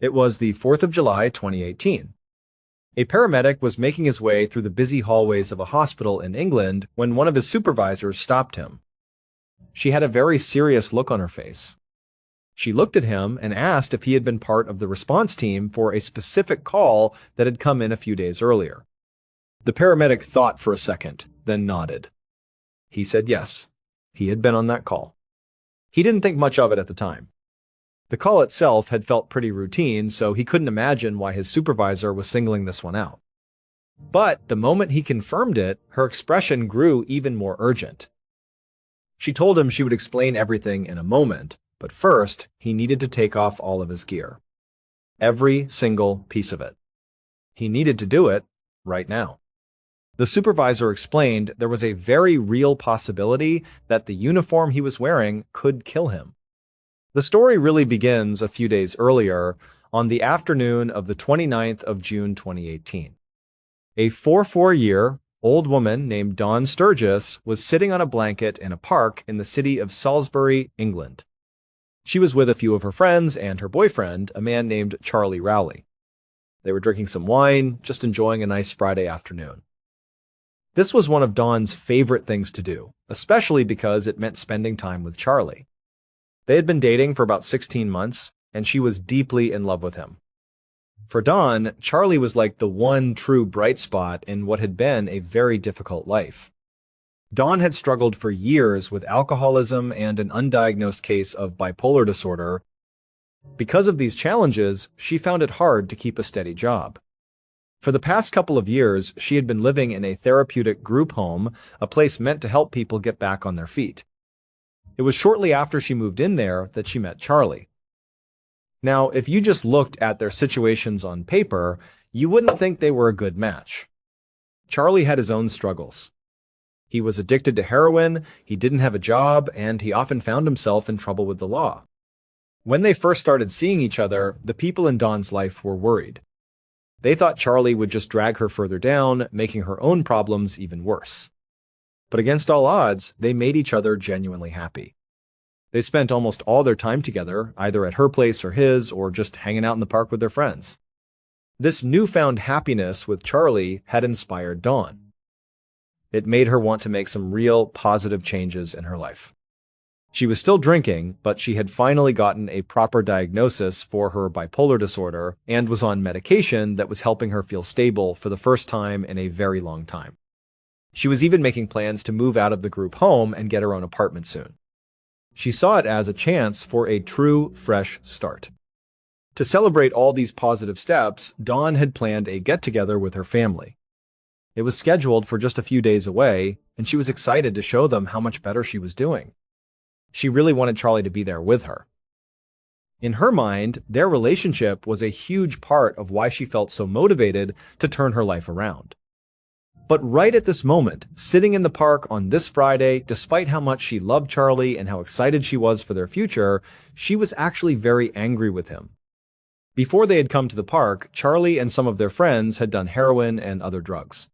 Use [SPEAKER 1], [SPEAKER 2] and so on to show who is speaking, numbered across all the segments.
[SPEAKER 1] It was the 4th of July, 2018. A paramedic was making his way through the busy hallways of a hospital in England when one of his supervisors stopped him. She had a very serious look on her face. She looked at him and asked if he had been part of the response team for a specific call that had come in a few days earlier. The paramedic thought for a second, then nodded. He said yes, he had been on that call. He didn't think much of it at the time. The call itself had felt pretty routine, so he couldn't imagine why his supervisor was singling this one out. But the moment he confirmed it, her expression grew even more urgent. She told him she would explain everything in a moment, but first, he needed to take off all of his gear. Every single piece of it. He needed to do it right now. The supervisor explained there was a very real possibility that the uniform he was wearing could kill him. The story really begins a few days earlier, on the afternoon of the 29th of June 2018. A 44-year-old woman named Dawn Sturgis was sitting on a blanket in a park in the city of Salisbury, England. She was with a few of her friends and her boyfriend, a man named Charlie Rowley. They were drinking some wine, just enjoying a nice Friday afternoon. This was one of Dawn's favorite things to do, especially because it meant spending time with Charlie. They had been dating for about 16 months, and she was deeply in love with him. For Dawn, Charlie was like the one true bright spot in what had been a very difficult life. Dawn had struggled for years with alcoholism and an undiagnosed case of bipolar disorder. Because of these challenges, she found it hard to keep a steady job. For the past couple of years, she had been living in a therapeutic group home, a place meant to help people get back on their feet. It was shortly after she moved in there that she met Charlie. Now, if you just looked at their situations on paper, you wouldn't think they were a good match. Charlie had his own struggles. He was addicted to heroin, he didn't have a job, and he often found himself in trouble with the law. When they first started seeing each other, the people in Dawn's life were worried. They thought Charlie would just drag her further down, making her own problems even worse. But against all odds, they made each other genuinely happy. They spent almost all their time together, either at her place or his, or just hanging out in the park with their friends. This newfound happiness with Charlie had inspired Dawn. It made her want to make some real positive changes in her life. She was still drinking, but she had finally gotten a proper diagnosis for her bipolar disorder and was on medication that was helping her feel stable for the first time in a very long time. She was even making plans to move out of the group home and get her own apartment soon. She saw it as a chance for a true, fresh start. To celebrate all these positive steps, Dawn had planned a get-together with her family. It was scheduled for just a few days away, and she was excited to show them how much better she was doing. She really wanted Charlie to be there with her. In her mind, their relationship was a huge part of why she felt so motivated to turn her life around. But right at this moment, sitting in the park on this Friday, despite how much she loved Charlie and how excited she was for their future, she was actually very angry with him. Before they had come to the park, Charlie and some of their friends had done heroin and other drugs.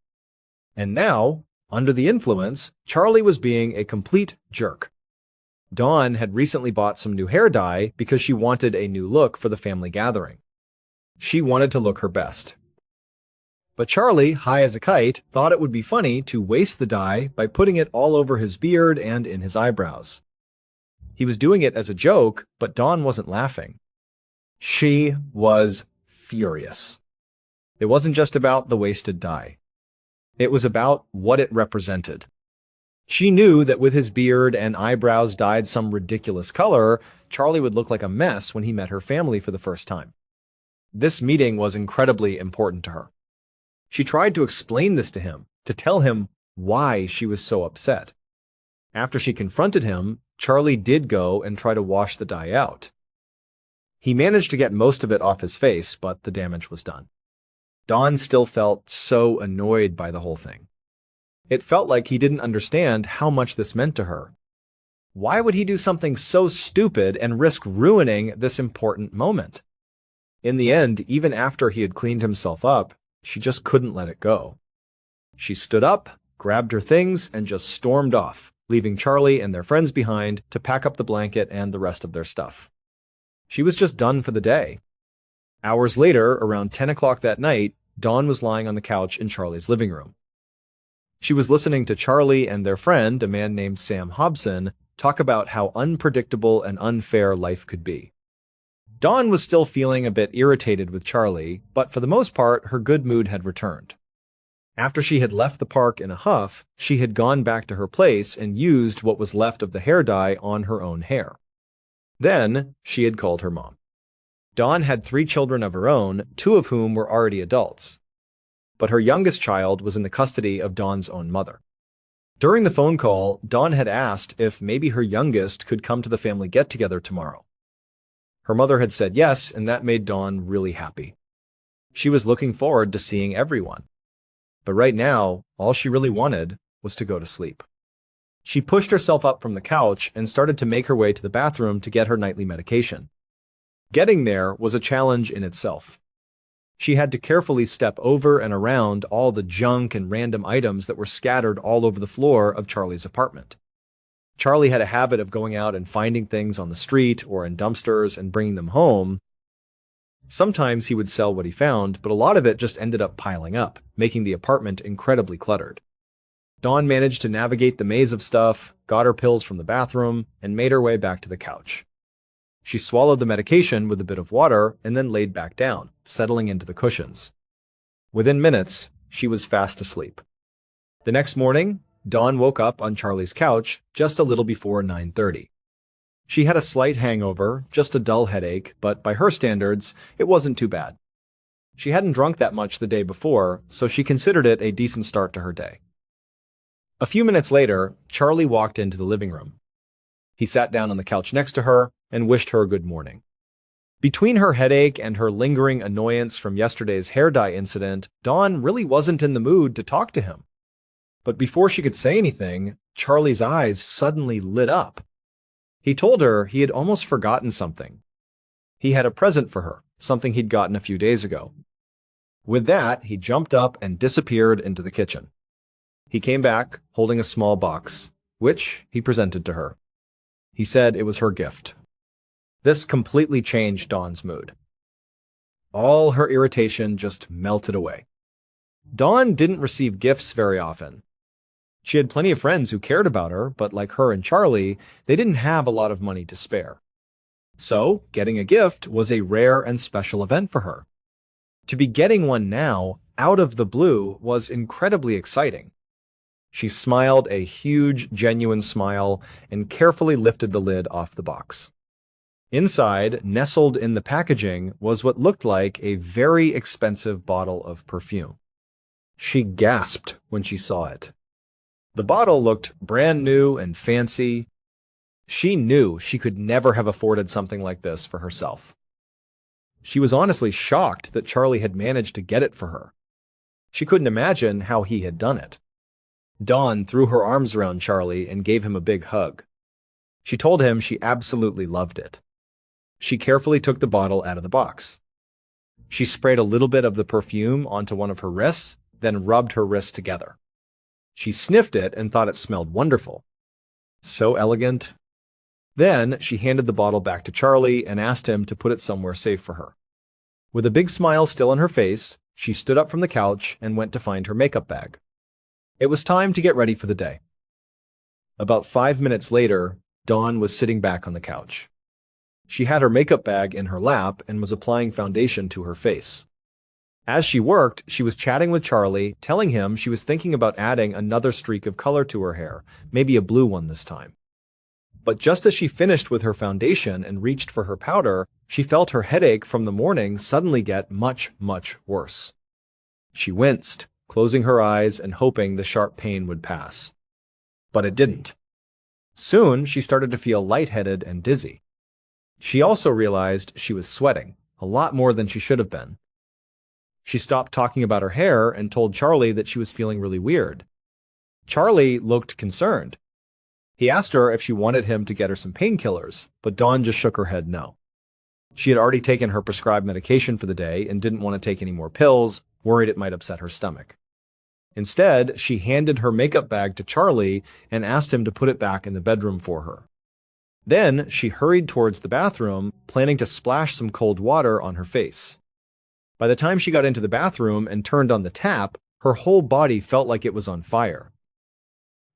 [SPEAKER 1] And now, under the influence, Charlie was being a complete jerk. Dawn had recently bought some new hair dye because she wanted a new look for the family gathering. She wanted to look her best. But Charlie, high as a kite, thought it would be funny to waste the dye by putting it all over his beard and in his eyebrows. He was doing it as a joke, but Dawn wasn't laughing. She was furious. It wasn't just about the wasted dye. It was about what it represented. She knew that with his beard and eyebrows dyed some ridiculous color, Charlie would look like a mess when he met her family for the first time. This meeting was incredibly important to her. She tried to explain this to him, to tell him why she was so upset. After she confronted him, Charlie did go and try to wash the dye out. He managed to get most of it off his face, but the damage was done. Dawn still felt so annoyed by the whole thing. It felt like he didn't understand how much this meant to her. Why would he do something so stupid and risk ruining this important moment? In the end, even after he had cleaned himself up, she just couldn't let it go. She stood up, grabbed her things, and just stormed off, leaving Charlie and their friends behind to pack up the blanket and the rest of their stuff. She was just done for the day. Hours later, around 10 o'clock that night, Dawn was lying on the couch in Charlie's living room. She was listening to Charlie and their friend, a man named Sam Hobson, talk about how unpredictable and unfair life could be. Dawn was still feeling a bit irritated with Charlie, but for the most part, her good mood had returned. After she had left the park in a huff, she had gone back to her place and used what was left of the hair dye on her own hair. Then, she had called her mom. Dawn had 3 children of her own, 2 of whom were already adults. But her youngest child was in the custody of Dawn's own mother. During the phone call, Dawn had asked if maybe her youngest could come to the family get-together tomorrow. Her mother had said yes, and that made Dawn really happy. She was looking forward to seeing everyone. But right now, all she really wanted was to go to sleep. She pushed herself up from the couch and started to make her way to the bathroom to get her nightly medication. Getting there was a challenge in itself. She had to carefully step over and around all the junk and random items that were scattered all over the floor of Charlie's apartment. Charlie had a habit of going out and finding things on the street or in dumpsters and bringing them home. Sometimes he would sell what he found, but a lot of it just ended up piling up, making the apartment incredibly cluttered. Dawn managed to navigate the maze of stuff, got her pills from the bathroom, and made her way back to the couch. She swallowed the medication with a bit of water and then laid back down, settling into the cushions. Within minutes, she was fast asleep. The next morning, Dawn woke up on Charlie's couch just a little before 9:30. She had a slight hangover, just a dull headache, but by her standards, it wasn't too bad. She hadn't drunk that much the day before, so she considered it a decent start to her day. A few minutes later, Charlie walked into the living room. He sat down on the couch next to her and wished her good morning. Between her headache and her lingering annoyance from yesterday's hair dye incident, Dawn really wasn't in the mood to talk to him. But before she could say anything, Charlie's eyes suddenly lit up. He told her he had almost forgotten something. He had a present for her, something he'd gotten a few days ago. With that, he jumped up and disappeared into the kitchen. He came back, holding a small box, which he presented to her. He said it was her gift. This completely changed Dawn's mood. All her irritation just melted away. Dawn didn't receive gifts very often. She had plenty of friends who cared about her, but like her and Charlie, they didn't have a lot of money to spare. So, getting a gift was a rare and special event for her. To be getting one now, out of the blue, was incredibly exciting. She smiled a huge, genuine smile and carefully lifted the lid off the box. Inside, nestled in the packaging, was what looked like a very expensive bottle of perfume. She gasped when she saw it. The bottle looked brand new and fancy. She knew she could never have afforded something like this for herself. She was honestly shocked that Charlie had managed to get it for her. She couldn't imagine how he had done it. Dawn threw her arms around Charlie and gave him a big hug. She told him she absolutely loved it. She carefully took the bottle out of the box. She sprayed a little bit of the perfume onto one of her wrists, then rubbed her wrists together. She sniffed it and thought it smelled wonderful. So elegant. Then she handed the bottle back to Charlie and asked him to put it somewhere safe for her. With a big smile still on her face, she stood up from the couch and went to find her makeup bag. It was time to get ready for the day. About 5 minutes later, Dawn was sitting back on the couch. She had her makeup bag in her lap and was applying foundation to her face. As she worked, she was chatting with Charlie, telling him she was thinking about adding another streak of color to her hair, maybe a blue one this time. But just as she finished with her foundation and reached for her powder, she felt her headache from the morning suddenly get much, much worse. She winced, closing her eyes and hoping the sharp pain would pass. But it didn't. Soon, she started to feel lightheaded and dizzy. She also realized she was sweating, a lot more than she should have been. She stopped talking about her hair and told Charlie that she was feeling really weird. Charlie looked concerned. He asked her if she wanted him to get her some painkillers, but Dawn just shook her head no. She had already taken her prescribed medication for the day and didn't want to take any more pills, worried it might upset her stomach. Instead, she handed her makeup bag to Charlie and asked him to put it back in the bedroom for her. Then she hurried towards the bathroom, planning to splash some cold water on her face. By the time she got into the bathroom and turned on the tap, her whole body felt like it was on fire.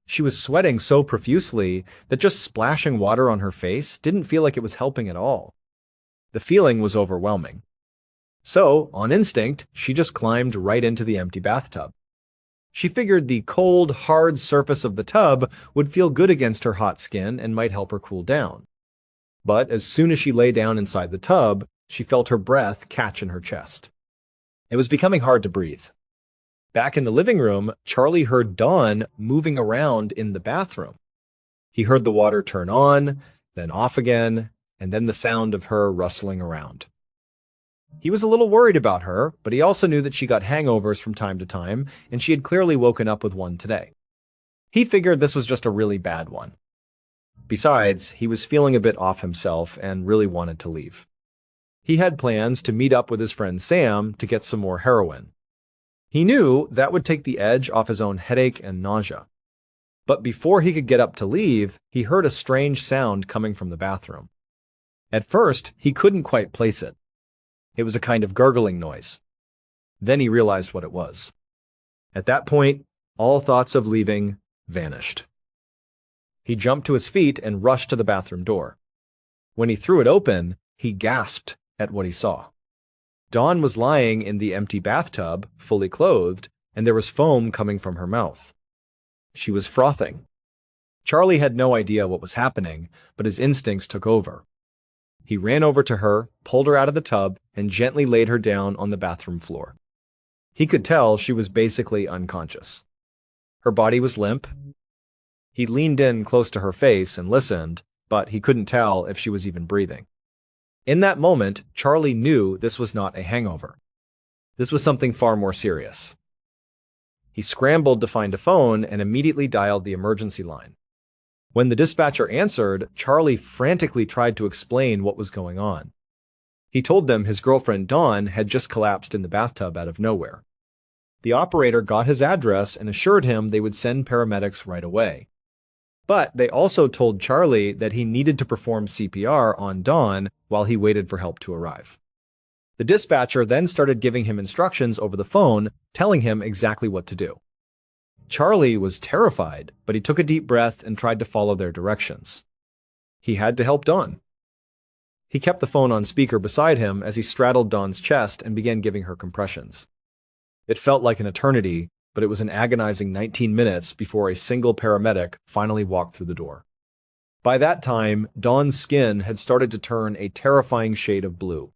[SPEAKER 1] She was sweating so profusely that just splashing water on her face didn't feel like it was helping at all. The feeling was overwhelming. So, on instinct, she just climbed right into the empty bathtub. She figured the cold, hard surface of the tub would feel good against her hot skin and might help her cool down. But as soon as she lay down inside the tub, she felt her breath catch in her chest. It was becoming hard to breathe. Back in the living room, Charlie heard Dawn moving around in the bathroom. He heard the water turn on, then off again, and then the sound of her rustling around. He was a little worried about her, but he also knew that she got hangovers from time to time, and she had clearly woken up with one today. He figured this was just a really bad one. Besides, he was feeling a bit off himself and really wanted to leave. He had plans to meet up with his friend Sam to get some more heroin. He knew that would take the edge off his own headache and nausea. But before he could get up to leave, he heard a strange sound coming from the bathroom. At first, he couldn't quite place it. It was a kind of gurgling noise. Then he realized what it was. At that point, all thoughts of leaving vanished. He jumped to his feet and rushed to the bathroom door. When he threw it open, he gasped at what he saw. Dawn was lying in the empty bathtub, fully clothed, and there was foam coming from her mouth. She was frothing. Charlie had no idea what was happening, but his instincts took over. He ran over to her, pulled her out of the tub, and gently laid her down on the bathroom floor. He could tell she was basically unconscious. Her body was limp. He leaned in close to her face and listened, but he couldn't tell if she was even breathing. In that moment, Charlie knew this was not a hangover. This was something far more serious. He scrambled to find a phone and immediately dialed the emergency line. When the dispatcher answered, Charlie frantically tried to explain what was going on. He told them his girlfriend Dawn had just collapsed in the bathtub out of nowhere. The operator got his address and assured him they would send paramedics right away. But they also told Charlie that he needed to perform CPR on Dawn while he waited for help to arrive. The dispatcher then started giving him instructions over the phone, telling him exactly what to do. Charlie was terrified, but he took a deep breath and tried to follow their directions. He had to help Dawn. He kept the phone on speaker beside him as he straddled Dawn's chest and began giving her compressions. It felt like an eternity, but it was an agonizing 19 minutes before a single paramedic finally walked through the door. By that time, Dawn's skin had started to turn a terrifying shade of blue.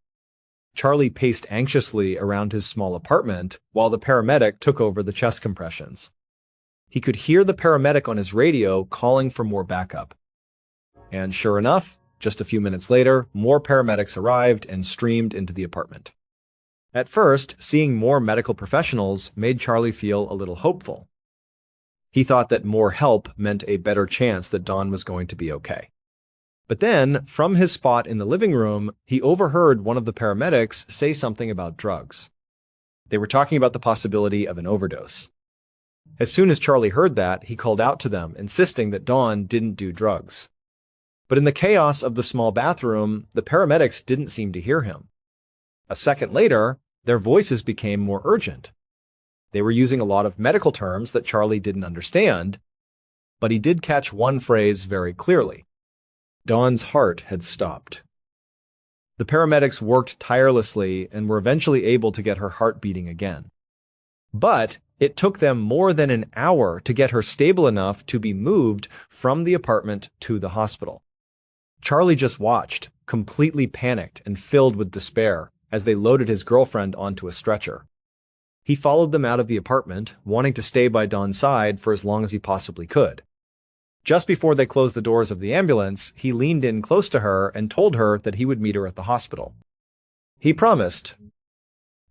[SPEAKER 1] Charlie paced anxiously around his small apartment while the paramedic took over the chest compressions. He could hear the paramedic on his radio calling for more backup. And sure enough, just a few minutes later, more paramedics arrived and streamed into the apartment. At first, seeing more medical professionals made Charlie feel a little hopeful. He thought that more help meant a better chance that Dawn was going to be okay. But then, from his spot in the living room, he overheard one of the paramedics say something about drugs. They were talking about the possibility of an overdose. As soon as Charlie heard that, he called out to them, insisting that Dawn didn't do drugs. But in the chaos of the small bathroom, the paramedics didn't seem to hear him. A second later, their voices became more urgent. They were using a lot of medical terms that Charlie didn't understand, but he did catch one phrase very clearly. Dawn's heart had stopped. The paramedics worked tirelessly and were eventually able to get her heart beating again. But it took them more than an hour to get her stable enough to be moved from the apartment to the hospital. Charlie just watched, completely panicked and filled with despair, as they loaded his girlfriend onto a stretcher. He followed them out of the apartment, wanting to stay by Dawn's side for as long as he possibly could. Just before they closed the doors of the ambulance, he leaned in close to her and told her that he would meet her at the hospital. He promised.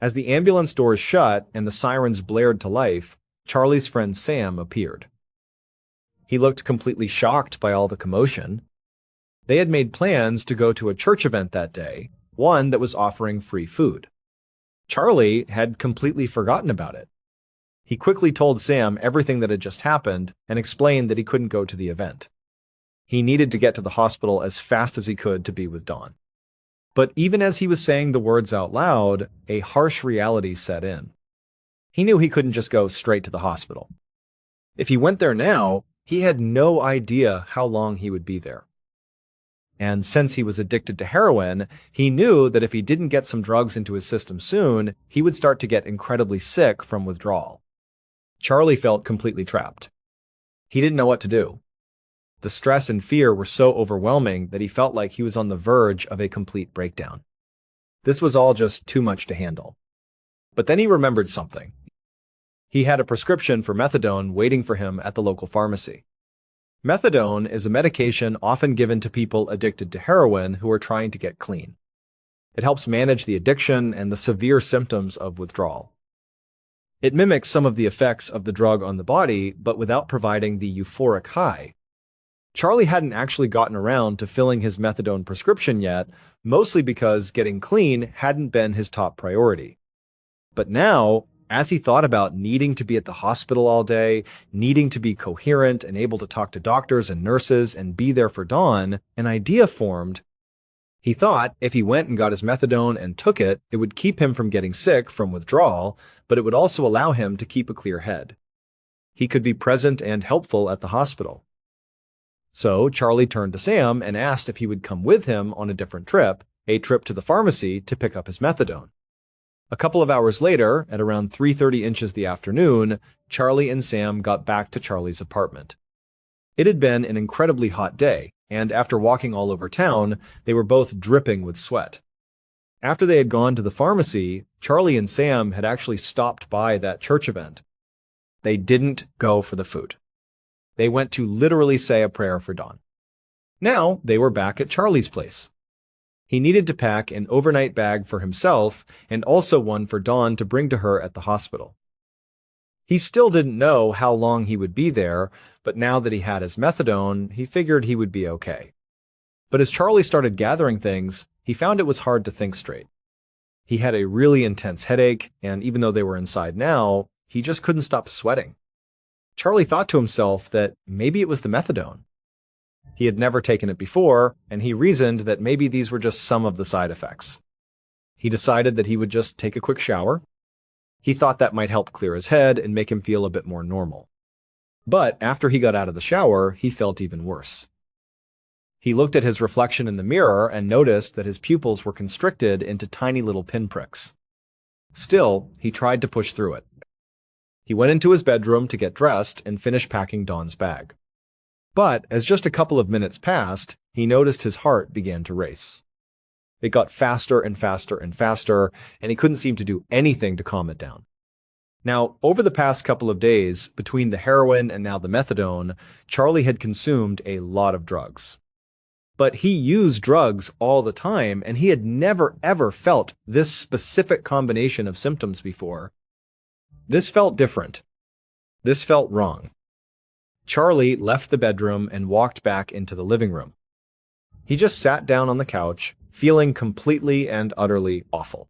[SPEAKER 1] As the ambulance doors shut and the sirens blared to life, Charlie's friend Sam appeared. He looked completely shocked by all the commotion. They had made plans to go to a church event that day, one that was offering free food. Charlie had completely forgotten about it. He quickly told Sam everything that had just happened and explained that he couldn't go to the event. He needed to get to the hospital as fast as he could to be with Dawn. But even as he was saying the words out loud, a harsh reality set in. He knew he couldn't just go straight to the hospital. If he went there now, he had no idea how long he would be there. And since he was addicted to heroin, he knew that if he didn't get some drugs into his system soon, he would start to get incredibly sick from withdrawal. Charlie felt completely trapped. He didn't know what to do. The stress and fear were so overwhelming that he felt like he was on the verge of a complete breakdown. This was all just too much to handle. But then he remembered something. He had a prescription for methadone waiting for him at the local pharmacy. Methadone is a medication often given to people addicted to heroin who are trying to get clean. It helps manage the addiction and the severe symptoms of withdrawal. It mimics some of the effects of the drug on the body, but without providing the euphoric high. Charlie hadn't actually gotten around to filling his methadone prescription yet, mostly because getting clean hadn't been his top priority. But now, as he thought about needing to be at the hospital all day, needing to be coherent and able to talk to doctors and nurses and be there for Dawn, an idea formed. He thought if he went and got his methadone and took it, it would keep him from getting sick from withdrawal, but it would also allow him to keep a clear head. He could be present and helpful at the hospital. So Charlie turned to Sam and asked if he would come with him on a different trip, a trip to the pharmacy to pick up his methadone. A couple of hours later, at around 3:30 inches the afternoon, Charlie and Sam got back to Charlie's apartment. It had been an incredibly hot day, and after walking all over town, they were both dripping with sweat. After they had gone to the pharmacy, Charlie and Sam had actually stopped by that church event. They didn't go for the food. They went to literally say a prayer for Dawn. Now they were back at Charlie's place. He needed to pack an overnight bag for himself and also one for Dawn to bring to her at the hospital. He still didn't know how long he would be there, but now that he had his methadone, he figured he would be okay. But as Charlie started gathering things, he found it was hard to think straight. He had a really intense headache, and even though they were inside now, he just couldn't stop sweating. Charlie thought to himself that maybe it was the methadone. He had never taken it before, and he reasoned that maybe these were just some of the side effects. He decided that he would just take a quick shower. He thought that might help clear his head and make him feel a bit more normal. But after he got out of the shower, he felt even worse. He looked at his reflection in the mirror and noticed that his pupils were constricted into tiny little pinpricks. Still, he tried to push through it. He went into his bedroom to get dressed and finish packing Dawn's bag. But as just a couple of minutes passed, he noticed his heart began to race. It got faster and faster and faster, and he couldn't seem to do anything to calm it down. Now, over the past couple of days, between the heroin and now the methadone, Charlie had consumed a lot of drugs. But he used drugs all the time, and he had never ever felt this specific combination of symptoms before. This felt different. This felt wrong. Charlie left the bedroom and walked back into the living room. He just sat down on the couch, feeling completely and utterly awful.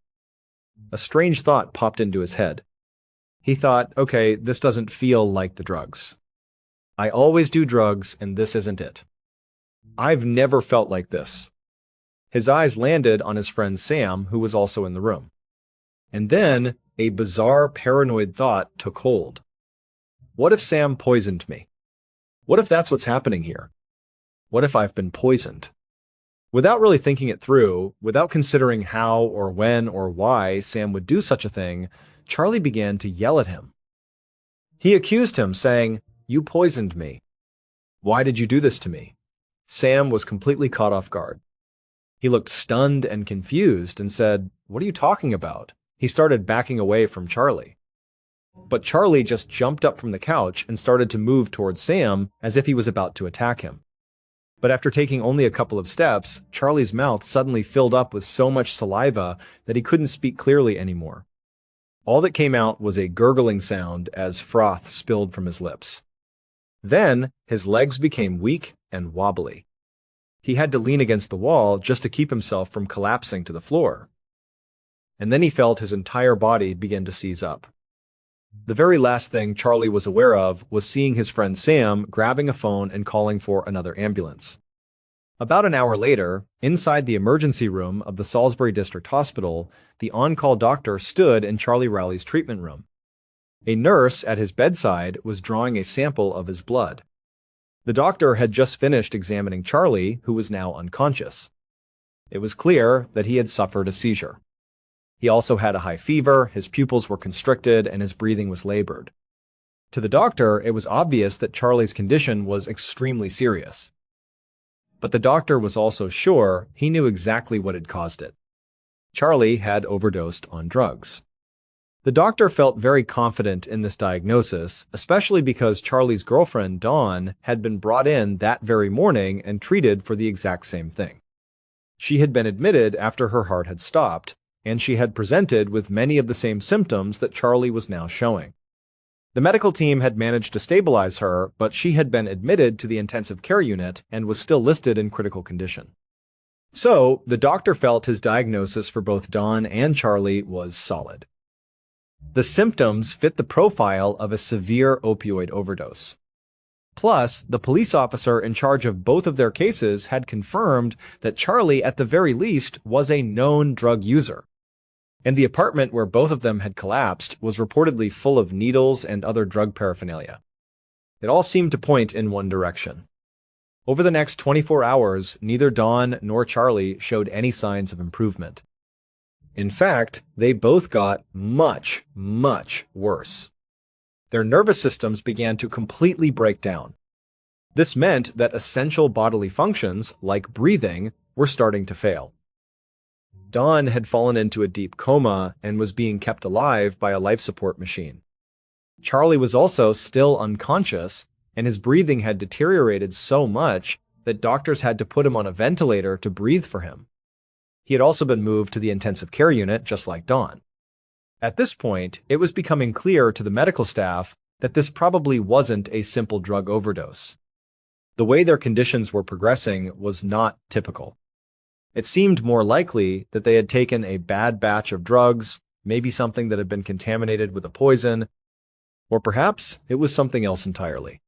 [SPEAKER 1] A strange thought popped into his head. He thought, okay, this doesn't feel like the drugs. I always do drugs, and this isn't it. I've never felt like this. His eyes landed on his friend Sam, who was also in the room. And then a bizarre paranoid thought took hold. What if Sam poisoned me? What if that's what's happening here? What if I've been poisoned? Without really thinking it through, without considering how or when or why Sam would do such a thing, Charlie began to yell at him. He accused him, saying, "You poisoned me. Why did you do this to me?" Sam was completely caught off guard. He looked stunned and confused and said, "What are you talking about?" He started backing away from Charlie. But Charlie just jumped up from the couch and started to move towards Sam as if he was about to attack him. But after taking only a couple of steps, Charlie's mouth suddenly filled up with so much saliva that he couldn't speak clearly anymore. All that came out was a gurgling sound as froth spilled from his lips. Then his legs became weak and wobbly. He had to lean against the wall just to keep himself from collapsing to the floor. And then he felt his entire body begin to seize up. The very last thing Charlie was aware of was seeing his friend Sam grabbing a phone and calling for another ambulance. About an hour later, inside the emergency room of the Salisbury District Hospital, the on-call doctor stood in Charlie Rowley's treatment room. A nurse at his bedside was drawing a sample of his blood. The doctor had just finished examining Charlie, who was now unconscious. It was clear that he had suffered a seizure. He also had a high fever, his pupils were constricted, and his breathing was labored. To the doctor, it was obvious that Charlie's condition was extremely serious. But the doctor was also sure he knew exactly what had caused it. Charlie had overdosed on drugs. The doctor felt very confident in this diagnosis, especially because Charlie's girlfriend, Dawn, had been brought in that very morning and treated for the exact same thing. She had been admitted after her heart had stopped, and she had presented with many of the same symptoms that Charlie was now showing. The medical team had managed to stabilize her, but she had been admitted to the intensive care unit and was still listed in critical condition. So, the doctor felt his diagnosis for both Dawn and Charlie was solid. The symptoms fit the profile of a severe opioid overdose. Plus, the police officer in charge of both of their cases had confirmed that Charlie, at the very least, was a known drug user. And the apartment where both of them had collapsed was reportedly full of needles and other drug paraphernalia. It all seemed to point in one direction. Over the next 24 hours, neither Dawn nor Charlie showed any signs of improvement. In fact, they both got much, much worse. Their nervous systems began to completely break down. This meant that essential bodily functions, like breathing, were starting to fail. Dawn had fallen into a deep coma and was being kept alive by a life support machine. Charlie was also still unconscious, and his breathing had deteriorated so much that doctors had to put him on a ventilator to breathe for him. He had also been moved to the intensive care unit, just like Dawn. At this point, it was becoming clear to the medical staff that this probably wasn't a simple drug overdose. The way their conditions were progressing was not typical. It seemed more likely that they had taken a bad batch of drugs, maybe something that had been contaminated with a poison, or perhaps it was something else entirely.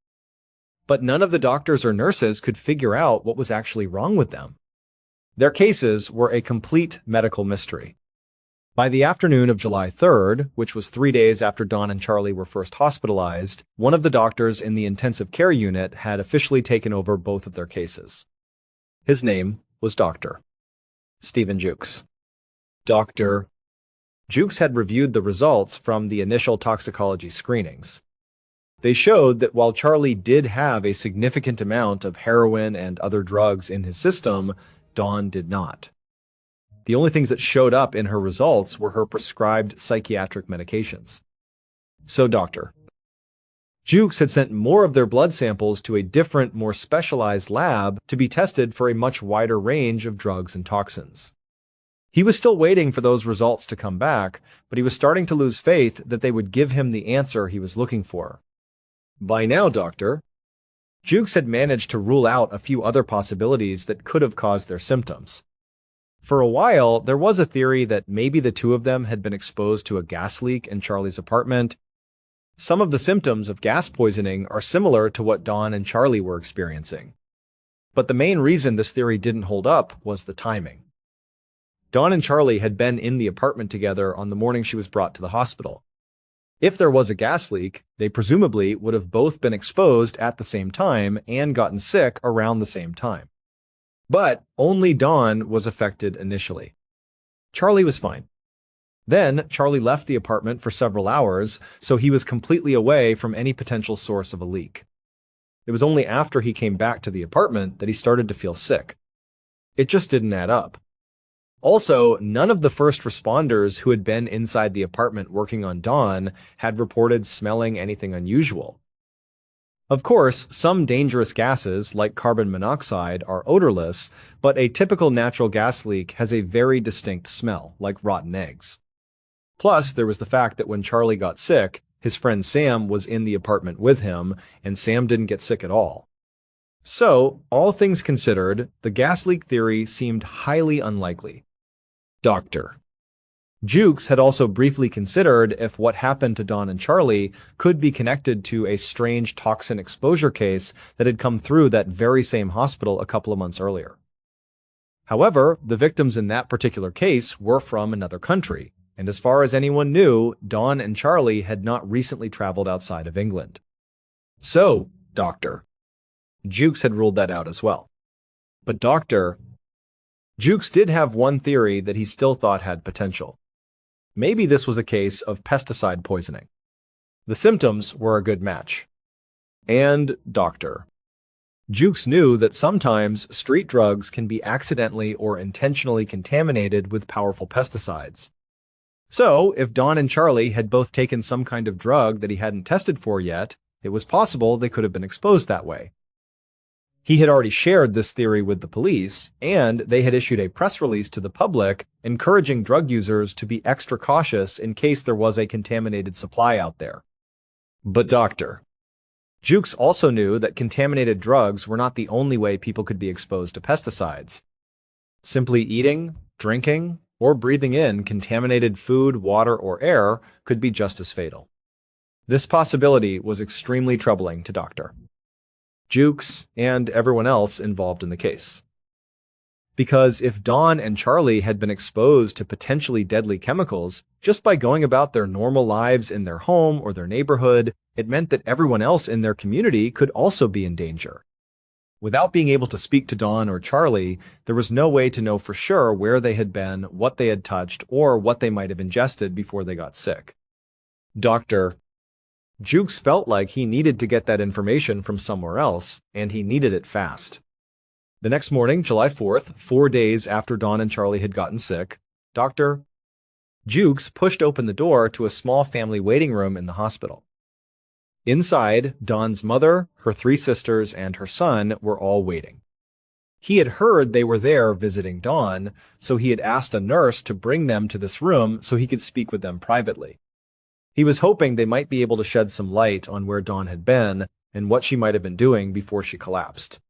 [SPEAKER 1] But none of the doctors or nurses could figure out what was actually wrong with them. Their cases were a complete medical mystery. By the afternoon of July 3rd, which was 3 days after Dawn and Charlie were first hospitalized, one of the doctors in the intensive care unit had officially taken over both of their cases. His name was Dr. Stephen Jukes. Dr. Jukes had reviewed the results from the initial toxicology screenings. They showed that while Charlie did have a significant amount of heroin and other drugs in his system, Dawn did not. The only things that showed up in her results were her prescribed psychiatric medications. So Dr. Jukes had sent more of their blood samples to a different, more specialized lab to be tested for a much wider range of drugs and toxins. He was still waiting for those results to come back, but he was starting to lose faith that they would give him the answer he was looking for. By now, Dr. Jukes had managed to rule out a few other possibilities that could have caused their symptoms. For a while, there was a theory that maybe the two of them had been exposed to a gas leak in Charlie's apartment. Some of the symptoms of gas poisoning are similar to what Dawn and Charlie were experiencing. But the main reason this theory didn't hold up was the timing. Dawn and Charlie had been in the apartment together on the morning she was brought to the hospital. If there was a gas leak, they presumably would have both been exposed at the same time and gotten sick around the same time. But only Dawn was affected initially. Charlie was fine. Then, Charlie left the apartment for several hours, so he was completely away from any potential source of a leak. It was only after he came back to the apartment that he started to feel sick. It just didn't add up. Also, none of the first responders who had been inside the apartment working on Dawn had reported smelling anything unusual. Of course, some dangerous gases, like carbon monoxide, are odorless, but a typical natural gas leak has a very distinct smell, like rotten eggs. Plus, there was the fact that when Charlie got sick, his friend Sam was in the apartment with him, and Sam didn't get sick at all. So, all things considered, the gas leak theory seemed highly unlikely. Dr. Jukes had also briefly considered if what happened to Don and Charlie could be connected to a strange toxin exposure case that had come through that very same hospital a couple of months earlier. However, the victims in that particular case were from another country, and as far as anyone knew, Don and Charlie had not recently traveled outside of England. So, Doctor. Jukes had ruled that out as well. But Jukes did have one theory that he still thought had potential. Maybe this was a case of pesticide poisoning. The symptoms were a good match. And Dr. Jukes knew that sometimes street drugs can be accidentally or intentionally contaminated with powerful pesticides. So, if Don and Charlie had both taken some kind of drug that he hadn't tested for yet, it was possible they could have been exposed that way. He had already shared this theory with the police, and they had issued a press release to the public encouraging drug users to be extra cautious in case there was a contaminated supply out there. But Dr. Jukes also knew that contaminated drugs were not the only way people could be exposed to pesticides. Simply eating, drinking, or breathing in contaminated food, water, or air could be just as fatal. This possibility was extremely troubling to Dr. Jukes, and everyone else involved in the case. Because if Don and Charlie had been exposed to potentially deadly chemicals just by going about their normal lives in their home or their neighborhood, it meant that everyone else in their community could also be in danger. Without being able to speak to Don or Charlie, there was no way to know for sure where they had been, what they had touched, or what they might have ingested before they got sick. Dr. Jukes felt like he needed to get that information from somewhere else, and he needed it fast. The next morning, July 4th, 4 days after Don and Charlie had gotten sick, Dr. Jukes pushed open the door to a small family waiting room in the hospital. Inside, Don's mother, her 3 sisters, and her son were all waiting. He had heard they were there visiting Don, so he had asked a nurse to bring them to this room so he could speak with them privately. He was hoping they might be able to shed some light on where Dawn had been and what she might have been doing before she collapsed.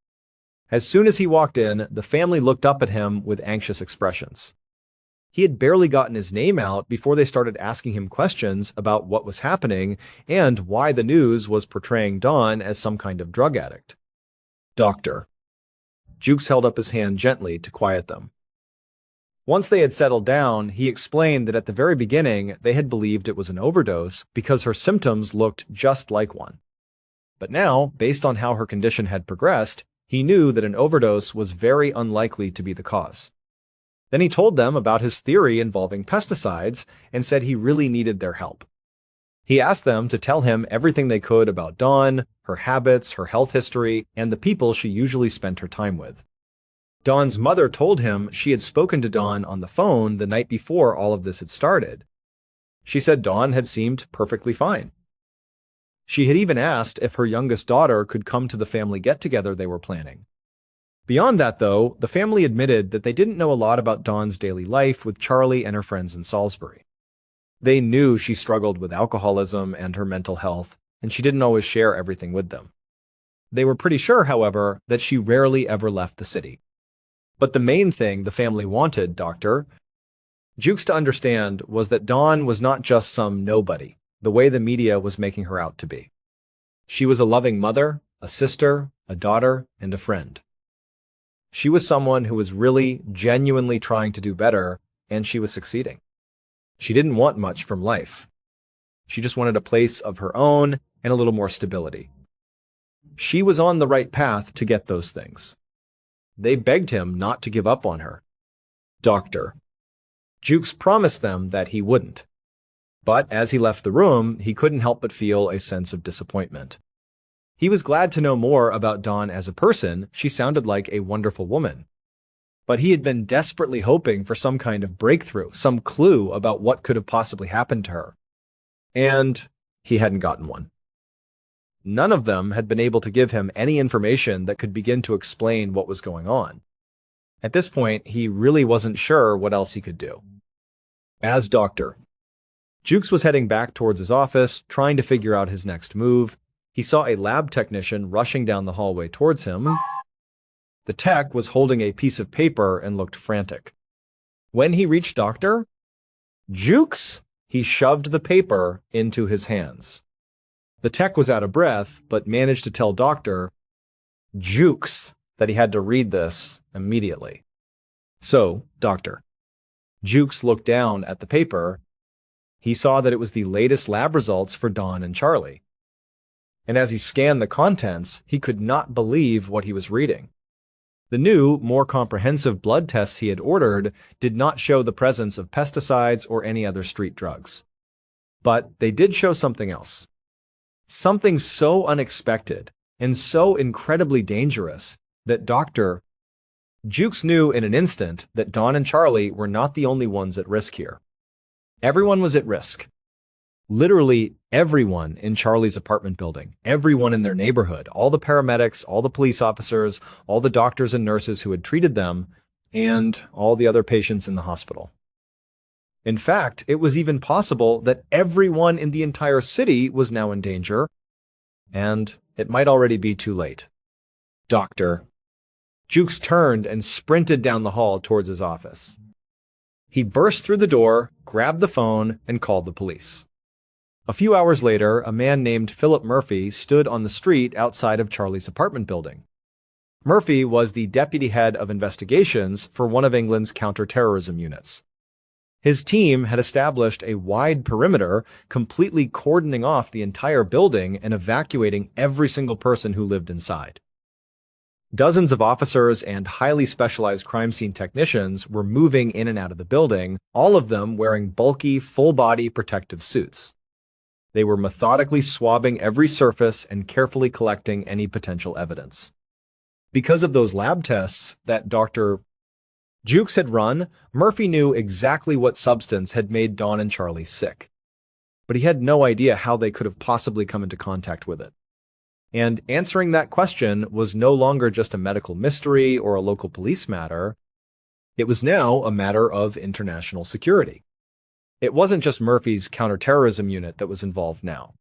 [SPEAKER 1] As soon as he walked in, the family looked up at him with anxious expressions. He had barely gotten his name out before they started asking him questions about what was happening and why the news was portraying Dawn as some kind of drug addict. Doctor. Jukes held up his hand gently to quiet them. Once they had settled down, he explained that at the very beginning they had believed it was an overdose because her symptoms looked just like one. But now, based on how her condition had progressed, he knew that an overdose was very unlikely to be the cause. Then he told them about his theory involving pesticides and said he really needed their help. He asked them to tell him everything they could about Dawn, her habits, her health history, and the people she usually spent her time with. Dawn's mother told him she had spoken to Dawn on the phone the night before all of this had started. She said Dawn had seemed perfectly fine. She had even asked if her youngest daughter could come to the family get-together they were planning. Beyond that, though, the family admitted that they didn't know a lot about Dawn's daily life with Charlie and her friends in Salisbury. They knew she struggled with alcoholism and her mental health, and she didn't always share everything with them. They were pretty sure, however, that she rarely ever left the city. But the main thing the family wanted, Dr. Jukes to understand was that Dawn was not just some nobody, the way the media was making her out to be. She was a loving mother, a sister, a daughter, and a friend. She was someone who was really, genuinely trying to do better, and she was succeeding. She didn't want much from life. She just wanted a place of her own and a little more stability. She was on the right path to get those things. They begged him not to give up on her. Dr. Jukes promised them that he wouldn't. But as he left the room, he couldn't help but feel a sense of disappointment. He was glad to know more about Dawn as a person. She sounded like a wonderful woman. But he had been desperately hoping for some kind of breakthrough, some clue about what could have possibly happened to her. And he hadn't gotten one. None of them had been able to give him any information that could begin to explain what was going on. At this point, he really wasn't sure what else he could do. As Dr. Jukes was heading back towards his office, trying to figure out his next move. He saw a lab technician rushing down the hallway towards him. The tech was holding a piece of paper and looked frantic. When he reached Dr. Jukes! He shoved the paper into his hands. The tech was out of breath, but managed to tell Dr. Jukes that he had to read this immediately. So, Dr. Jukes looked down at the paper. He saw that it was the latest lab results for Dawn and Charlie. And as he scanned the contents, he could not believe what he was reading. The new, more comprehensive blood tests he had ordered did not show the presence of pesticides or any other street drugs. But they did show something else. Something so unexpected and so incredibly dangerous that Dr. Jukes knew in an instant that Dawn and Charlie were not the only ones at risk here. Everyone was at risk. Literally everyone in Charlie's apartment building, everyone in their neighborhood, all the paramedics, all the police officers, all the doctors and nurses who had treated them, and all the other patients in the hospital. In fact, it was even possible that everyone in the entire city was now in danger, and it might already be too late. Dr. Jukes turned and sprinted down the hall towards his office. He burst through the door, grabbed the phone, and called the police. A few hours later, a man named Philip Murphy stood on the street outside of Charlie's apartment building. Murphy was the deputy head of investigations for one of England's counter-terrorism units. His team had established a wide perimeter, completely cordoning off the entire building and evacuating every single person who lived inside. Dozens of officers and highly specialized crime scene technicians were moving in and out of the building, all of them wearing bulky, full-body protective suits. They were methodically swabbing every surface and carefully collecting any potential evidence. Because of those lab tests that Dr. Jukes had run, Murphy knew exactly what substance had made Dawn and Charlie sick. But he had no idea how they could have possibly come into contact with it. And answering that question was no longer just a medical mystery or a local police matter. It was now a matter of international security. It wasn't just Murphy's counterterrorism unit that was involved now.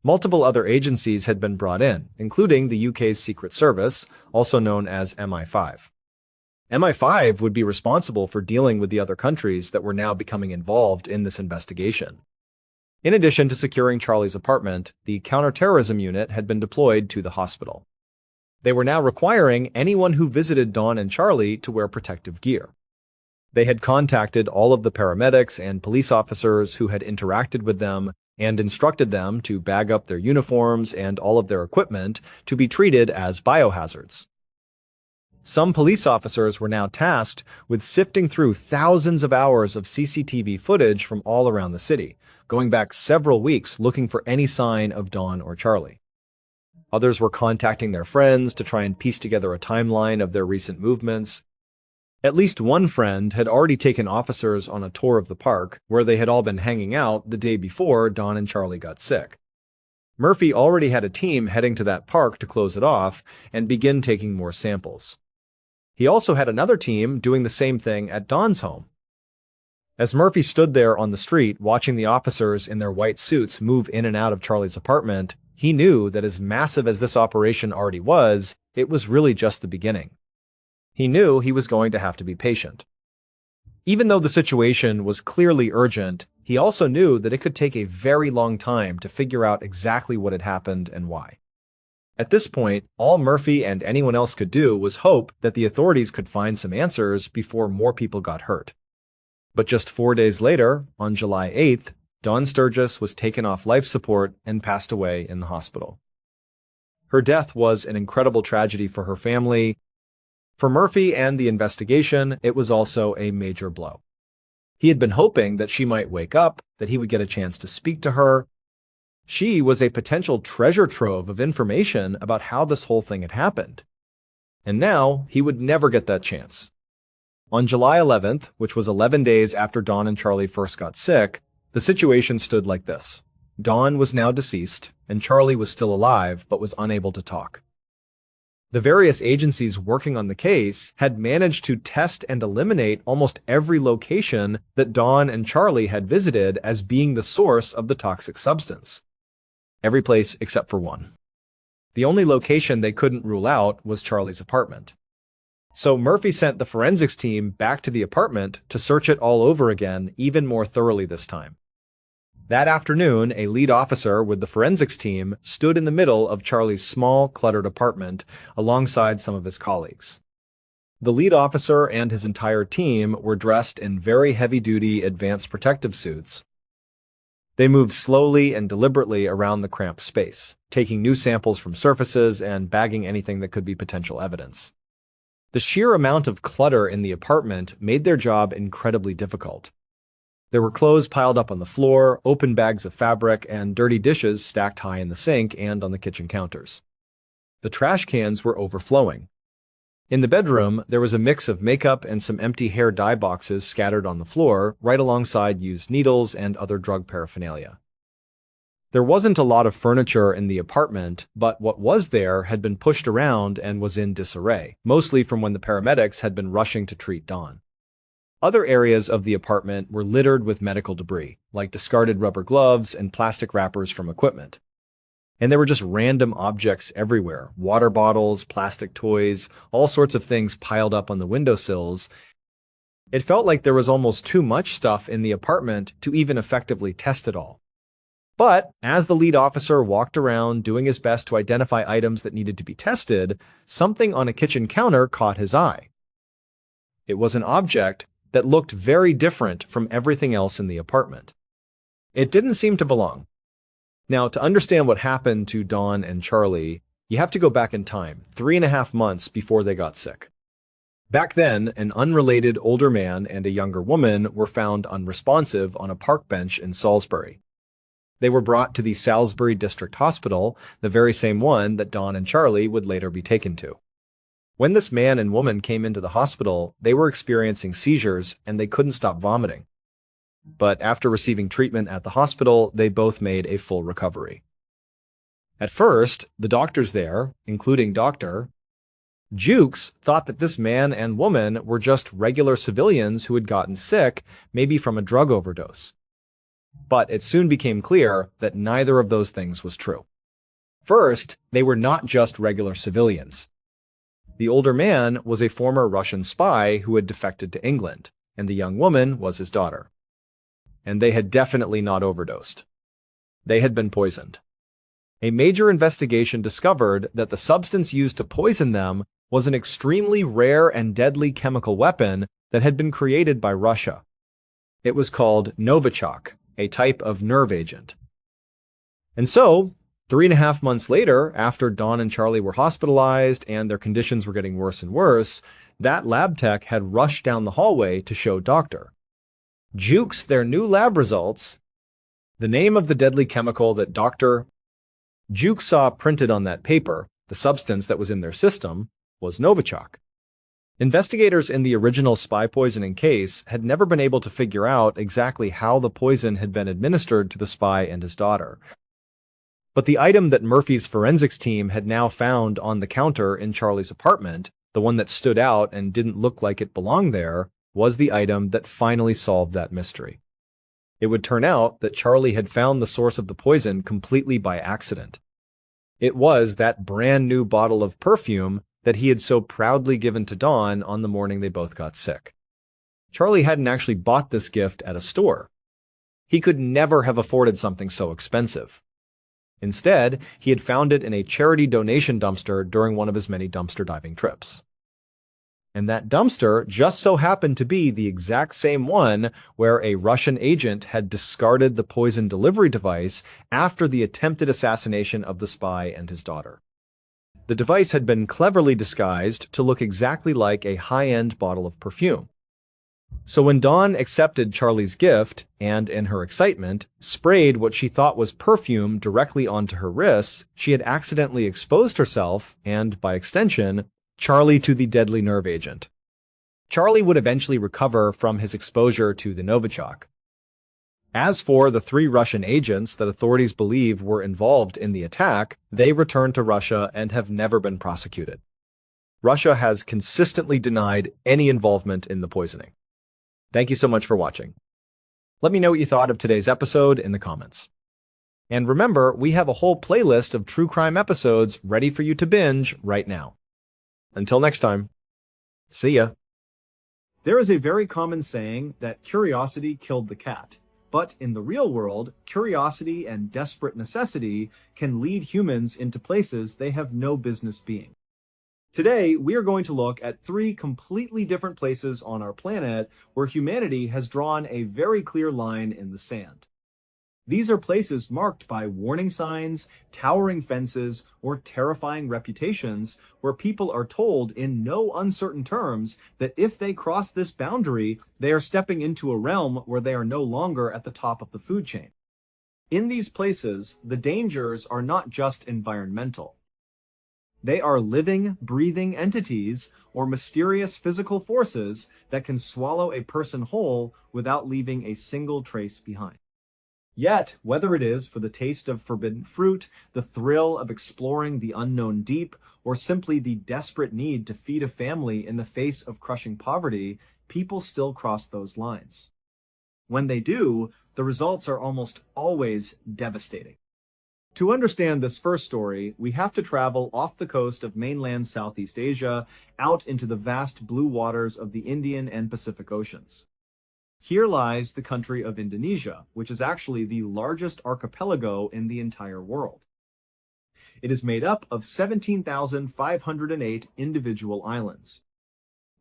[SPEAKER 1] Multiple other agencies had been brought in, including the UK's Secret Service, also known as MI5. MI5 would be responsible for dealing with the other countries that were now becoming involved in this investigation. In addition to securing Charlie's apartment, the counterterrorism unit had been deployed to the hospital. They were now requiring anyone who visited Dawn and Charlie to wear protective gear. They had contacted all of the paramedics and police officers who had interacted with them and instructed them to bag up their uniforms and all of their equipment to be treated as biohazards. Some police officers were now tasked with sifting through thousands of hours of CCTV footage from all around the city, going back several weeks looking for any sign of Dawn or Charlie. Others were contacting their friends to try and piece together a timeline of their recent movements. At least one friend had already taken officers on a tour of the park, where they had all been hanging out the day before Dawn and Charlie got sick. Murphy already had a team heading to that park to close it off and begin taking more samples. He also had another team doing the same thing at Dawn's home. As Murphy stood there on the street watching the officers in their white suits move in and out of Charlie's apartment, he knew that as massive as this operation already was, it was really just the beginning. He knew he was going to have to be patient. Even though the situation was clearly urgent, he also knew that it could take a very long time to figure out exactly what had happened and why. At this point, all Murphy and anyone else could do was hope that the authorities could find some answers before more people got hurt. But just 4 days later, on July 8th, Dawn Sturgis was taken off life support and passed away in the hospital. Her death was an incredible tragedy for her family. For Murphy and the investigation, it was also a major blow. He had been hoping that she might wake up, that he would get a chance to speak to her. She was a potential treasure trove of information about how this whole thing had happened. And now, he would never get that chance. On July 11th, which was 11 days after Dawn and Charlie first got sick, the situation stood like this. Dawn was now deceased, and Charlie was still alive but was unable to talk. The various agencies working on the case had managed to test and eliminate almost every location that Dawn and Charlie had visited as being the source of the toxic substance. Every place except for one. The only location they couldn't rule out was Charlie's apartment. So Murphy sent the forensics team back to the apartment to search it all over again, even more thoroughly this time. That afternoon, a lead officer with the forensics team stood in the middle of Charlie's small, cluttered apartment alongside some of his colleagues. The lead officer and his entire team were dressed in very heavy-duty advanced protective suits. They moved slowly and deliberately around the cramped space, taking new samples from surfaces and bagging anything that could be potential evidence. The sheer amount of clutter in the apartment made their job incredibly difficult. There were clothes piled up on the floor, open bags of fabric, and dirty dishes stacked high in the sink and on the kitchen counters. The trash cans were overflowing. In the bedroom, there was a mix of makeup and some empty hair dye boxes scattered on the floor, right alongside used needles and other drug paraphernalia. There wasn't a lot of furniture in the apartment, but what was there had been pushed around and was in disarray, mostly from when the paramedics had been rushing to treat Dawn. Other areas of the apartment were littered with medical debris, like discarded rubber gloves and plastic wrappers from equipment. And there were just random objects everywhere, water bottles, plastic toys, all sorts of things piled up on the windowsills. It felt like there was almost too much stuff in the apartment to even effectively test it all. But as the lead officer walked around doing his best to identify items that needed to be tested, something on a kitchen counter caught his eye. It was an object that looked very different from everything else in the apartment. It didn't seem to belong. Now, to understand what happened to Dawn and Charlie, you have to go back in time, 3.5 months before they got sick. Back then, an unrelated older man and a younger woman were found unresponsive on a park bench in Salisbury. They were brought to the Salisbury District Hospital, the very same one that Dawn and Charlie would later be taken to. When this man and woman came into the hospital, they were experiencing seizures and they couldn't stop vomiting. But after receiving treatment at the hospital, they both made a full recovery. At first, the doctors there, including Dr. Jukes, thought that this man and woman were just regular civilians who had gotten sick, maybe from a drug overdose. But it soon became clear that neither of those things was true. First, they were not just regular civilians. The older man was a former Russian spy who had defected to England, and the young woman was his daughter. And they had definitely not overdosed. They had been poisoned. A major investigation discovered that the substance used to poison them was an extremely rare and deadly chemical weapon that had been created by Russia. It was called Novichok, a type of nerve agent. And so, 3.5 months later, after Dawn and Charlie were hospitalized and their conditions were getting worse and worse, that lab tech had rushed down the hallway to show Dr. Jukes their new lab results. The name of the deadly chemical that Dr. Jukes saw printed on that paper, the substance that was in their system, was Novichok. Investigators in the original spy poisoning case had never been able to figure out exactly how the poison had been administered to the spy and his daughter. But the item that Murphy's forensics team had now found on the counter in Charlie's apartment, the one that stood out and didn't look like it belonged there, was the item that finally solved that mystery. It would turn out that Charlie had found the source of the poison completely by accident. It was that brand new bottle of perfume that he had so proudly given to Dawn on the morning they both got sick. Charlie hadn't actually bought this gift at a store. He could never have afforded something so expensive. Instead, he had found it in a charity donation dumpster during one of his many dumpster diving trips. And that dumpster just so happened to be the exact same one where a Russian agent had discarded the poison delivery device after the attempted assassination of the spy and his daughter. The device had been cleverly disguised to look exactly like a high-end bottle of perfume. So when Dawn accepted Charlie's gift and, in her excitement, sprayed what she thought was perfume directly onto her wrists, she had accidentally exposed herself and, by extension, Charlie to the deadly nerve agent. Charlie would eventually recover from his exposure to the Novichok. As for the 3 Russian agents that authorities believe were involved in the attack, they returned to Russia and have never been prosecuted. Russia has consistently denied any involvement in the poisoning. Thank you so much for watching. Let me know what you thought of today's episode in the comments. And remember, we have a whole playlist of true crime episodes ready for you to binge right now. Until next time. See ya.
[SPEAKER 2] There is a very common saying that curiosity killed the cat. But in the real world, curiosity and desperate necessity can lead humans into places they have no business being. Today, we are going to look at three completely different places on our planet where humanity has drawn a very clear line in the sand. These are places marked by warning signs, towering fences, or terrifying reputations where people are told in no uncertain terms that if they cross this boundary, they are stepping into a realm where they are no longer at the top of the food chain. In these places, the dangers are not just environmental. They are living, breathing entities or mysterious physical forces that can swallow a person whole without leaving a single trace behind. Yet, whether it is for the taste of forbidden fruit, the thrill of exploring the unknown deep, or simply the desperate need to feed a family in the face of crushing poverty, people still cross those lines. When they do, the results are almost always devastating. To understand this first story, we have to travel off the coast of mainland Southeast Asia, out into the vast blue waters of the Indian and Pacific Oceans. Here lies the country of Indonesia, which is actually the largest archipelago in the entire world. It is made up of 17,508 individual islands.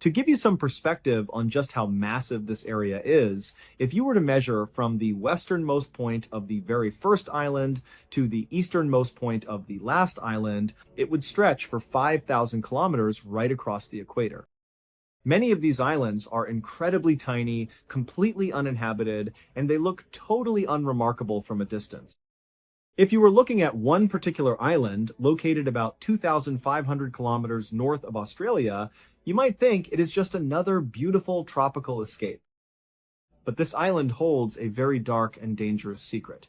[SPEAKER 2] To give you some perspective on just how massive this area is, if you were to measure from the westernmost point of the very first island to the easternmost point of the last island, it would stretch for 5,000 kilometers right across the equator. Many of these islands are incredibly tiny, completely uninhabited, and they look totally unremarkable from a distance. If you were looking at one particular island, located about 2,500 kilometers north of Australia, you might think it is just another beautiful tropical escape. But this island holds a very dark and dangerous secret.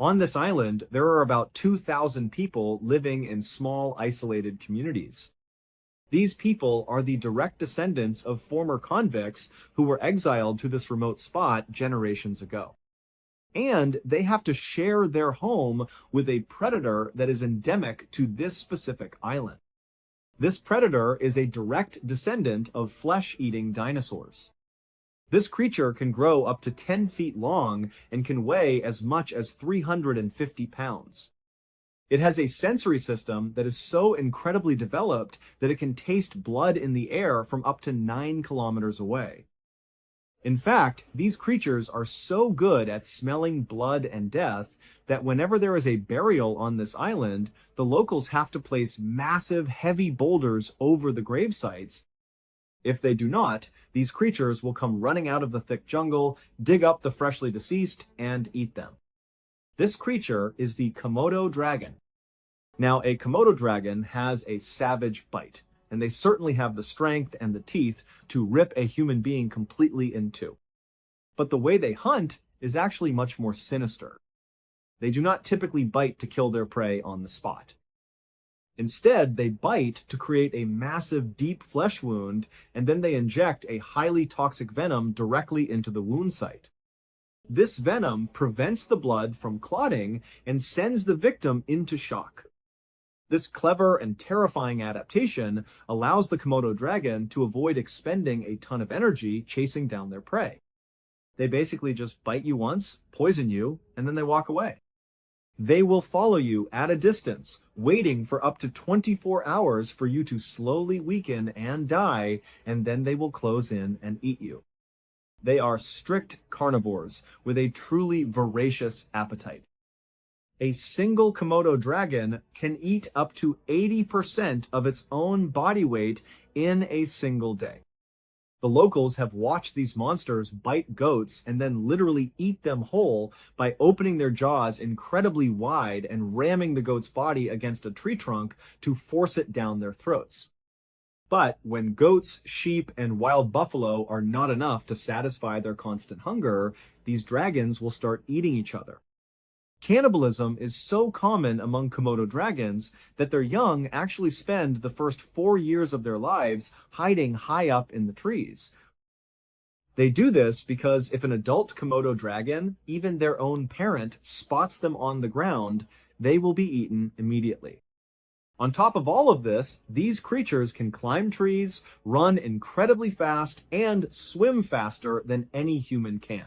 [SPEAKER 2] On this island, there are about 2,000 people living in small, isolated communities. These people are the direct descendants of former convicts who were exiled to this remote spot generations ago. And they have to share their home with a predator that is endemic to this specific island. This predator is a direct descendant of flesh-eating dinosaurs. This creature can grow up to 10 feet long and can weigh as much as 350 pounds. It has a sensory system that is so incredibly developed that it can taste blood in the air from up to 9 kilometers away. In fact, these creatures are so good at smelling blood and death that whenever there is a burial on this island, the locals have to place massive, heavy boulders over the grave sites. If they do not, these creatures will come running out of the thick jungle, dig up the freshly deceased, and eat them. This creature is the Komodo dragon. Now, a Komodo dragon has a savage bite, and they certainly have the strength and the teeth to rip a human being completely in two. But the way they hunt is actually much more sinister. They do not typically bite to kill their prey on the spot. Instead, they bite to create a massive, deep flesh wound, and then they inject a highly toxic venom directly into the wound site. This venom prevents the blood from clotting and sends the victim into shock. This clever and terrifying adaptation allows the Komodo dragon to avoid expending a ton of energy chasing down their prey. They basically just bite you once, poison you, and then they walk away. They will follow you at a distance, waiting for up to 24 hours for you to slowly weaken and die, and then they will close in and eat you. They are strict carnivores with a truly voracious appetite. A single Komodo dragon can eat up to 80% of its own body weight in a single day. The locals have watched these monsters bite goats and then literally eat them whole by opening their jaws incredibly wide and ramming the goat's body against a tree trunk to force it down their throats. But when goats, sheep, and wild buffalo are not enough to satisfy their constant hunger, these dragons will start eating each other. Cannibalism is so common among Komodo dragons that their young actually spend the first 4 years of their lives hiding high up in the trees. They do this because if an adult Komodo dragon, even their own parent, spots them on the ground, they will be eaten immediately. On top of all of this, these creatures can climb trees, run incredibly fast, and swim faster than any human can.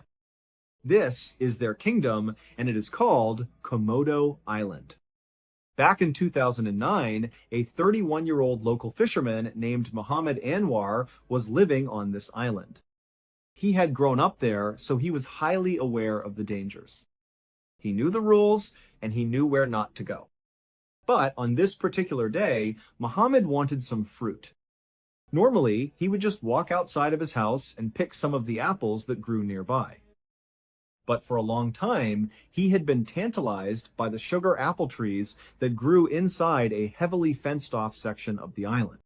[SPEAKER 2] This is their kingdom, and it is called Komodo Island. Back in 2009, a 31-year-old local fisherman named Muhammad Anwar was living on this island. He had grown up there, so he was highly aware of the dangers. He knew the rules, and he knew where not to go. But on this particular day, Muhammad wanted some fruit. Normally, he would just walk outside of his house and pick some of the apples that grew nearby. But for a long time, he had been tantalized by the sugar apple trees that grew inside a heavily fenced-off section of the island.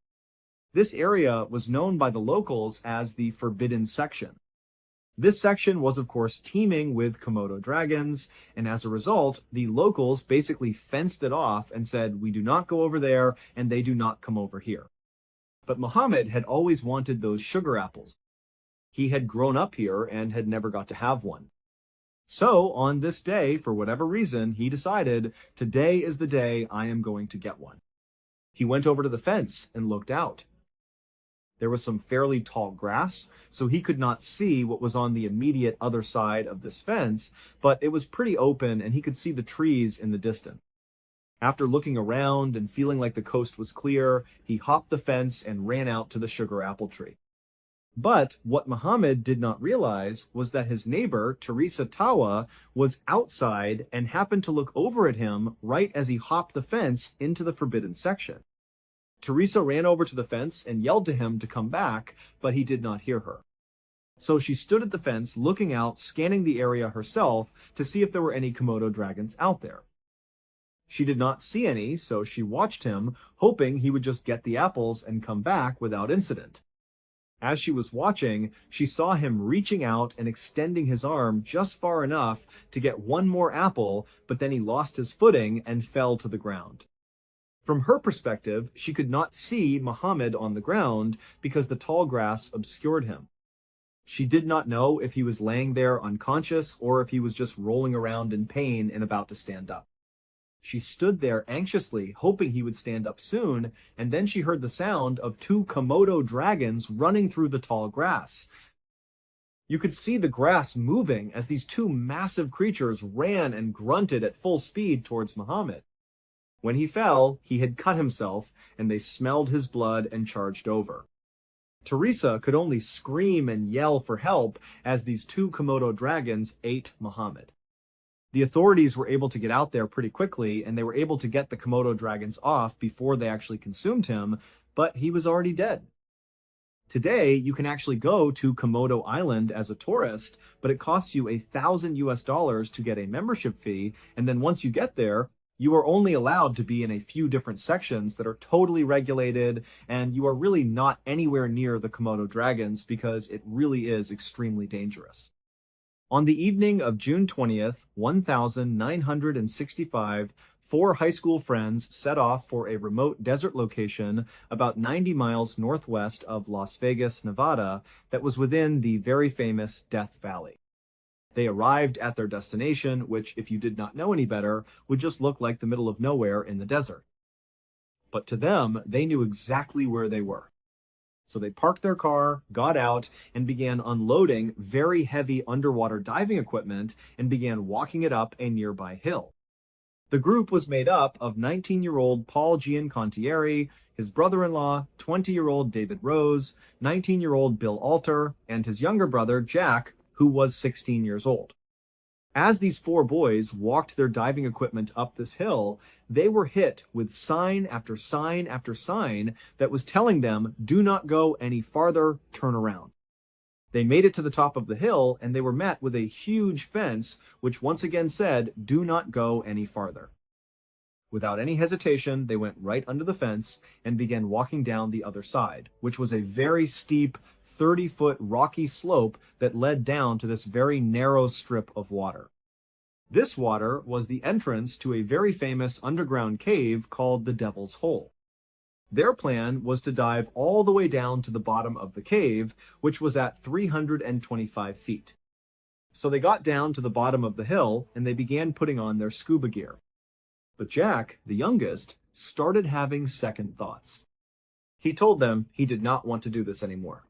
[SPEAKER 2] This area was known by the locals as the Forbidden Section. This section was, of course, teeming with Komodo dragons, and as a result, the locals basically fenced it off and said, "We do not go over there, and they do not come over here." But Muhammad had always wanted those sugar apples. He had grown up here and had never got to have one. So, on this day, for whatever reason, he decided, today is the day I am going to get one. He went over to the fence and looked out. There was some fairly tall grass, so he could not see what was on the immediate other side of this fence, but it was pretty open and he could see the trees in the distance. After looking around and feeling like the coast was clear, he hopped the fence and ran out to the sugar apple tree. But what Muhammad did not realize was that his neighbor, Teresa Tawa, was outside and happened to look over at him right as he hopped the fence into the forbidden section. Teresa ran over to the fence and yelled to him to come back, but he did not hear her. So she stood at the fence looking out, scanning the area herself to see if there were any Komodo dragons out there. She did not see any, so she watched him, hoping he would just get the apples and come back without incident. As she was watching, she saw him reaching out and extending his arm just far enough to get one more apple, but then he lost his footing and fell to the ground. From her perspective, she could not see Muhammad on the ground because the tall grass obscured him. She did not know if he was laying there unconscious or if he was just rolling around in pain and about to stand up. She stood there anxiously, hoping he would stand up soon, and then she heard the sound of two Komodo dragons running through the tall grass. You could see the grass moving as these two massive creatures ran and grunted at full speed towards Muhammad. When he fell, he had cut himself, and they smelled his blood and charged over. Teresa could only scream and yell for help as these two Komodo dragons ate Muhammad. The authorities were able to get out there pretty quickly, and they were able to get the Komodo dragons off before they actually consumed him, but he was already dead. Today, you can actually go to Komodo Island as a tourist, but it costs you $1,000 to get a membership fee, and then once you get there, you are only allowed to be in a few different sections that are totally regulated, and you are really not anywhere near the Komodo dragons because it really is extremely dangerous. On the evening of June 20th, 1965, 4 high school friends set off for a remote desert location about 90 miles northwest of Las Vegas, Nevada, that was within the very famous Death Valley. They arrived at their destination, which, if you did not know any better, would just look like the middle of nowhere in the desert. But to them, they knew exactly where they were. So they parked their car, got out, and began unloading very heavy underwater diving equipment and began walking it up a nearby hill. The group was made up of 19-year-old Paul Giancontieri, his brother-in-law, 20-year-old David Rose, 19-year-old Bill Alter, and his younger brother, Jack, who was 16 years old. As these 4 boys walked their diving equipment up this hill, they were hit with sign after sign after sign that was telling them, do not go any farther, turn around. They made it to the top of the hill, and they were met with a huge fence, which once again said, do not go any farther. Without any hesitation, they went right under the fence and began walking down the other side, which was a very steep 30-foot rocky slope that led down to this very narrow strip of water. This water was the entrance to a very famous underground cave called the Devil's Hole. Their plan was to dive all the way down to the bottom of the cave, which was at 325 feet. So they got down to the bottom of the hill and they began putting on their scuba gear. But Jack, the youngest, started having second thoughts. He told them he did not want to do this anymore.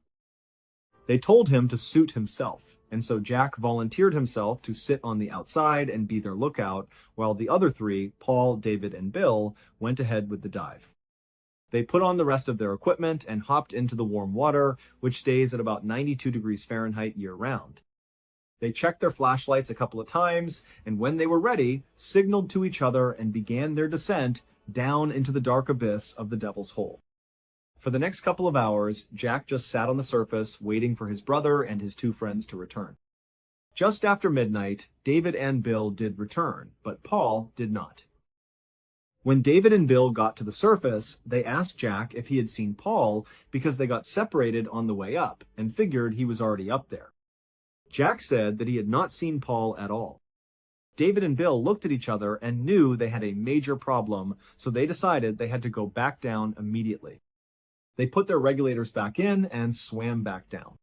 [SPEAKER 2] They told him to suit himself, and so Jack volunteered himself to sit on the outside and be their lookout, while the other three, Paul, David, and Bill, went ahead with the dive. They put on the rest of their equipment and hopped into the warm water, which stays at about 92 degrees Fahrenheit year-round. They checked their flashlights a couple of times, and when they were ready, signaled to each other and began their descent down into the dark abyss of the Devil's Hole. For the next couple of hours, Jack just sat on the surface waiting for his brother and his two friends to return. Just after midnight, David and Bill did return, but Paul did not. When David and Bill got to the surface, they asked Jack if he had seen Paul because they got separated on the way up and figured he was already up there. Jack said that he had not seen Paul at all. David and Bill looked at each other and knew they had a major problem, so they decided they had to go back down immediately. They put their regulators back in and swam back down.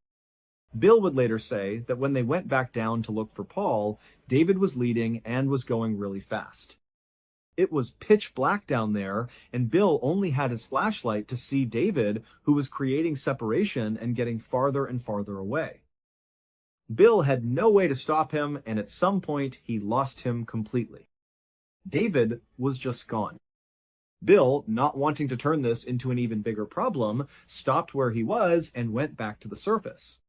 [SPEAKER 2] Bill would later say that when they went back down to look for Paul, David was leading and was going really fast. It was pitch black down there, and Bill only had his flashlight to see David, who was creating separation and getting farther and farther away. Bill had no way to stop him, and at some point he lost him completely. David was just gone. Bill, not wanting to turn this into an even bigger problem, stopped where he was and went back to the surface.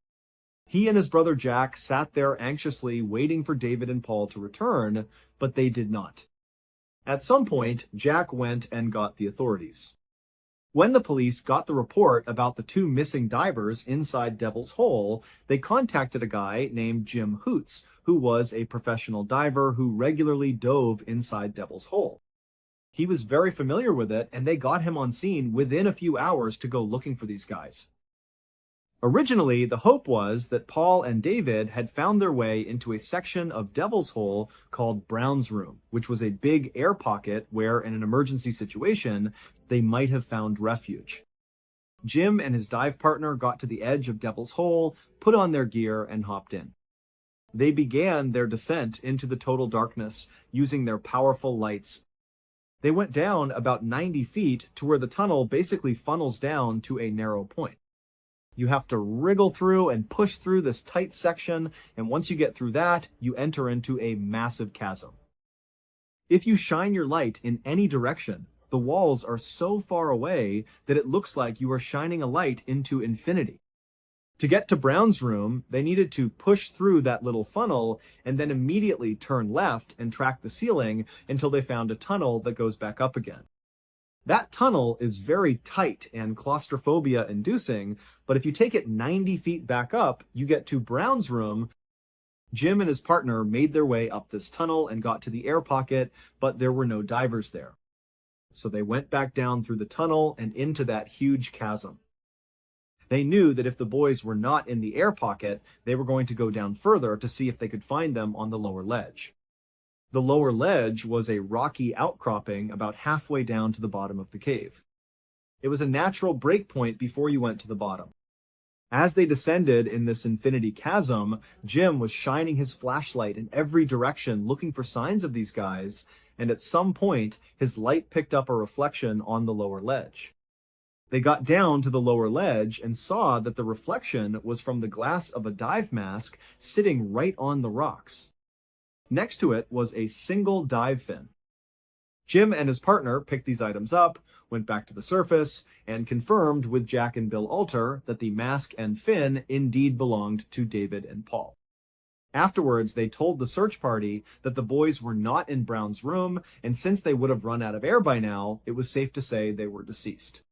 [SPEAKER 2] He and his brother Jack sat there anxiously waiting for David and Paul to return, but they did not. At some point, Jack went and got the authorities. When the police got the report about the two missing divers inside Devil's Hole, they contacted a guy named Jim Hoots, who was a professional diver who regularly dove inside Devil's Hole. He was very familiar with it, and they got him on scene within a few hours to go looking for these guys. Originally, the hope was that Paul and David had found their way into a section of Devil's Hole called Brown's Room, which was a big air pocket where, in an emergency situation, they might have found refuge. Jim and his dive partner got to the edge of Devil's Hole, put on their gear, and hopped in. They began their descent into the total darkness using their powerful lights. They went down about 90 feet to where the tunnel basically funnels down to a narrow point. You have to wriggle through and push through this tight section, and once you get through that, you enter into a massive chasm. If you shine your light in any direction, the walls are so far away that it looks like you are shining a light into infinity. To get to Brown's room, they needed to push through that little funnel and then immediately turn left and track the ceiling until they found a tunnel that goes back up again. That tunnel is very tight and claustrophobia-inducing, but if you take it 90 feet back up, you get to Brown's room. Jim and his partner made their way up this tunnel and got to the air pocket, but there were no divers there. So they went back down through the tunnel and into that huge chasm. They knew that if the boys were not in the air pocket, they were going to go down further to see if they could find them on the lower ledge. The lower ledge was a rocky outcropping about halfway down to the bottom of the cave. It was a natural break point before you went to the bottom. As they descended in this infinity chasm, Jim was shining his flashlight in every direction looking for signs of these guys, and at some point, his light picked up a reflection on the lower ledge. They got down to the lower ledge and saw that the reflection was from the glass of a dive mask sitting right on the rocks. Next to it was a single dive fin. Jim and his partner picked these items up, went back to the surface, and confirmed with Jack and Bill Alter that the mask and fin indeed belonged to David and Paul. Afterwards, they told the search party that the boys were not in Brown's room, and since they would have run out of air by now, it was safe to say they were deceased.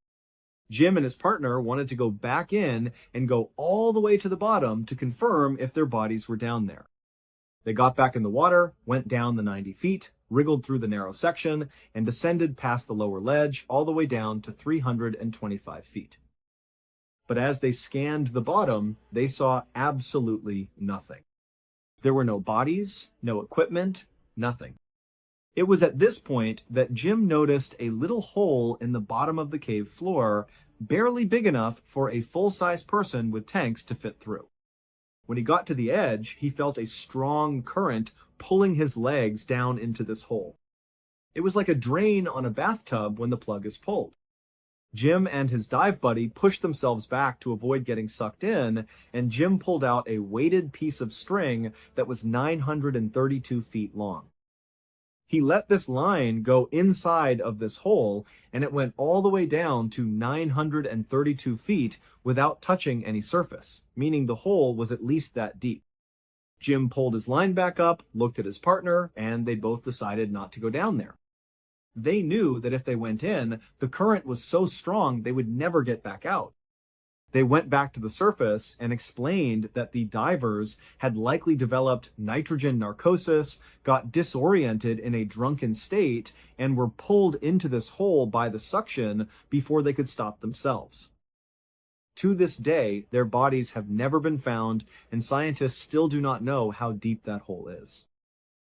[SPEAKER 2] Jim and his partner wanted to go back in and go all the way to the bottom to confirm if their bodies were down there. They got back in the water, went down the 90 feet, wriggled through the narrow section, and descended past the lower ledge all the way down to 325 feet. But as they scanned the bottom, they saw absolutely nothing. There were no bodies, no equipment, nothing. It was at this point that Jim noticed a little hole in the bottom of the cave floor, barely big enough for a full-size person with tanks to fit through. When he got to the edge, he felt a strong current pulling his legs down into this hole. It was like a drain on a bathtub when the plug is pulled. Jim and his dive buddy pushed themselves back to avoid getting sucked in, and Jim pulled out a weighted piece of string that was 932 feet long. He let this line go inside of this hole, and it went all the way down to 932 feet without touching any surface, meaning the hole was at least that deep. Jim pulled his line back up, looked at his partner, and they both decided not to go down there. They knew that if they went in, the current was so strong they would never get back out. They went back to the surface and explained that the divers had likely developed nitrogen narcosis, got disoriented in a drunken state, and were pulled into this hole by the suction before they could stop themselves. To this day, their bodies have never been found, and scientists still do not know how deep that hole is.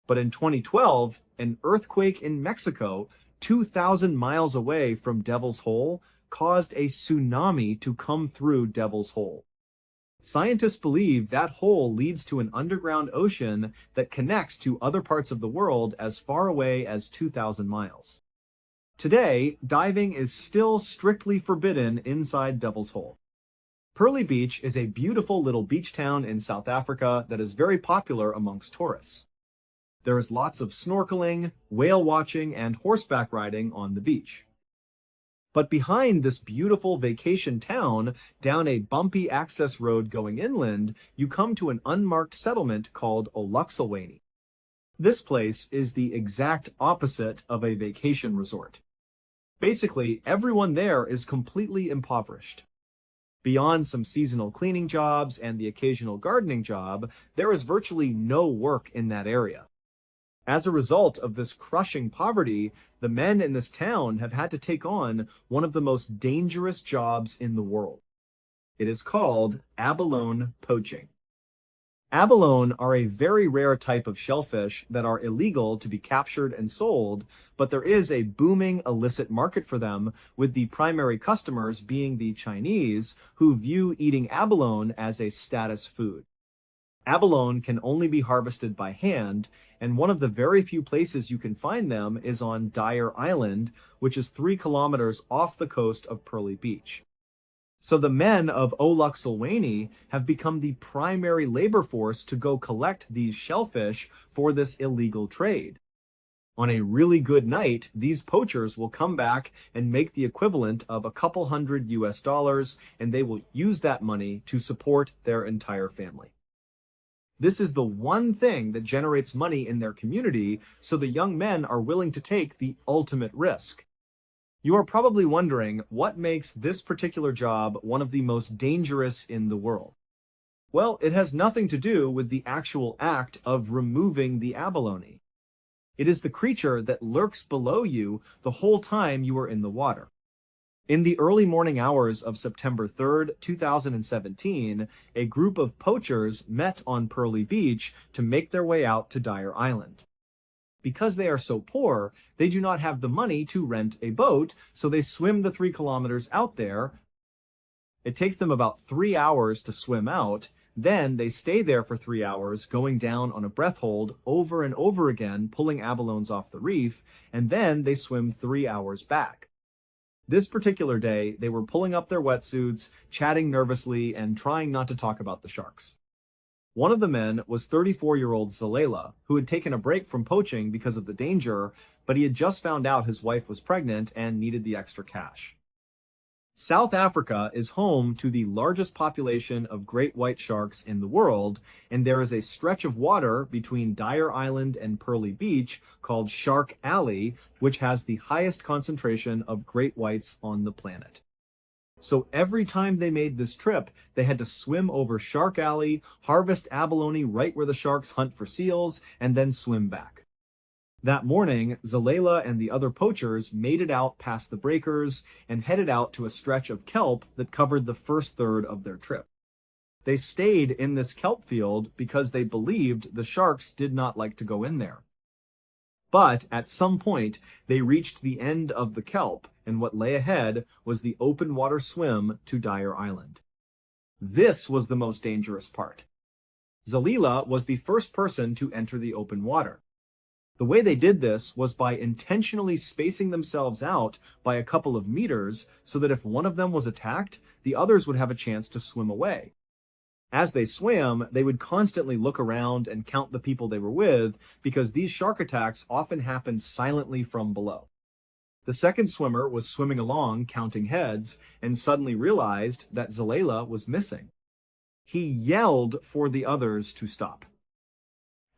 [SPEAKER 2] But in 2012, an earthquake in Mexico, 2,000 miles away from Devil's Hole, caused a tsunami to come through Devil's Hole. Scientists believe that hole leads to an underground ocean that connects to other parts of the world as far away as 2,000 miles. Today, diving is still strictly forbidden inside Devil's Hole. Pearly Beach is a beautiful little beach town in South Africa that is very popular amongst tourists. There is lots of snorkeling, whale watching, and horseback riding on the beach. But behind this beautiful vacation town, down a bumpy access road going inland, you come to an unmarked settlement called unexplained. This place is the exact opposite of a vacation resort. Basically, everyone there is completely impoverished. Beyond some seasonal cleaning jobs and the occasional gardening job, there is virtually no work in that area. As a result of this crushing poverty, the men in this town have had to take on one of the most dangerous jobs in the world. It is called abalone poaching. Abalone are a very rare type of shellfish that are illegal to be captured and sold, but there is a booming illicit market for them, with the primary customers being the Chinese, who view eating abalone as a status food. Abalone can only be harvested by hand, and one of the very few places you can find them is on Dyer Island, which is 3 kilometers off the coast of Pearly Beach. So the men of unexplained have become the primary labor force to go collect these shellfish for this illegal trade. On a really good night, these poachers will come back and make the equivalent of a couple hundred US, and they will use that money to support their entire family. This is the one thing that generates money in their community, so the young men are willing to take the ultimate risk. You are probably wondering what makes this particular job one of the most dangerous in the world. Well, it has nothing to do with the actual act of removing the abalone. It is the creature that lurks below you the whole time you are in the water. In the early morning hours of September 3rd, 2017, a group of poachers met on Pearly Beach to make their way out to Dyer Island. Because they are so poor, they do not have the money to rent a boat, so they swim the 3 kilometers out there. It takes them about 3 hours to swim out. Then they stay there for 3 hours, going down on a breath hold over and over again, pulling abalones off the reef, and then they swim 3 hours back. This particular day, they were pulling up their wetsuits, chatting nervously, and trying not to talk about the sharks. One of the men was 34-year-old Zalela, who had taken a break from poaching because of the danger, but he had just found out his wife was pregnant and needed the extra cash. South Africa is home to the largest population of great white sharks in the world, and there is a stretch of water between Dyer Island and Pearly Beach called Shark Alley, which has the highest concentration of great whites on the planet. So every time they made this trip, they had to swim over Shark Alley, harvest abalone right where the sharks hunt for seals, and then swim back. That morning, Zalela and the other poachers made it out past the breakers and headed out to a stretch of kelp that covered the first third of their trip. They stayed in this kelp field because they believed the sharks did not like to go in there. But at some point, they reached the end of the kelp, and what lay ahead was the open water swim to Dyer Island. This was the most dangerous part. Zalela was the first person to enter the open water. The way they did this was by intentionally spacing themselves out by a couple of meters so that if one of them was attacked, the others would have a chance to swim away. As they swam, they would constantly look around and count the people they were with because these shark attacks often happened silently from below. The second swimmer was swimming along, counting heads, and suddenly realized that Zalela was missing. He yelled for the others to stop.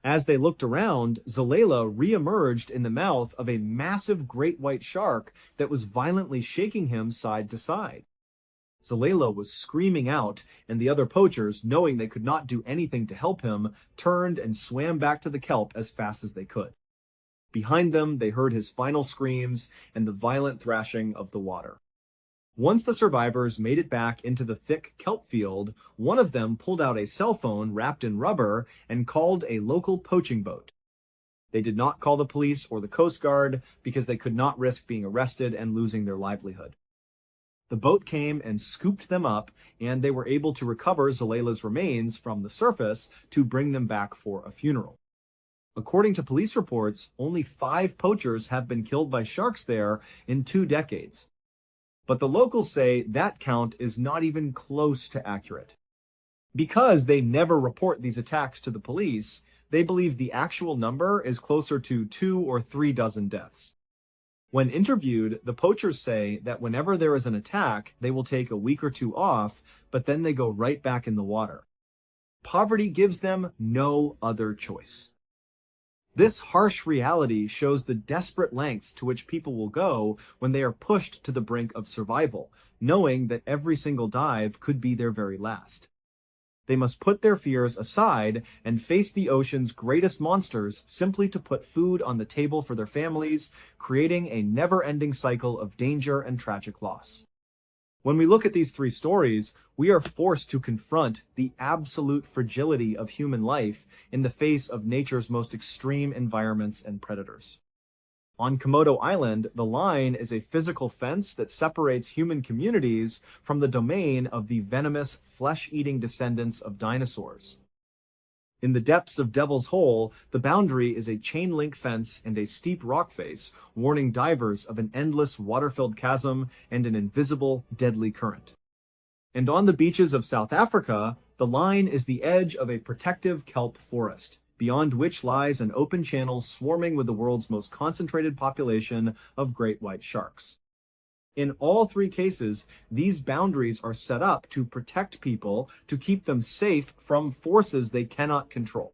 [SPEAKER 2] As they looked around, Zalela re-emerged in the mouth of a massive great white shark that was violently shaking him side to side. Zalela was screaming out, and the other poachers, knowing they could not do anything to help him, turned and swam back to the kelp as fast as they could. Behind them, they heard his final screams and the violent thrashing of the water. Once the survivors made it back into the thick kelp field, one of them pulled out a cell phone wrapped in rubber and called a local poaching boat. They did not call the police or the Coast Guard because they could not risk being arrested and losing their livelihood. The boat came and scooped them up, and they were able to recover Zalela's remains from the surface to bring them back for a funeral. According to police reports, only 5 poachers have been killed by sharks there in 2 decades. But the locals say that count is not even close to accurate. Because they never report these attacks to the police, they believe the actual number is closer to 2 or 3 dozen deaths. When interviewed, the poachers say that whenever there is an attack, they will take a week or 2 off, but then they go right back in the water. Poverty gives them no other choice. This harsh reality shows the desperate lengths to which people will go when they are pushed to the brink of survival, knowing that every single dive could be their very last. They must put their fears aside and face the ocean's greatest monsters simply to put food on the table for their families, creating a never-ending cycle of danger and tragic loss. When we look at these 3 stories, we are forced to confront the absolute fragility of human life in the face of nature's most extreme environments and predators. On Komodo Island, the line is a physical fence that separates human communities from the domain of the venomous, flesh-eating descendants of dinosaurs. In the depths of Devil's Hole, the boundary is a chain-link fence and a steep rock face, warning divers of an endless water-filled chasm and an invisible, deadly current. And on the beaches of South Africa, the line is the edge of a protective kelp forest, beyond which lies an open channel swarming with the world's most concentrated population of great white sharks. In all 3 cases, these boundaries are set up to protect people, to keep them safe from forces they cannot control.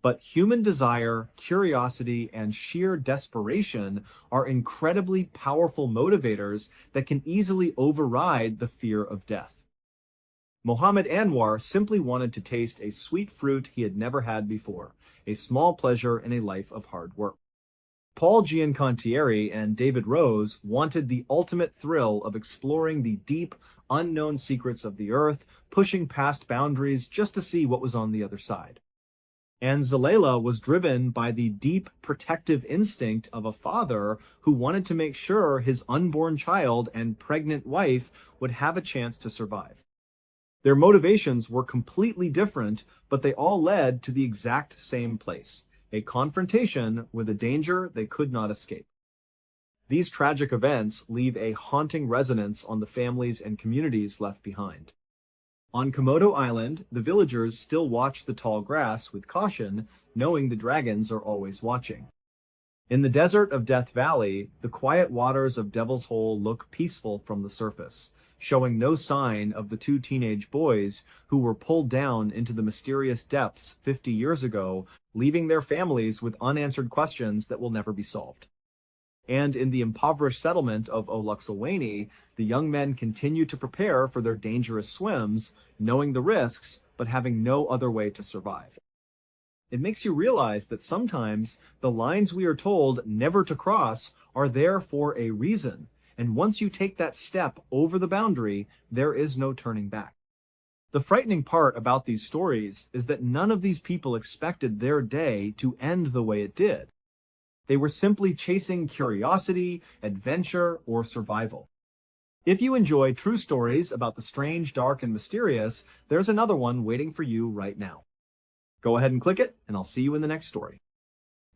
[SPEAKER 2] But human desire, curiosity, and sheer desperation are incredibly powerful motivators that can easily override the fear of death. Mohammed Anwar simply wanted to taste a sweet fruit he had never had before, a small pleasure in a life of hard work. Paul Giancontieri and David Rose wanted the ultimate thrill of exploring the deep, unknown secrets of the earth, pushing past boundaries just to see what was on the other side. And Zalela was driven by the deep protective instinct of a father who wanted to make sure his unborn child and pregnant wife would have a chance to survive. Their motivations were completely different, but they all led to the exact same place. A confrontation with a danger they could not escape. These tragic events leave a haunting resonance on the families and communities left behind. On Komodo Island, the villagers still watch the tall grass with caution, knowing the dragons are always watching. In the desert of Death Valley, the quiet waters of Devil's Hole look peaceful from the surface, showing no sign of the 2 teenage boys who were pulled down into the mysterious depths 50 years ago, leaving their families with unanswered questions that will never be solved. And in the impoverished settlement of Oluxulwani, the young men continue to prepare for their dangerous swims, knowing the risks, but having no other way to survive. It makes you realize that sometimes the lines we are told never to cross are there for a reason, and once you take that step over the boundary, there is no turning back. The frightening part about these stories is that none of these people expected their day to end the way it did. They were simply chasing curiosity, adventure, or survival. If you enjoy true stories about the strange, dark, and mysterious, there's another one waiting for you right now. Go ahead and click it, and I'll see you in the next story.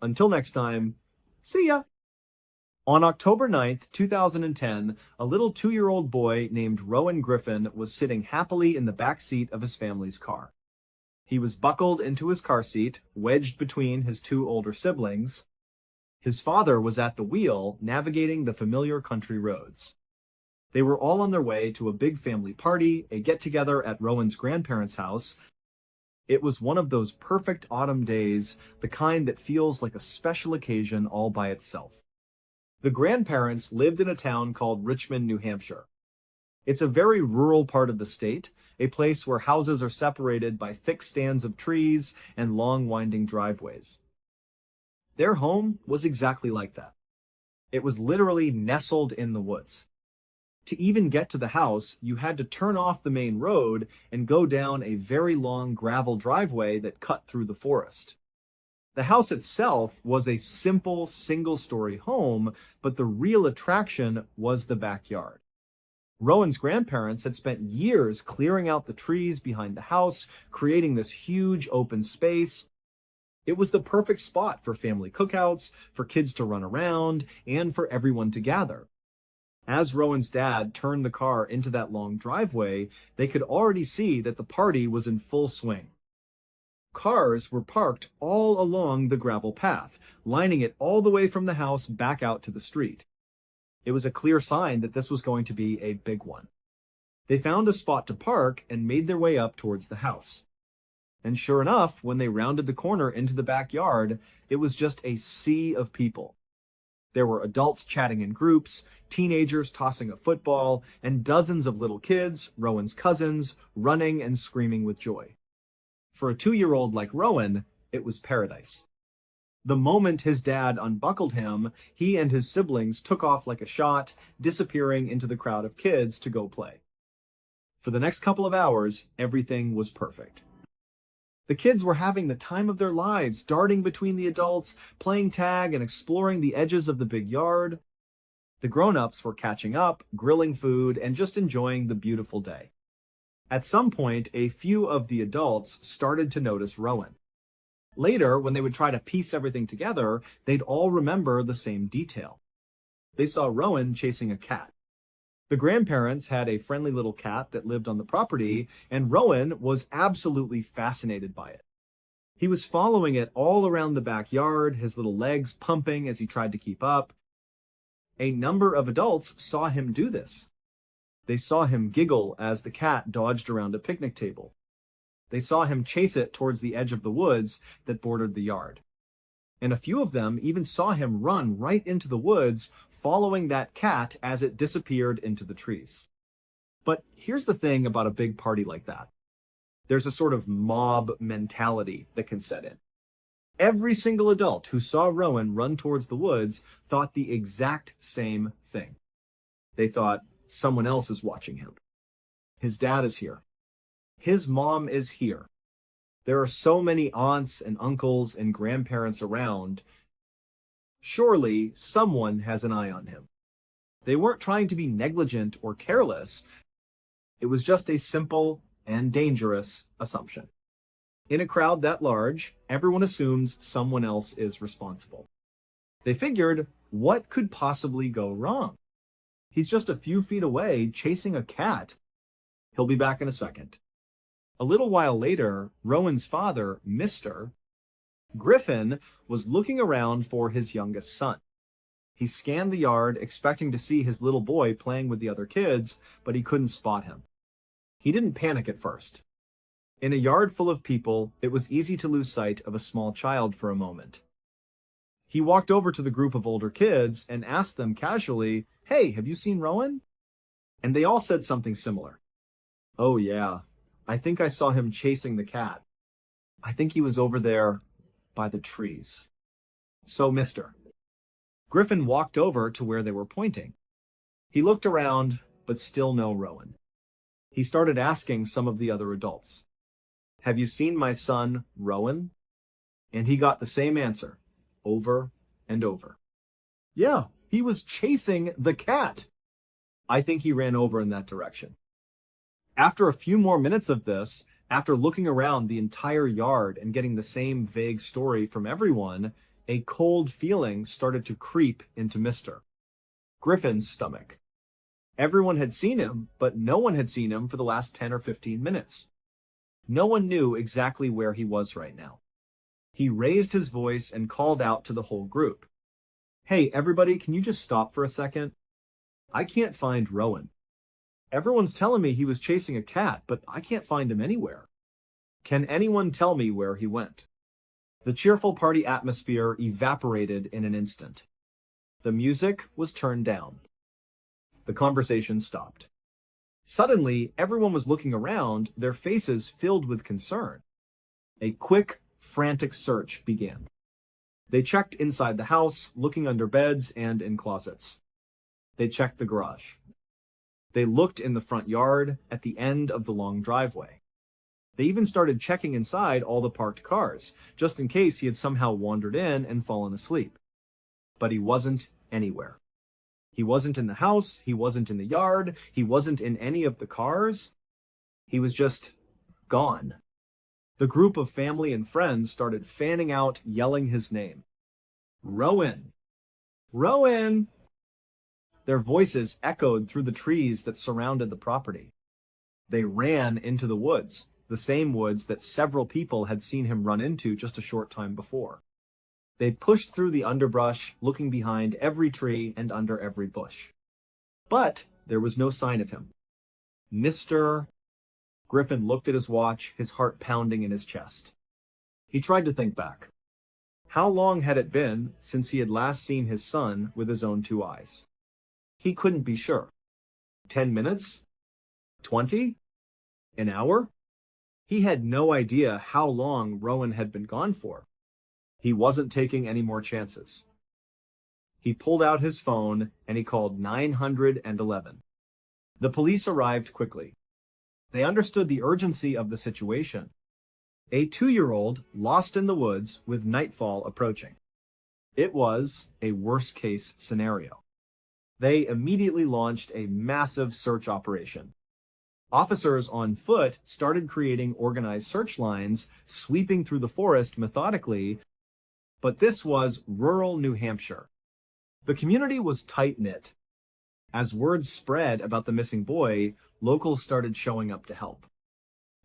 [SPEAKER 2] Until next time, see ya! On October 9th, 2010, a little 2-year-old boy named Rowan Griffin was sitting happily in the back seat of his family's car. He was buckled into his car seat, wedged between his 2 older siblings. His father was at the wheel, navigating the familiar country roads. They were all on their way to a big family party, a get-together at Rowan's grandparents' house. It was one of those perfect autumn days, the kind that feels like a special occasion all by itself. The grandparents lived in a town called Richmond, New Hampshire. It's a very rural part of the state, a place where houses are separated by thick stands of trees and long winding driveways. Their home was exactly like that. It was literally nestled in the woods. To even get to the house, you had to turn off the main road and go down a very long gravel driveway that cut through the forest. The house itself was a simple single-story home, but the real attraction was the backyard. Rowan's grandparents had spent years clearing out the trees behind the house, creating this huge open space. It was the perfect spot for family cookouts, for kids to run around, and for everyone to gather. As Rowan's dad turned the car into that long driveway, they could already see that the party was in full swing. Cars were parked all along the gravel path, lining it all the way from the house back out to the street. It was a clear sign that this was going to be a big one. They found a spot to park and made their way up towards the house. And sure enough, when they rounded the corner into the backyard, it was just a sea of people. There were adults chatting in groups, teenagers tossing a football, and dozens of little kids, Rowan's cousins, running and screaming with joy. For a 2-year-old like Rowan, it was paradise. The moment his dad unbuckled him, he and his siblings took off like a shot, disappearing into the crowd of kids to go play. For the next couple of hours, everything was perfect. The kids were having the time of their lives, darting between the adults, playing tag and exploring the edges of the big yard. The grown-ups were catching up, grilling food, and just enjoying the beautiful day. At some point, a few of the adults started to notice Rowan. Later, when they would try to piece everything together, they'd all remember the same detail. They saw Rowan chasing a cat. The grandparents had a friendly little cat that lived on the property, and Rowan was absolutely fascinated by it. He was following it all around the backyard, his little legs pumping as he tried to keep up. A number of adults saw him do this. They saw him giggle as the cat dodged around a picnic table. They saw him chase it towards the edge of the woods that bordered the yard. And a few of them even saw him run right into the woods, following that cat as it disappeared into the trees. But here's the thing about a big party like that. There's a sort of mob mentality that can set in. Every single adult who saw Rowan run towards the woods thought the exact same thing. They thought, someone else is watching him. His dad is here. His mom is here. There are so many aunts and uncles and grandparents around. Surely someone has an eye on him. They weren't trying to be negligent or careless. It was just a simple and dangerous assumption. In a crowd that large, everyone assumes someone else is responsible. They figured, what could possibly go wrong? He's just a few feet away chasing a cat. He'll be back in a second. A little while later, Rowan's father, Mr. Griffin, was looking around for his youngest son. He scanned the yard, expecting to see his little boy playing with the other kids, but he couldn't spot him. He didn't panic at first. In a yard full of people, it was easy to lose sight of a small child for a moment. He walked over to the group of older kids and asked them casually, "Hey, have you seen Rowan?" And they all said something similar. "Oh yeah, I think I saw him chasing the cat. I think he was over there by the trees." So Mr. Griffin walked over to where they were pointing. He looked around, but still no Rowan. He started asking some of the other adults, "Have you seen my son, Rowan?" And he got the same answer, over and over. "Yeah, he was chasing the cat." I think he ran over in that direction. After a few more minutes of this, after looking around the entire yard and getting the same vague story from everyone, A cold feeling started to creep into Mr. Griffin's stomach. Everyone had seen him, but no one had seen him for the last 10 or 15 minutes. No one knew exactly where he was right now. He raised his voice and called out to the whole group. "Hey, everybody, can you just stop for a second? I can't find Rowan. Everyone's telling me he was chasing a cat, but I can't find him anywhere. Can anyone tell me where he went?" The cheerful party atmosphere evaporated in an instant. The music was turned down. The conversation stopped. Suddenly, everyone was looking around, their faces filled with concern. A quick, frantic search began. They checked inside the house, looking under beds and in closets. They checked the garage. They looked in the front yard, at the end of the long driveway. They even started checking inside all the parked cars, just in case he had somehow wandered in and fallen asleep. But he wasn't anywhere. He wasn't in the house, he wasn't in the yard, he wasn't in any of the cars. He was just gone. The group of family and friends started fanning out, yelling his name. "Rowan! Rowan!" Their voices echoed through the trees that surrounded the property. They ran into the woods, the same woods that several people had seen him run into just a short time before. They pushed through the underbrush, looking behind every tree and under every bush. But there was no sign of him. Mr. Griffin looked at his watch, his heart pounding in his chest. He tried to think back. How long had it been since he had last seen his son with his own two eyes? He couldn't be sure. 10 minutes? 20? An hour? He had no idea how long Rowan had been gone for. He wasn't taking any more chances. He pulled out his phone and he called 911. The police arrived quickly. They understood the urgency of the situation. A 2-year-old lost in the woods with nightfall approaching. It was a worst-case scenario. They immediately launched a massive search operation. Officers on foot started creating organized search lines, sweeping through the forest methodically, but this was rural New Hampshire. The community was tight-knit. As word spread about the missing boy, locals started showing up to help.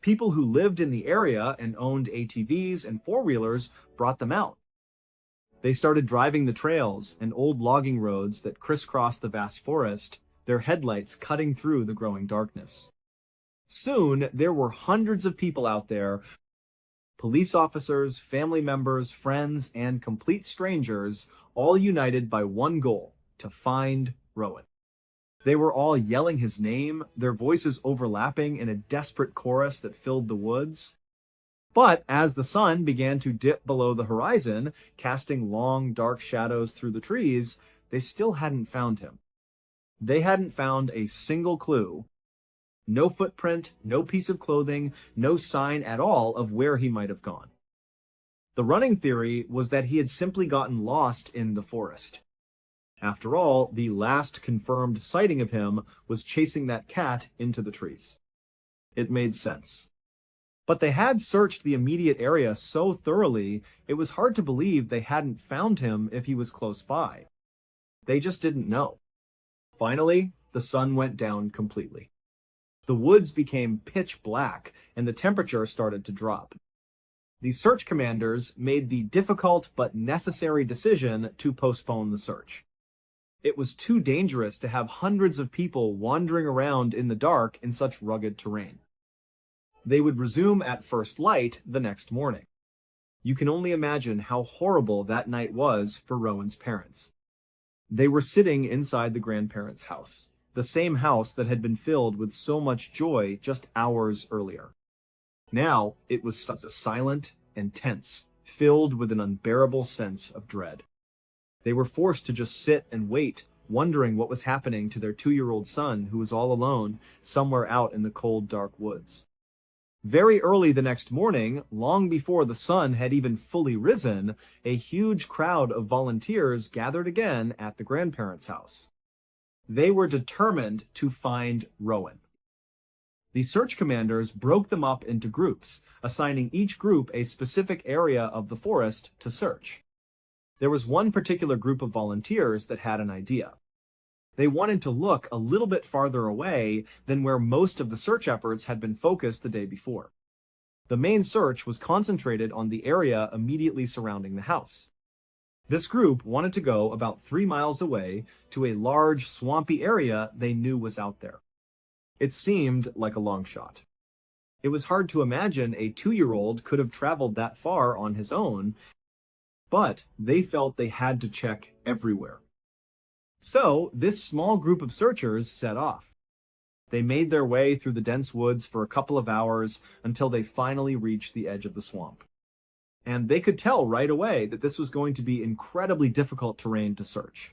[SPEAKER 2] People who lived in the area and owned ATVs and four-wheelers brought them out. They started driving the trails and old logging roads that crisscrossed the vast forest, their headlights cutting through the growing darkness. Soon, there were hundreds of people out there, police officers, family members, friends, and complete strangers, all united by one goal, to find Rowan. They were all yelling his name, their voices overlapping in a desperate chorus that filled the woods. But as the sun began to dip below the horizon, casting long, dark shadows through the trees, they still hadn't found him. They hadn't found a single clue. No footprint, no piece of clothing, no sign at all of where he might have gone. The running theory was that he had simply gotten lost in the forest. After all, the last confirmed sighting of him was chasing that cat into the trees. It made sense. But they had searched the immediate area so thoroughly, it was hard to believe they hadn't found him if he was close by. They just didn't know. Finally, the sun went down completely. The woods became pitch black, and the temperature started to drop. The search commanders made the difficult but necessary decision to postpone the search. It was too dangerous to have hundreds of people wandering around in the dark in such rugged terrain. They would resume at first light the next morning. You can only imagine how horrible that night was for Rowan's parents. They were sitting inside the grandparents' house, the same house that had been filled with so much joy just hours earlier. Now it was such a silent and tense, filled with an unbearable sense of dread. They were forced to just sit and wait, wondering what was happening to their 2-year-old son who was all alone somewhere out in the cold, dark woods. Very early the next morning, long before the sun had even fully risen, a huge crowd of volunteers gathered again at the grandparents' house. They were determined to find Rowan. The search commanders broke them up into groups, assigning each group a specific area of the forest to search. There was one particular group of volunteers that had an idea. They wanted to look a little bit farther away than where most of the search efforts had been focused the day before. The main search was concentrated on the area immediately surrounding the house. This group wanted to go about 3 miles away to a large, swampy area they knew was out there. It seemed like a long shot. It was hard to imagine a 2-year-old could have traveled that far on his own, but they felt they had to check everywhere. So, this small group of searchers set off. They made their way through the dense woods for a couple of hours until they finally reached the edge of the swamp. And they could tell right away that this was going to be incredibly difficult terrain to search.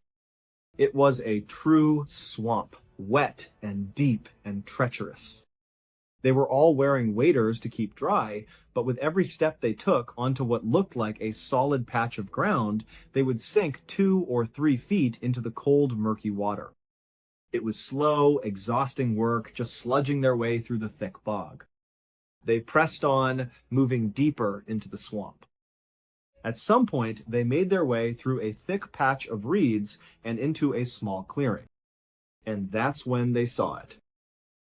[SPEAKER 2] It was a true swamp, wet and deep and treacherous. They were all wearing waders to keep dry, but with every step they took onto what looked like a solid patch of ground, they would sink 2 or 3 feet into the cold, murky water. It was slow, exhausting work, just sludging their way through the thick bog. They pressed on, moving deeper into the swamp. At some point, they made their way through a thick patch of reeds and into a small clearing. And that's when they saw it.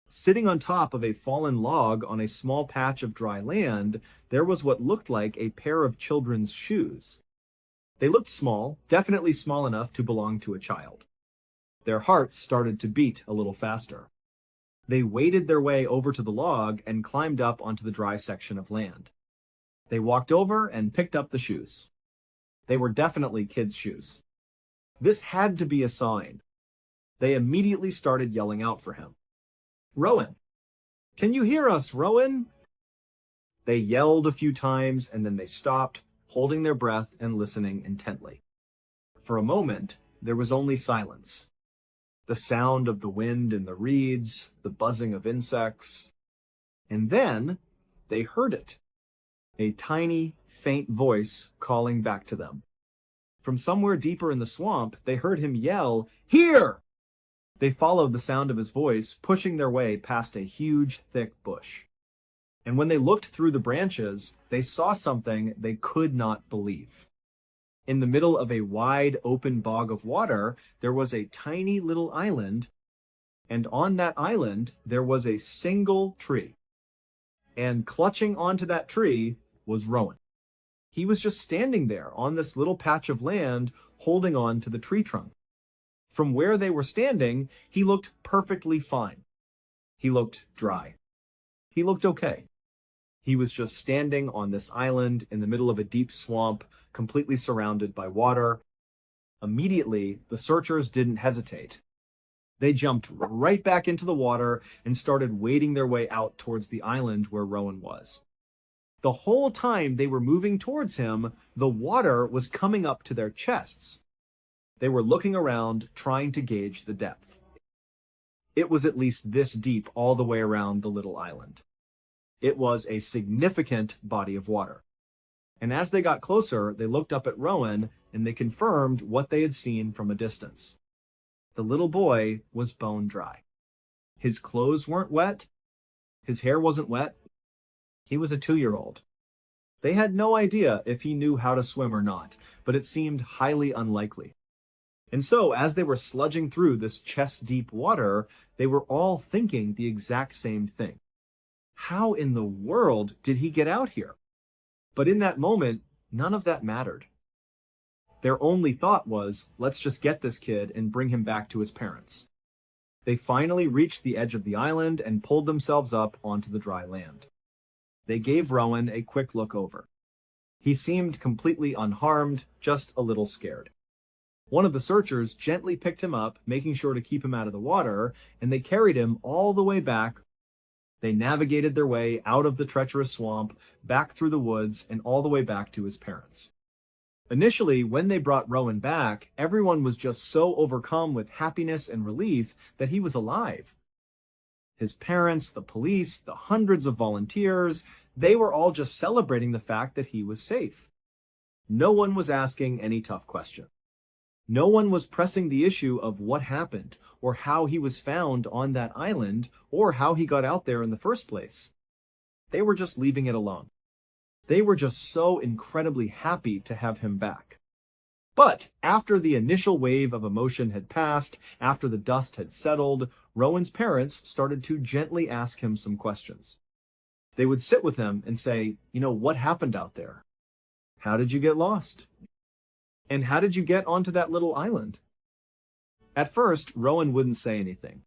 [SPEAKER 2] Sitting on top of a fallen log on a small patch of dry land, there was what looked like a pair of children's shoes. They looked small, definitely small enough to belong to a child. Their hearts started to beat a little faster. They waded their way over to the log and climbed up onto the dry section of land. They walked over and picked up the shoes. They were definitely kids' shoes. This had to be a sign. They immediately started yelling out for him. "Rowan! Can you hear us, Rowan?" They yelled a few times and then they stopped, holding their breath and listening intently. For a moment, there was only silence. The sound of the wind in the reeds, the buzzing of insects. And then they heard it. A tiny, faint voice calling back to them. From somewhere deeper in the swamp, they heard him yell, "Here!" They followed the sound of his voice, pushing their way past a huge, thick bush. And when they looked through the branches, they saw something they could not believe. In the middle of a wide, open bog of water, there was a tiny little island, and on that island, there was a single tree. And clutching onto that tree was Rowan. He was just standing there on this little patch of land, holding on to the tree trunk. From where they were standing, he looked perfectly fine. He looked dry. He looked okay. He was just standing on this island in the middle of a deep swamp, completely surrounded by water. Immediately, the searchers didn't hesitate. They jumped right back into the water and started wading their way out towards the island where Rowan was. The whole time they were moving towards him, the water was coming up to their chests. They were looking around, trying to gauge the depth. It was at least this deep all the way around the little island. It was a significant body of water. And as they got closer, they looked up at Rowan and they confirmed what they had seen from a distance. The little boy was bone dry. His clothes weren't wet. His hair wasn't wet. He was a 2-year-old. They had no idea if he knew how to swim or not, but it seemed highly unlikely. And so, as they were sludging through this chest-deep water, they were all thinking the exact same thing. How in the world did he get out here? But in that moment, none of that mattered. Their only thought was, let's just get this kid and bring him back to his parents. They finally reached the edge of the island and pulled themselves up onto the dry land. They gave Rowan a quick look over. He seemed completely unharmed, just a little scared. One of the searchers gently picked him up, making sure to keep him out of the water, and they carried him all the way back. They navigated their way out of the treacherous swamp, back through the woods, and all the way back to his parents. Initially, when they brought Rowan back, everyone was just so overcome with happiness and relief that he was alive. His parents, the police, the hundreds of volunteers, they were all just celebrating the fact that he was safe. No one was asking any tough questions. No one was pressing the issue of what happened, or how he was found on that island, or how he got out there in the first place. They were just leaving it alone. They were just so incredibly happy to have him back. But after the initial wave of emotion had passed, after the dust had settled, Rowan's parents started to gently ask him some questions. They would sit with him and say, what happened out there? How did you get lost? And how did you get onto that little island? At first, Rowan wouldn't say anything.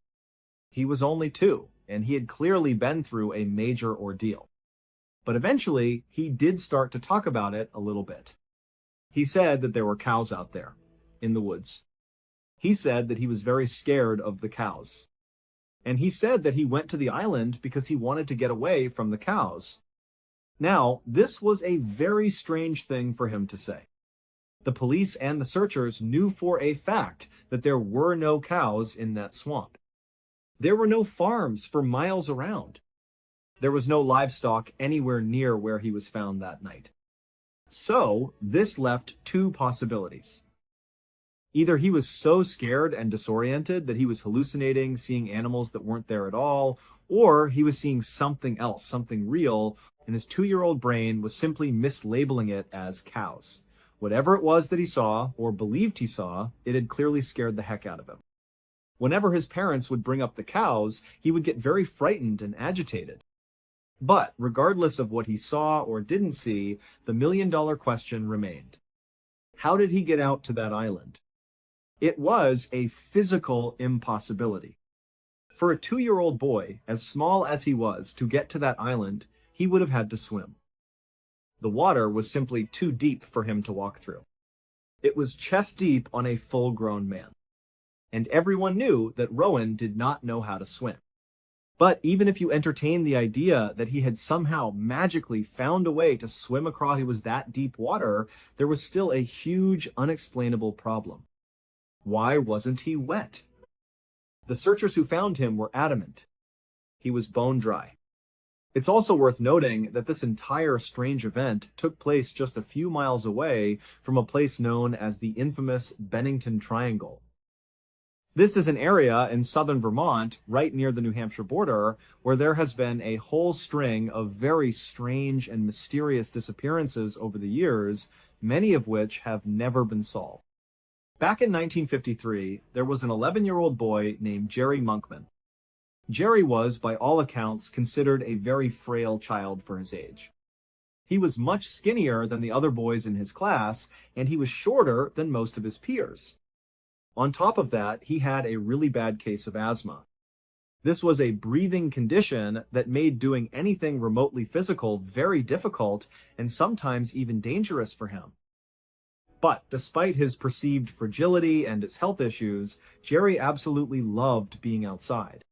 [SPEAKER 2] He was only 2, and he had clearly been through a major ordeal. But eventually, he did start to talk about it a little bit. He said that there were cows out there, in the woods. He said that he was very scared of the cows. And he said that he went to the island because he wanted to get away from the cows. Now, this was a very strange thing for him to say. The police and the searchers knew for a fact that there were no cows in that swamp. There were no farms for miles around. There was no livestock anywhere near where he was found that night. So, this left 2 possibilities. Either he was so scared and disoriented that he was hallucinating, seeing animals that weren't there at all, or he was seeing something else, something real, and his 2-year-old brain was simply mislabeling it as cows. Whatever it was that he saw, or believed he saw, it had clearly scared the heck out of him. Whenever his parents would bring up the cows, he would get very frightened and agitated. But, regardless of what he saw or didn't see, the million-dollar question remained. How did he get out to that island? It was a physical impossibility. For a 2-year-old boy, as small as he was, to get to that island, he would have had to swim. The water was simply too deep for him to walk through. It was chest deep on a full-grown man. And everyone knew that Rowan did not know how to swim. But even if you entertained the idea that he had somehow magically found a way to swim across it was that deep water, there was still a huge unexplainable problem. Why wasn't he wet? The searchers who found him were adamant. He was bone dry. It's also worth noting that this entire strange event took place just a few miles away from a place known as the infamous Bennington Triangle. This is an area in southern Vermont, right near the New Hampshire border, where there has been a whole string of very strange and mysterious disappearances over the years, many of which have never been solved. Back in 1953, there was an 11-year-old boy named Jerry Monkman. Jerry was, by all accounts, considered a very frail child for his age. He was much skinnier than the other boys in his class, and he was shorter than most of his peers. On top of that, he had a really bad case of asthma. This was a breathing condition that made doing anything remotely physical very difficult and sometimes even dangerous for him. But despite his perceived fragility and his health issues, Jerry absolutely loved being outside.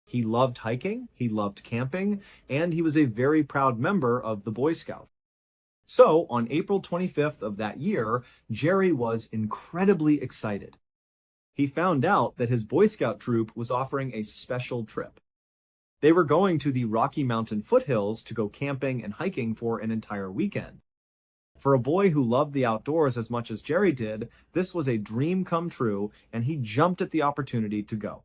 [SPEAKER 2] He loved hiking, he loved camping, and he was a very proud member of the Boy Scouts. So, on April 25th of that year, Jerry was incredibly excited. He found out that his Boy Scout troop was offering a special trip. They were going to the Rocky Mountain foothills to go camping and hiking for an entire weekend. For a boy who loved the outdoors as much as Jerry did, this was a dream come true, and he jumped at the opportunity to go.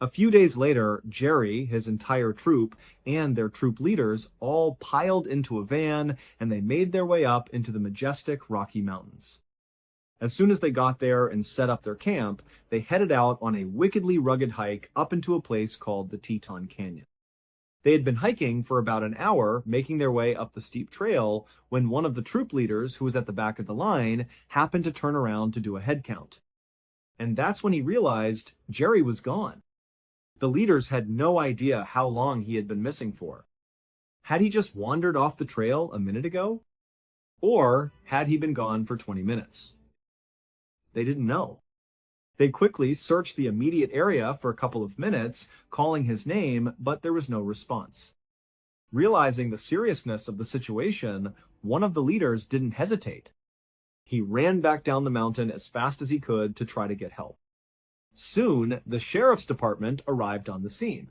[SPEAKER 2] A few days later, Jerry, his entire troop, and their troop leaders all piled into a van, and they made their way up into the majestic Rocky Mountains. As soon as they got there and set up their camp, they headed out on a wickedly rugged hike up into a place called the Teton Canyon. They had been hiking for about an hour, making their way up the steep trail, when one of the troop leaders, who was at the back of the line, happened to turn around to do a head count. And that's when he realized Jerry was gone. The leaders had no idea how long he had been missing for. Had he just wandered off the trail a minute ago? Or had he been gone for 20 minutes? They didn't know. They quickly searched the immediate area for a couple of minutes, calling his name, but there was no response. Realizing the seriousness of the situation, one of the leaders didn't hesitate. He ran back down the mountain as fast as he could to try to get help. Soon, the sheriff's department arrived on the scene.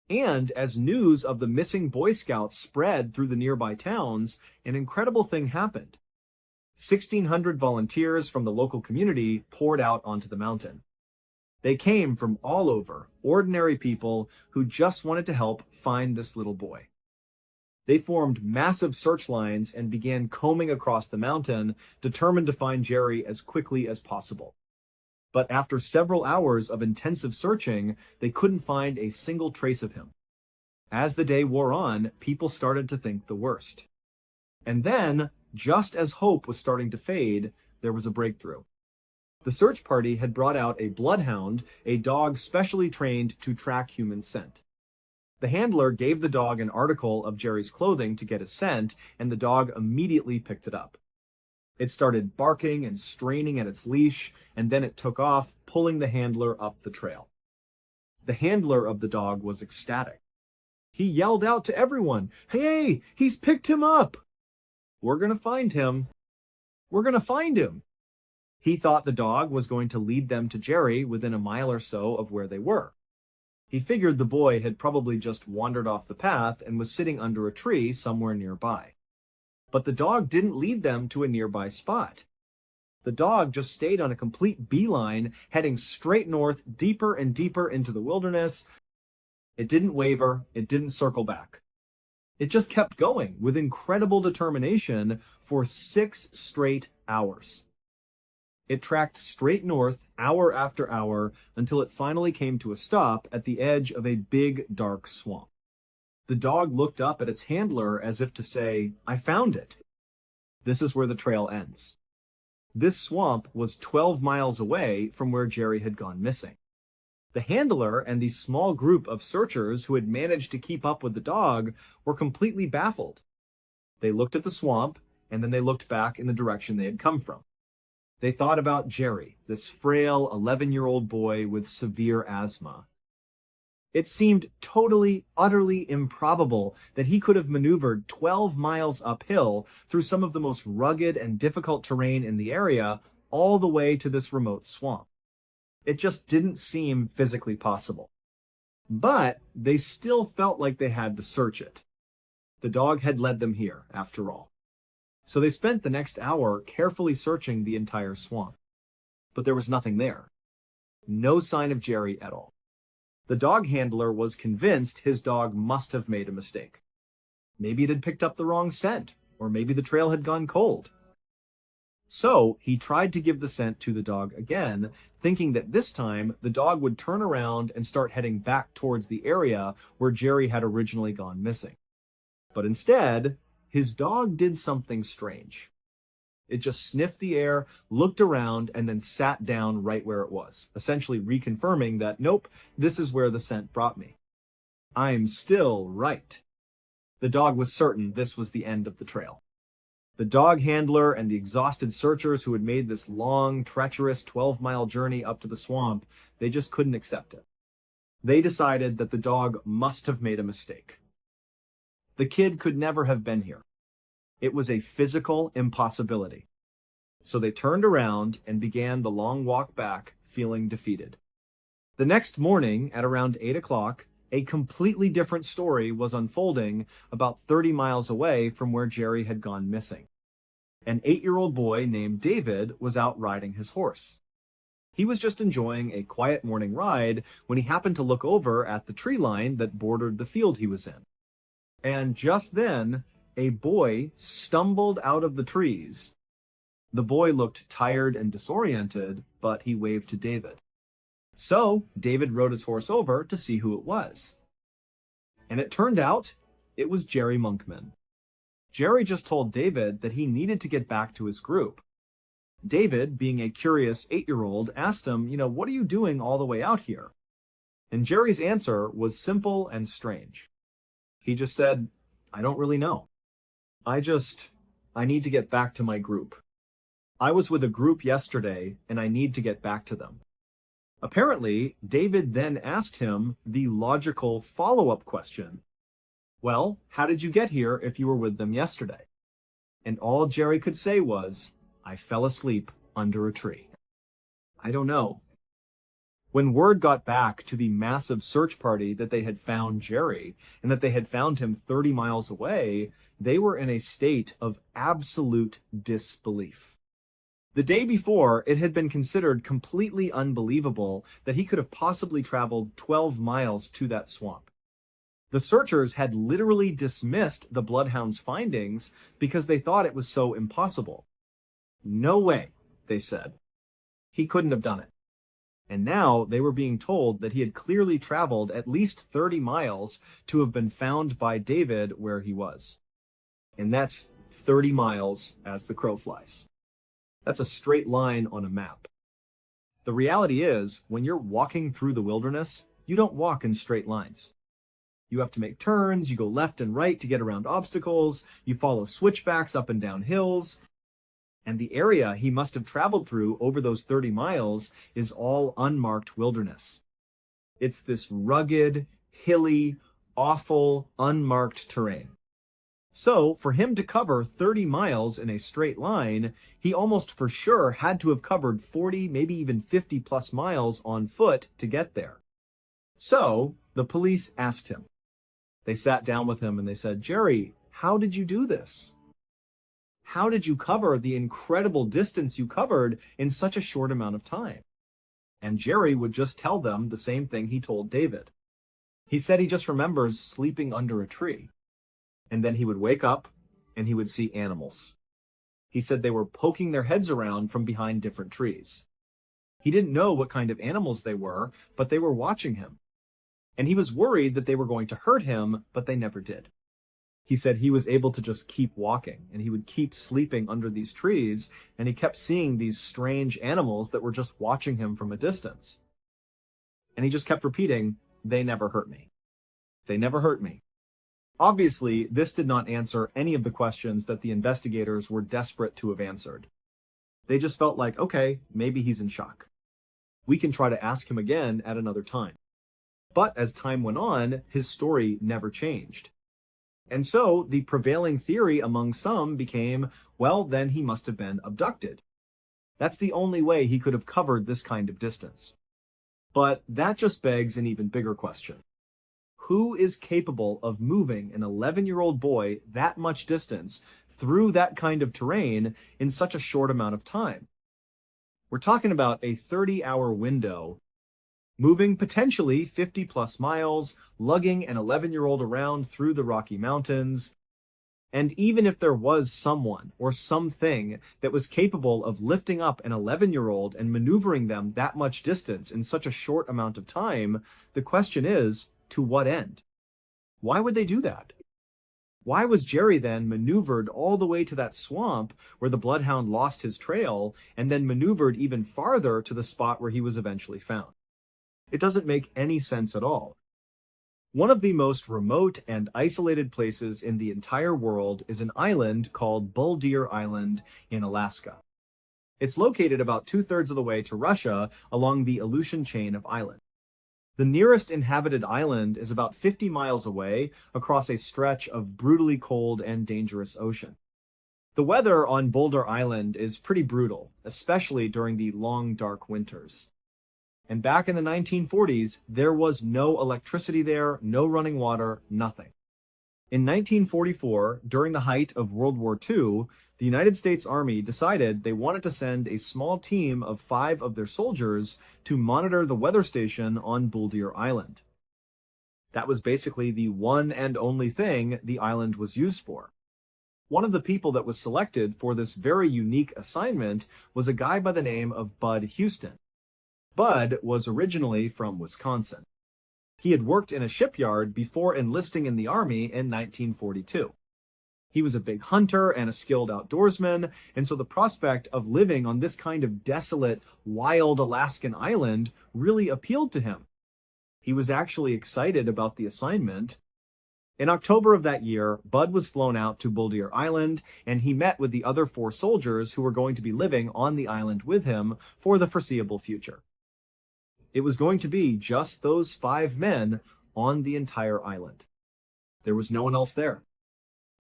[SPEAKER 2] And as news of the missing Boy Scouts spread through the nearby towns, an incredible thing happened. 1,600 volunteers from the local community poured out onto the mountain. They came from all over, ordinary people who just wanted to help find this little boy. They formed massive search lines and began combing across the mountain, determined to find Jerry as quickly as possible. But after several hours of intensive searching, they couldn't find a single trace of him. As the day wore on, people started to think the worst. And then, just as hope was starting to fade, there was a breakthrough. The search party had brought out a bloodhound, a dog specially trained to track human scent. The handler gave the dog an article of Jerry's clothing to get a scent, and the dog immediately picked it up. It started barking and straining at its leash, and then it took off, pulling the handler up the trail. The handler of the dog was ecstatic. He yelled out to everyone, "Hey, he's picked him up! We're gonna find him. We're gonna find him." He thought the dog was going to lead them to Jerry within a mile or so of where they were. He figured the boy had probably just wandered off the path and was sitting under a tree somewhere nearby. But the dog didn't lead them to a nearby spot. The dog just stayed on a complete beeline, heading straight north, deeper and deeper into the wilderness. It didn't waver, it didn't circle back. It just kept going with incredible determination for 6 straight hours. It tracked straight north, hour after hour, until it finally came to a stop at the edge of a big, dark swamp. The dog looked up at its handler as if to say, "I found it." This is where the trail ends. This swamp was 12 miles away from where Jerry had gone missing. The handler and the small group of searchers who had managed to keep up with the dog were completely baffled. They looked at the swamp, and then they looked back in the direction they had come from. They thought about Jerry, this frail 11-year-old boy with severe asthma. It seemed totally, utterly improbable that he could have maneuvered 12 miles uphill through some of the most rugged and difficult terrain in the area, all the way to this remote swamp. It just didn't seem physically possible. But they still felt like they had to search it. The dog had led them here, after all. So they spent the next hour carefully searching the entire swamp. But there was nothing there. No sign of Jerry at all. The dog handler was convinced his dog must have made a mistake. Maybe it had picked up the wrong scent, or maybe the trail had gone cold. So he tried to give the scent to the dog again, thinking that this time the dog would turn around and start heading back towards the area where Jerry had originally gone missing. But instead, his dog did something strange. It just sniffed the air, looked around, and then sat down right where it was, essentially reconfirming that, nope, this is where the scent brought me. I'm still right. The dog was certain this was the end of the trail. The dog handler and the exhausted searchers who had made this long, treacherous 12-mile journey up to the swamp, they just couldn't accept it. They decided that the dog must have made a mistake. The kid could never have been here. It was a physical impossibility. So they turned around and began the long walk back, feeling defeated. The next morning, at around 8 o'clock, a completely different story was unfolding about 30 miles away from where Jerry had gone missing. An 8-year-old boy named David was out riding his horse. He was just enjoying a quiet morning ride when he happened to look over at the tree line that bordered the field he was in. And just then, a boy stumbled out of the trees. The boy looked tired and disoriented, but he waved to David. So David rode his horse over to see who it was. And it turned out it was Jerry Monkman. Jerry just told David that he needed to get back to his group. David, being a curious 8-year-old, asked him, what are you doing all the way out here? And Jerry's answer was simple and strange. He just said, I don't really know. I need to get back to my group. I was with a group yesterday, and I need to get back to them. Apparently, David then asked him the logical follow-up question. Well, how did you get here if you were with them yesterday? And all Jerry could say was, I fell asleep under a tree. I don't know. When word got back to the massive search party that they had found Jerry and that they had found him 30 miles away, they were in a state of absolute disbelief. The day before, it had been considered completely unbelievable that he could have possibly traveled 12 miles to that swamp. The searchers had literally dismissed the bloodhound's findings because they thought it was so impossible. No way, they said. He couldn't have done it. And now they were being told that he had clearly traveled at least 30 miles to have been found by David where he was. And that's 30 miles as the crow flies. That's a straight line on a map. The reality is, when you're walking through the wilderness, you don't walk in straight lines. You have to make turns, you go left and right to get around obstacles, you follow switchbacks up and down hills, and the area he must have traveled through over those 30 miles is all unmarked wilderness. It's this rugged, hilly, awful, unmarked terrain. So, for him to cover 30 miles in a straight line, he almost for sure had to have covered 40, maybe even 50 plus miles on foot to get there. So, the police asked him. They sat down with him and they said, "Jerry, how did you do this? How did you cover the incredible distance you covered in such a short amount of time?" And Jerry would just tell them the same thing he told David. He said he just remembers sleeping under a tree. And then he would wake up and he would see animals. He said they were poking their heads around from behind different trees. He didn't know what kind of animals they were, but they were watching him. And he was worried that they were going to hurt him, but they never did. He said he was able to just keep walking, and he would keep sleeping under these trees, and he kept seeing these strange animals that were just watching him from a distance. And he just kept repeating, "They never hurt me. They never hurt me." Obviously, this did not answer any of the questions that the investigators were desperate to have answered. They just felt like, okay, maybe he's in shock. We can try to ask him again at another time. But as time went on, his story never changed. And so the prevailing theory among some became, well, then he must have been abducted. That's the only way he could have covered this kind of distance. But that just begs an even bigger question. Who is capable of moving an 11-year-old boy that much distance through that kind of terrain in such a short amount of time? We're talking about a 30-hour window, moving potentially 50 plus miles, lugging an 11-year-old around through the Rocky Mountains. And even if there was someone or something that was capable of lifting up an 11-year-old and maneuvering them that much distance in such a short amount of time, the question is, to what end? Why would they do that? Why was Jerry then maneuvered all the way to that swamp where the bloodhound lost his trail and then maneuvered even farther to the spot where he was eventually found? It doesn't make any sense at all. One of the most remote and isolated places in the entire world is an island called Bull Deer Island in Alaska. It's located about 2/3 of the way to Russia along the Aleutian chain of islands. The nearest inhabited island is about 50 miles away across a stretch of brutally cold and dangerous ocean. The weather on Boulder Island is pretty brutal, especially during the long, dark winters. And back in the 1940s, there was no electricity there, no running water, nothing. In 1944, during the height of World War II, the United States Army decided they wanted to send a small team of 5 of their soldiers to monitor the weather station on Bull Deer Island. That was basically the one and only thing the island was used for. One of the people that was selected for this very unique assignment was a guy by the name of Bud Houston. Bud was originally from Wisconsin. He had worked in a shipyard before enlisting in the Army in 1942. He was a big hunter and a skilled outdoorsman, and so the prospect of living on this kind of desolate, wild Alaskan island really appealed to him. He was actually excited about the assignment. In October of that year, Bud was flown out to Bull Deer Island, and he met with the other 4 soldiers who were going to be living on the island with him for the foreseeable future. It was going to be just those 5 men on the entire island. There was no one else there.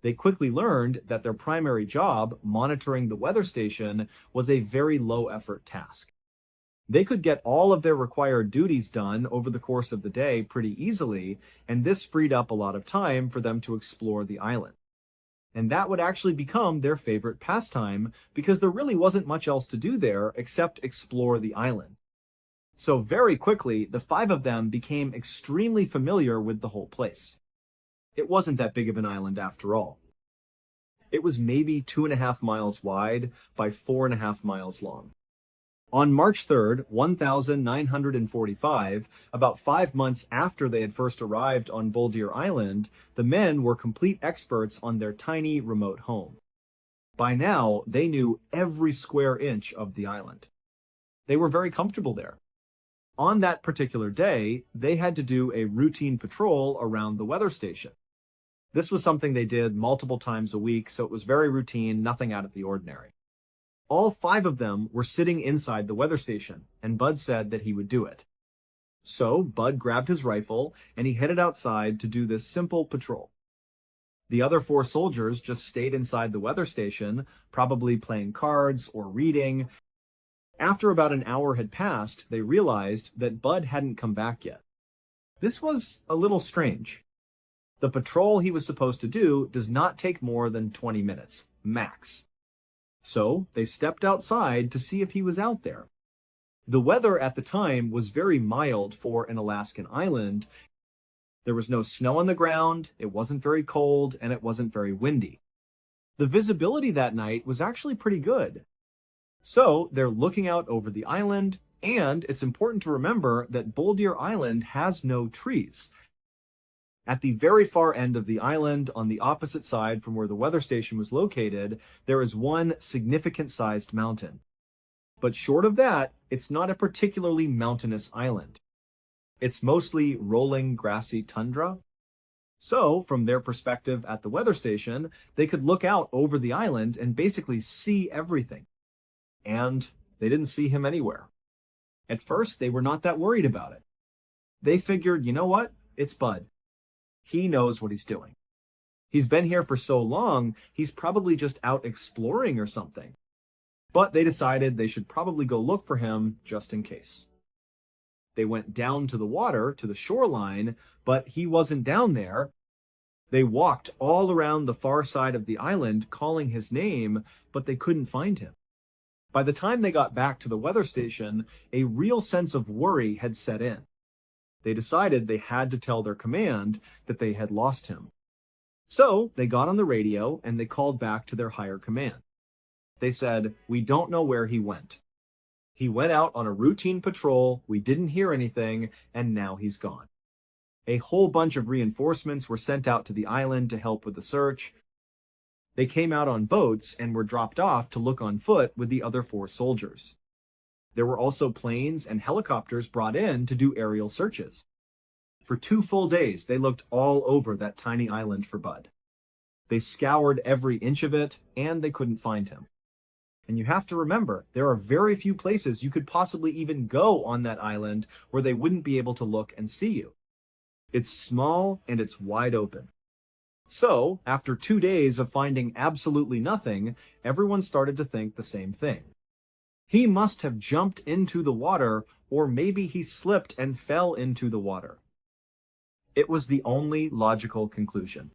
[SPEAKER 2] They quickly learned that their primary job, monitoring the weather station, was a very low-effort task. They could get all of their required duties done over the course of the day pretty easily, and this freed up a lot of time for them to explore the island. And that would actually become their favorite pastime, because there really wasn't much else to do there except explore the island. So very quickly, the 5 of them became extremely familiar with the whole place. It wasn't that big of an island after all. It was maybe 2.5 miles wide by 4.5 miles long. On March 3rd, 1945, about 5 months after they had first arrived on Buldir Island, the men were complete experts on their tiny remote home. By now, they knew every square inch of the island. They were very comfortable there. On that particular day, they had to do a routine patrol around the weather station. This was something they did multiple times a week, so it was very routine, nothing out of the ordinary. All 5 of them were sitting inside the weather station, and Bud said that he would do it. So Bud grabbed his rifle, and he headed outside to do this simple patrol. The other 4 soldiers just stayed inside the weather station, probably playing cards or reading. After about an hour had passed, they realized that Bud hadn't come back yet. This was a little strange. The patrol he was supposed to do does not take more than 20 minutes, max. So they stepped outside to see if he was out there. The weather at the time was very mild for an Alaskan island. There was no snow on the ground, it wasn't very cold, and it wasn't very windy. The visibility that night was actually pretty good. So they're looking out over the island, and it's important to remember that Buldir Island has no trees. At the very far end of the island, on the opposite side from where the weather station was located, there is one significant-sized mountain. But short of that, it's not a particularly mountainous island. It's mostly rolling, grassy tundra. So, from their perspective at the weather station, they could look out over the island and basically see everything. And they didn't see him anywhere. At first, they were not that worried about it. They figured, you know what? It's Bud. He knows what he's doing. He's been here for so long, he's probably just out exploring or something. But they decided they should probably go look for him just in case. They went down to the water, to the shoreline, but he wasn't down there. They walked all around the far side of the island calling his name, but they couldn't find him. By the time they got back to the weather station, a real sense of worry had set in. They decided they had to tell their command that they had lost him. So they got on the radio and they called back to their higher command. They said, "We don't know where he went. He went out on a routine patrol, we didn't hear anything, and now he's gone." A whole bunch of reinforcements were sent out to the island to help with the search. They came out on boats and were dropped off to look on foot with the other 4 soldiers. There were also planes and helicopters brought in to do aerial searches. For 2 full days, they looked all over that tiny island for Bud. They scoured every inch of it, and they couldn't find him. And you have to remember, there are very few places you could possibly even go on that island where they wouldn't be able to look and see you. It's small and it's wide open. So, after 2 days of finding absolutely nothing, everyone started to think the same thing. He must have jumped into the water, or maybe he slipped and fell into the water. It was the only logical conclusion.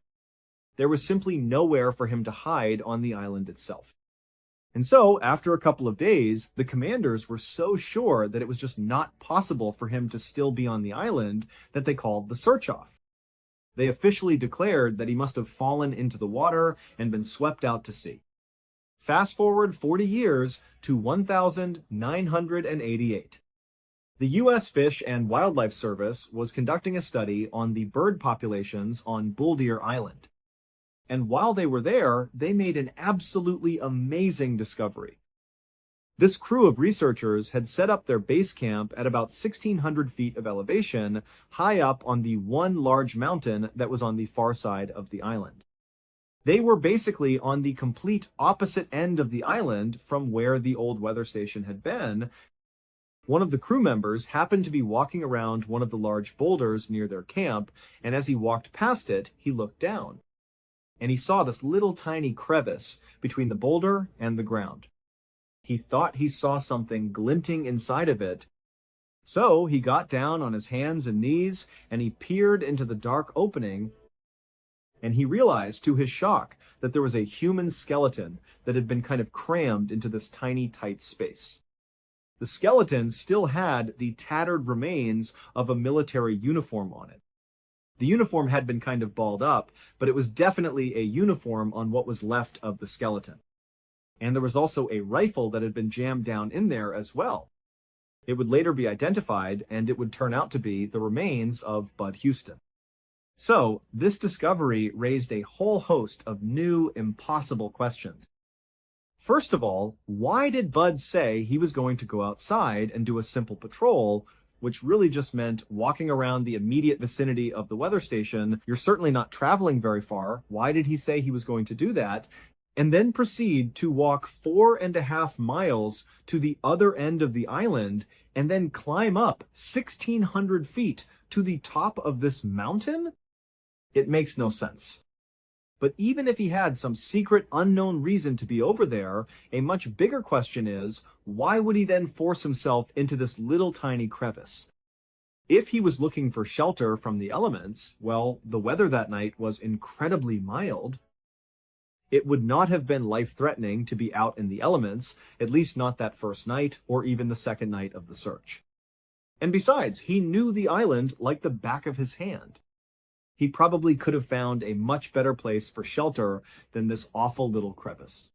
[SPEAKER 2] There was simply nowhere for him to hide on the island itself. And so, after a couple of days, the commanders were so sure that it was just not possible for him to still be on the island that they called the search off. They officially declared that he must have fallen into the water and been swept out to sea. Fast forward 40 years to 1988. The U.S. Fish and Wildlife Service was conducting a study on the bird populations on Buldir Island. And while they were there, they made an absolutely amazing discovery. This crew of researchers had set up their base camp at about 1,600 feet of elevation, high up on the one large mountain that was on the far side of the island. They were basically on the complete opposite end of the island from where the old weather station had been. One of the crew members happened to be walking around one of the large boulders near their camp, and as he walked past it, he looked down. And he saw this little tiny crevice between the boulder and the ground. He thought he saw something glinting inside of it. So he got down on his hands and knees, and he peered into the dark opening, and he realized, to his shock, that there was a human skeleton that had been kind of crammed into this tiny, tight space. The skeleton still had the tattered remains of a military uniform on it. The uniform had been kind of balled up, but it was definitely a uniform on what was left of the skeleton. And there was also a rifle that had been jammed down in there as well. It would later be identified, and it would turn out to be the remains of Bud Houston. So, this discovery raised a whole host of new, impossible questions. First of all, why did Bud say he was going to go outside and do a simple patrol, which really just meant walking around the immediate vicinity of the weather station? You're certainly not traveling very far. Why did he say he was going to do that? And then proceed to walk 4.5 miles to the other end of the island and then climb up 1,600 feet to the top of this mountain? It makes no sense. But even if he had some secret unknown reason to be over there, a much bigger question is, why would he then force himself into this little tiny crevice? If he was looking for shelter from the elements, well, the weather that night was incredibly mild. It would not have been life-threatening to be out in the elements, at least not that first night or even the second night of the search. And besides, he knew the island like the back of his hand. He probably could have found a much better place for shelter than this awful little crevice.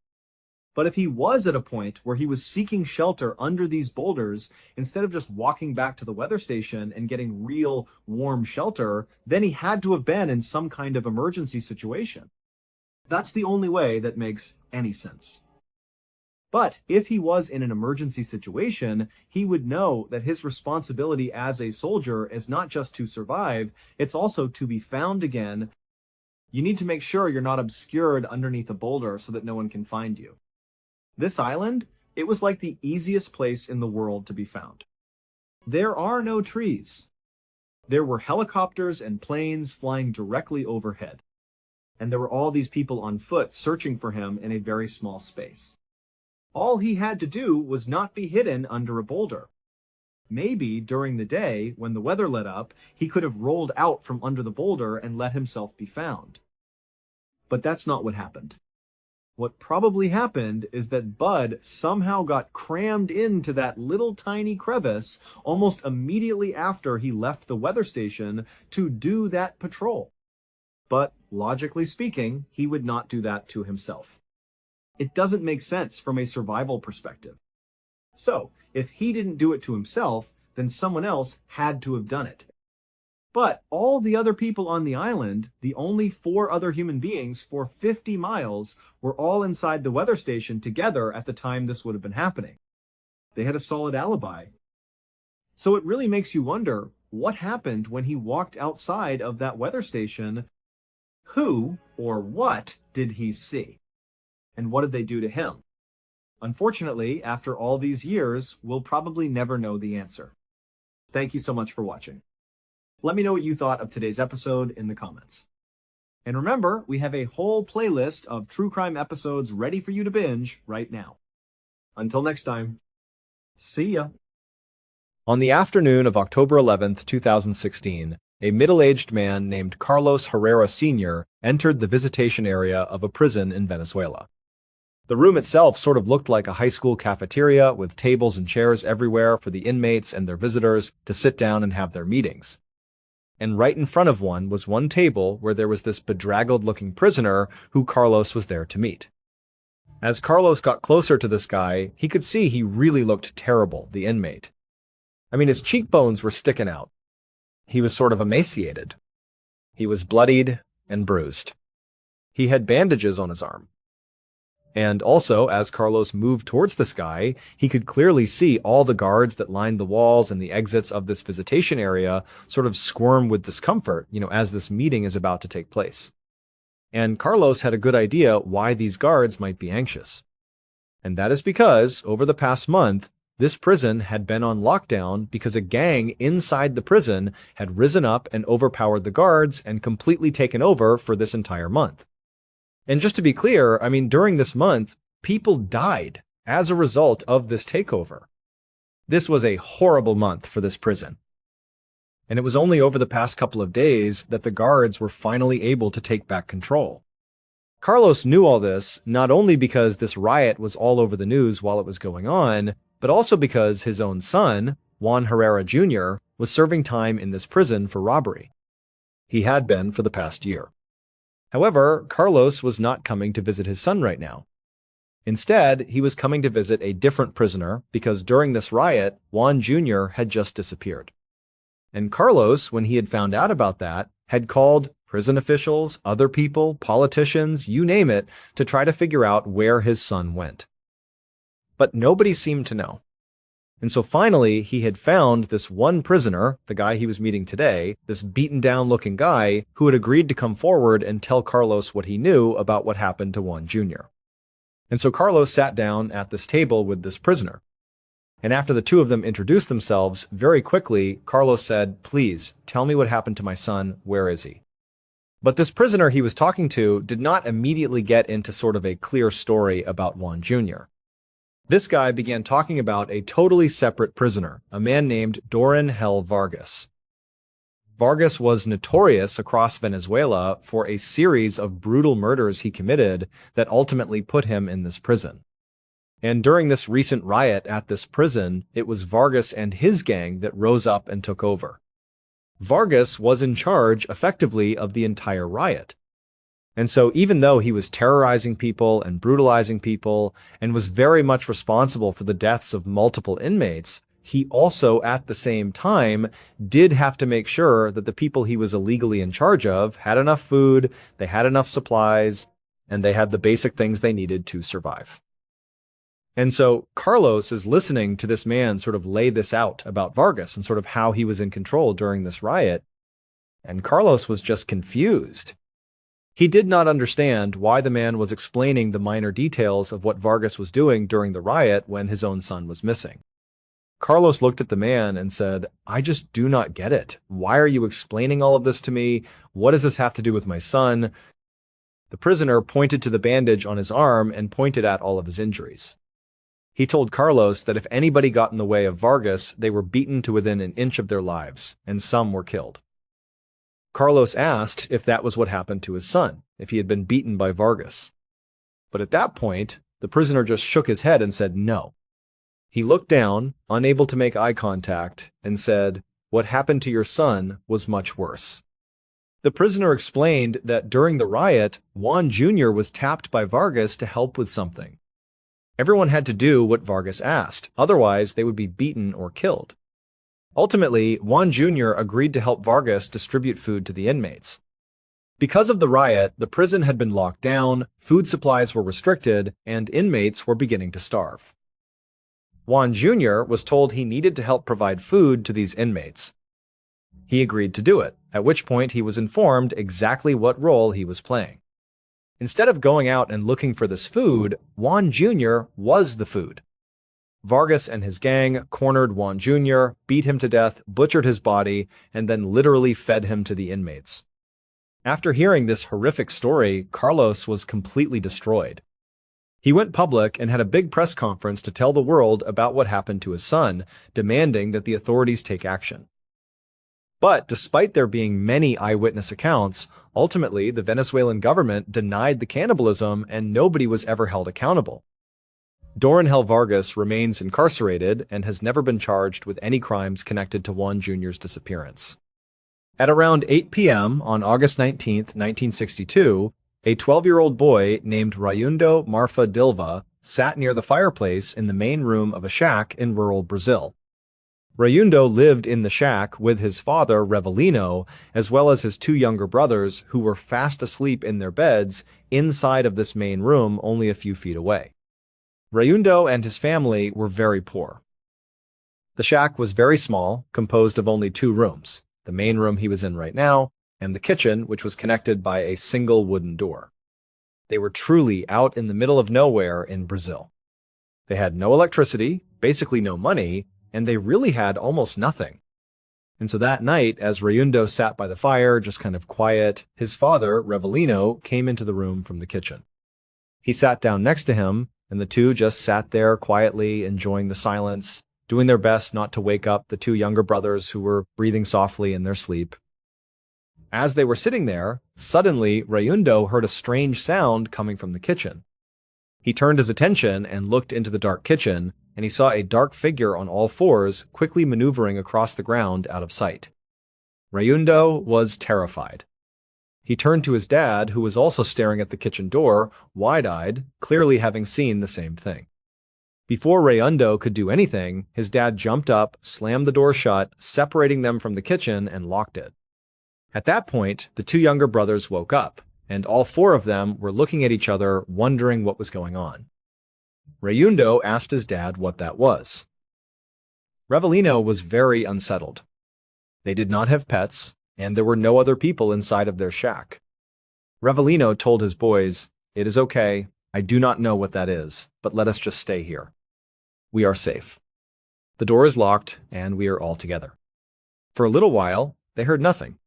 [SPEAKER 2] But if he was at a point where he was seeking shelter under these boulders, instead of just walking back to the weather station and getting real warm shelter, then he had to have been in some kind of emergency situation. That's the only way that makes any sense. But if he was in an emergency situation, he would know that his responsibility as a soldier is not just to survive, it's also to be found again. You need to make sure you're not obscured underneath a boulder so that no one can find you. This island, it was like the easiest place in the world to be found. There are no trees. There were helicopters and planes flying directly overhead. And there were all these people on foot searching for him in a very small space. All he had to do was not be hidden under a boulder. Maybe during the day, when the weather let up, he could have rolled out from under the boulder and let himself be found. But that's not what happened. What probably happened is that Bud somehow got crammed into that little tiny crevice almost immediately after he left the weather station to do that patrol. But logically speaking, he would not do that to himself. It doesn't make sense from a survival perspective. So, if he didn't do it to himself, then someone else had to have done it. But all the other people on the island, the only 4 other human beings for 50 miles, were all inside the weather station together at the time this would have been happening. They had a solid alibi. So it really makes you wonder, what happened when he walked outside of that weather station? Who or what did he see? And what did they do to him? Unfortunately, after all these years, we'll probably never know the answer. Thank you so much for watching. Let me know what you thought of today's episode in the comments. And remember, we have a whole playlist of true crime episodes ready for you to binge right now. Until next time, see ya.
[SPEAKER 1] On the afternoon of October 11th, 2016, a middle-aged man named Carlos Herrera Sr. entered the visitation area of a prison in Venezuela. The room itself sort of looked like a high school cafeteria with tables and chairs everywhere for the inmates and their visitors to sit down and have their meetings. And right in front of was one table where there was this bedraggled-looking prisoner who Carlos was there to meet. As Carlos got closer to this guy, he could see he really looked terrible, the inmate. I mean, his cheekbones were sticking out. He was sort of emaciated. He was bloodied and bruised. He had bandages on his arm. And also, as Carlos moved towards this guy, he could clearly see all the guards that lined the walls and the exits of this visitation area sort of squirm with discomfort, as this meeting is about to take place. And Carlos had a good idea why these guards might be anxious. And that is because, over the past month, this prison had been on lockdown because a gang inside the prison had risen up and overpowered the guards and completely taken over for this entire month. And just to be clear, during this month, people died as a result of this takeover. This was a horrible month for this prison. And it was only over the past couple of days that the guards were finally able to take back control. Carlos knew all this not only because this riot was all over the news while it was going on, but also because his own son, Juan Herrera Jr., was serving time in this prison for robbery. He had been for the past year. However, Carlos was not coming to visit his son right now. Instead, he was coming to visit a different prisoner because during this riot, Juan Jr. had just disappeared. And Carlos, when he had found out about that, had called prison officials, other people, politicians, you name it, to try to figure out where his son went. But nobody seemed to know. And so finally, he had found this one prisoner, the guy he was meeting today, this beaten-down looking guy who had agreed to come forward and tell Carlos what he knew about what happened to Juan Jr. And so Carlos sat down at this table with this prisoner. And after the two of them introduced themselves, very quickly, Carlos said, "Please, tell me what happened to my son. Where is he?" But this prisoner he was talking to did not immediately get into sort of a clear story about Juan Jr. This guy began talking about a totally separate prisoner, a man named Doran Hell Vargas. Vargas was notorious across Venezuela for a series of brutal murders he committed that ultimately put him in this prison. And during this recent riot at this prison, it was Vargas and his gang that rose up and took over. Vargas was in charge, effectively, of the entire riot. And so even though he was terrorizing people and brutalizing people and was very much responsible for the deaths of multiple inmates, he also, at the same time, did have to make sure that the people he was illegally in charge of had enough food, they had enough supplies, and they had the basic things they needed to survive. And so Carlos is listening to this man sort of lay this out about Vargas and sort of how he was in control during this riot. And Carlos was just confused. He did not understand why the man was explaining the minor details of what Vargas was doing during the riot when his own son was missing. Carlos looked at the man and said, "I just do not get it. Why are you explaining all of this to me? What does this have to do with my son?" The prisoner pointed to the bandage on his arm and pointed at all of his injuries. He told Carlos that if anybody got in the way of Vargas, they were beaten to within an inch of their lives, and some were killed. Carlos asked if that was what happened to his son, if he had been beaten by Vargas. But at that point, the prisoner just shook his head and said no. He looked down, unable to make eye contact, and said, "What happened to your son was much worse." The prisoner explained that during the riot, Juan Jr. was tapped by Vargas to help with something. Everyone had to do what Vargas asked, otherwise they would be beaten or killed. Ultimately, Juan Jr. agreed to help Vargas distribute food to the inmates. Because of the riot, the prison had been locked down, food supplies were restricted, and inmates were beginning to starve. Juan Jr. was told he needed to help provide food to these inmates. He agreed to do it, at which point he was informed exactly what role he was playing. Instead of going out and looking for this food, Juan Jr. was the food. Vargas and his gang cornered Juan Jr., beat him to death, butchered his body, and then literally fed him to the inmates. After hearing this horrific story, Carlos was completely destroyed. He went public and had a big press conference to tell the world about what happened to his son, demanding that the authorities take action. But despite there being many eyewitness accounts, ultimately the Venezuelan government denied the cannibalism and nobody was ever held accountable. Doran Hell Vargas remains incarcerated and has never been charged with any crimes connected to Juan Jr.'s disappearance. At around 8 p.m. on August 19, 1962, a 12-year-old boy named Raymundo Marfa Dilva sat near the fireplace in the main room of a shack in rural Brazil. Raymundo lived in the shack with his father, Revelino, as well as his two younger brothers who were fast asleep in their beds inside of this main room only a few feet away. Raymundo and his family were very poor. The shack was very small, composed of only 2 rooms, the main room he was in right now, and the kitchen, which was connected by a single wooden door. They were truly out in the middle of nowhere in Brazil. They had no electricity, basically no money, and they really had almost nothing. And so that night, as Raymundo sat by the fire, just kind of quiet, his father, Revelino, came into the room from the kitchen. He sat down next to him, and the two just sat there quietly, enjoying the silence, doing their best not to wake up the 2 younger brothers who were breathing softly in their sleep. As they were sitting there, suddenly Raymundo heard a strange sound coming from the kitchen. He turned his attention and looked into the dark kitchen, and he saw a dark figure on all 4s quickly maneuvering across the ground out of sight. Rayundo was terrified. He turned to his dad, who was also staring at the kitchen door, wide-eyed, clearly having seen the same thing. Before Rayundo could do anything, his dad jumped up, slammed the door shut, separating them from the kitchen, and locked it. At that point, the two younger brothers woke up, and all four of them were looking at each other, wondering what was going on. Rayundo asked his dad what that was. Revelino was very unsettled. They did not have pets, and there were no other people inside of their shack. Revelino told his boys, "It is okay, I do not know what that is, but let us just stay here. We are safe. The door is locked, and we are all together." For a little while, they heard nothing.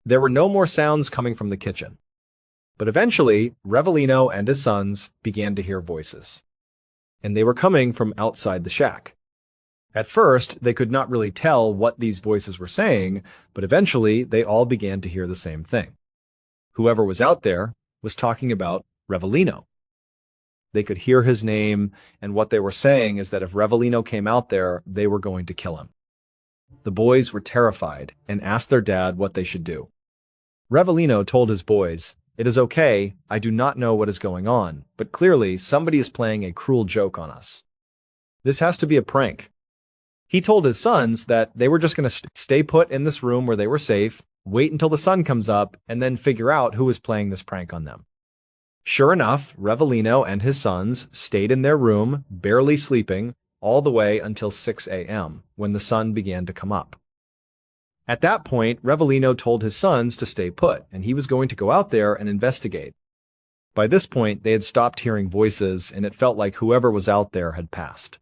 [SPEAKER 1] There were no more sounds coming from the kitchen. But eventually, Revelino and his sons began to hear voices. And they were coming from outside the shack. At first, they could not really tell what these voices were saying, but eventually they all began to hear the same thing. Whoever was out there was talking about Revelino. They could hear his name, and what they were saying is that if Revelino came out there, they were going to kill him. The boys were terrified and asked their dad what they should do. Revelino told his boys, "It is okay, I do not know what is going on, but clearly somebody is playing a cruel joke on us. This has to be a prank." He told his sons that they were just going to stay put in this room where they were safe, wait until the sun comes up, and then figure out who was playing this prank on them. Sure enough, Revelino and his sons stayed in their room, barely sleeping, all the way until 6 a.m., when the sun began to come up. At that point, Revelino told his sons to stay put, and he was going to go out there and investigate. By this point, they had stopped hearing voices, and it felt like whoever was out there had passed.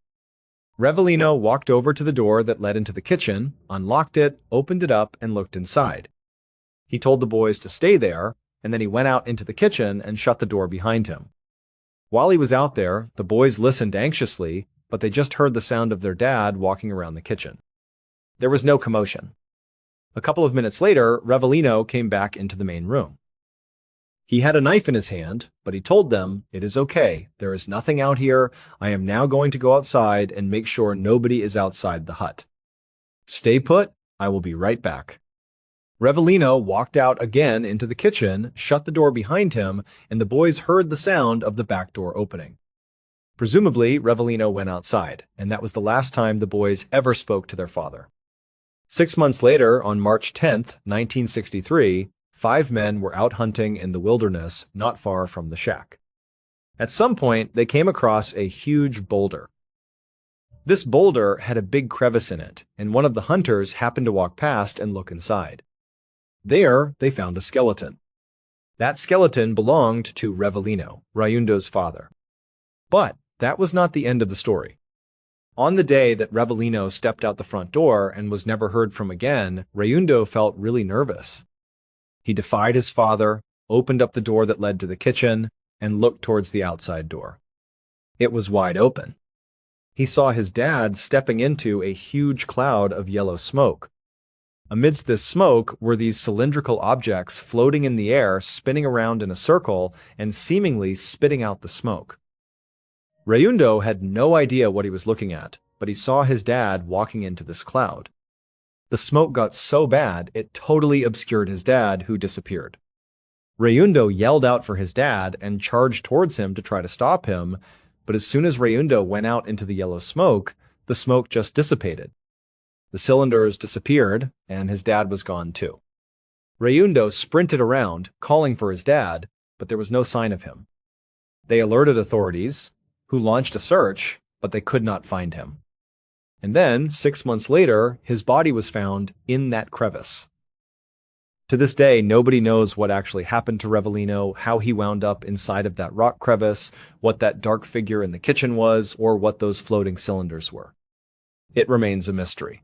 [SPEAKER 1] Revelino walked over to the door that led into the kitchen, unlocked it, opened it up, and looked inside. He told the boys to stay there, and then he went out into the kitchen and shut the door behind him. While he was out there, the boys listened anxiously, but they just heard the sound of their dad walking around the kitchen. There was no commotion. A couple of minutes later, Revelino came back into the main room. He had a knife in his hand, but he told them, "It is okay, there is nothing out here. I am now going to go outside and make sure nobody is outside the hut. Stay put, I will be right back." Revelino walked out again into the kitchen, shut the door behind him, and the boys heard the sound of the back door opening. Presumably, Revelino went outside, and that was the last time the boys ever spoke to their father. 6 months later, on March 10th, 1963, 5 men were out hunting in the wilderness not far from the shack. At some point, they came across a huge boulder. This boulder had a big crevice in it, and one of the hunters happened to walk past and look inside. There, they found a skeleton. That skeleton belonged to Revelino, Rayundo's father. But that was not the end of the story. On the day that Revelino stepped out the front door and was never heard from again, Rayundo felt really nervous. He defied his father, opened up the door that led to the kitchen, and looked towards the outside door. It was wide open. He saw his dad stepping into a huge cloud of yellow smoke. Amidst this smoke were these cylindrical objects floating in the air, spinning around in a circle, and seemingly spitting out the smoke. Rayundo had no idea what he was looking at, but he saw his dad walking into this cloud. The smoke got so bad, it totally obscured his dad, who disappeared. Rayundo yelled out for his dad and charged towards him to try to stop him, but as soon as Rayundo went out into the yellow smoke, the smoke just dissipated. The cylinders disappeared, and his dad was gone too. Rayundo sprinted around, calling for his dad, but there was no sign of him. They alerted authorities, who launched a search, but they could not find him. And then, 6 months later, his body was found in that crevice. To this day, nobody knows what actually happened to Revelino, how he wound up inside of that rock crevice, what that dark figure in the kitchen was, or what those floating cylinders were. It remains a mystery.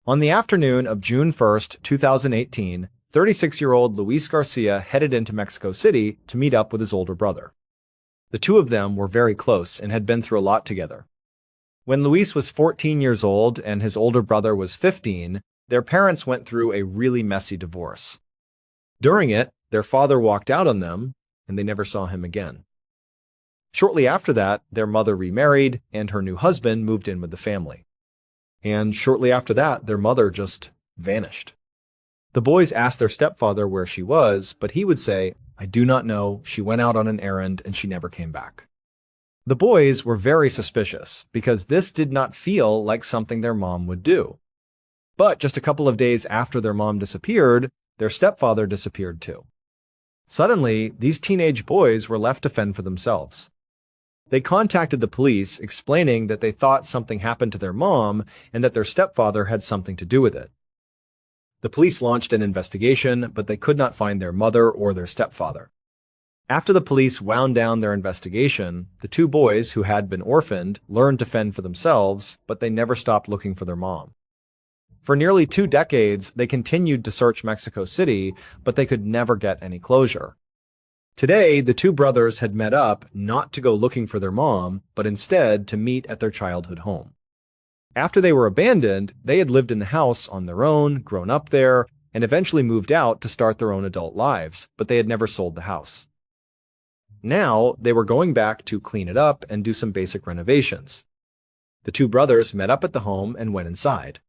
[SPEAKER 1] On the afternoon of June 1st, 2018, 36-year-old Luis Garcia headed into Mexico City to meet up with his older brother. The two of them were very close and had been through a lot together. When Luis was 14 years old and his older brother was 15, their parents went through a really messy divorce. During it, their father walked out on them, and they never saw him again. Shortly after that, their mother remarried, and her new husband moved in with the family. And shortly after that, their mother just vanished. The boys asked their stepfather where she was, but he would say, "I do not know. She went out on an errand and she never came back." The boys were very suspicious because this did not feel like something their mom would do. But just a couple of days after their mom disappeared, their stepfather disappeared too. Suddenly, these teenage boys were left to fend for themselves. They contacted the police, explaining that they thought something happened to their mom and that their stepfather had something to do with it. The police launched an investigation, but they could not find their mother or their stepfather. After the police wound down their investigation, the two boys who had been orphaned learned to fend for themselves, but they never stopped looking for their mom. For nearly 2 decades, they continued to search Mexico City, but they could never get any closure. Today, the two brothers had met up not to go looking for their mom, but instead to meet at their childhood home. After they were abandoned, they had lived in the house on their own, grown up there, and eventually moved out to start their own adult lives, but they had never sold the house. Now, they were going back to clean it up and do some basic renovations. The two brothers met up at the home and went inside.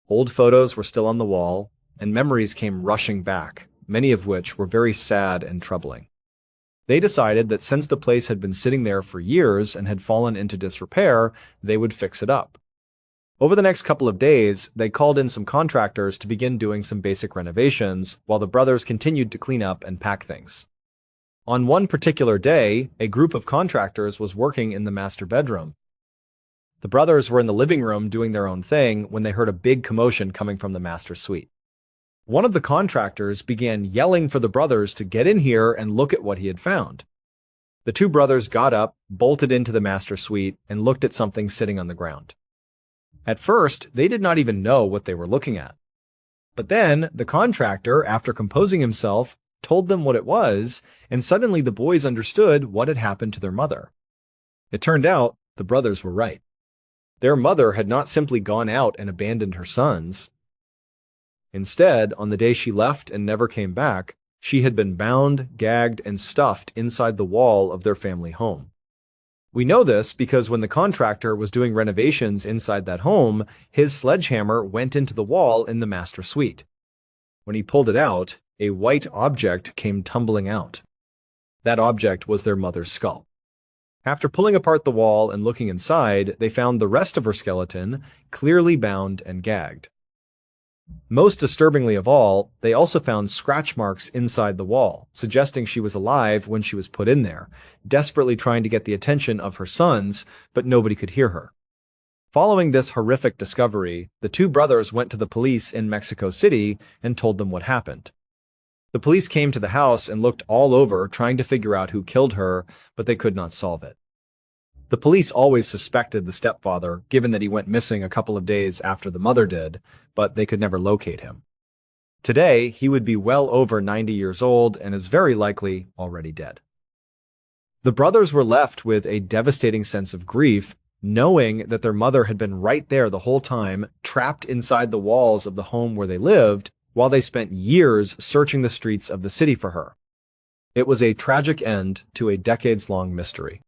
[SPEAKER 1] Old photos were still on the wall, and memories came rushing back, many of which were very sad and troubling. They decided that since the place had been sitting there for years and had fallen into disrepair, they would fix it up. Over the next couple of days, they called in some contractors to begin doing some basic renovations while the brothers continued to clean up and pack things. On one particular day, a group of contractors was working in the master bedroom. The brothers were in the living room doing their own thing when they heard a big commotion coming from the master suite. One of the contractors began yelling for the brothers to get in here and look at what he had found. The two brothers got up, bolted into the master suite, and looked at something sitting on the ground. At first, they did not even know what they were looking at. But then, the contractor, after composing himself, told them what it was, and suddenly the boys understood what had happened to their mother. It turned out the brothers were right. Their mother had not simply gone out and abandoned her sons. Instead, on the day she left and never came back, she had been bound, gagged, and stuffed inside the wall of their family home. We know this because when the contractor was doing renovations inside that home, his sledgehammer went into the wall in the master suite. When he pulled it out, a white object came tumbling out. That object was their mother's skull. After pulling apart the wall and looking inside, they found the rest of her skeleton, clearly bound and gagged. Most disturbingly of all, they also found scratch marks inside the wall, suggesting she was alive when she was put in there, desperately trying to get the attention of her sons, but nobody could hear her. Following this horrific discovery, the two brothers went to the police in Mexico City and told them what happened. The police came to the house and looked all over, trying to figure out who killed her, but they could not solve it. The police always suspected the stepfather, given that he went missing a couple of days after the mother did, but they could never locate him. Today, he would be well over 90 years old and is very likely already dead. The brothers were left with a devastating sense of grief, knowing that their mother had been right there the whole time, trapped inside the walls of the home where they lived, while they spent years searching the streets of the city for her. It was a tragic end to a decades-long mystery.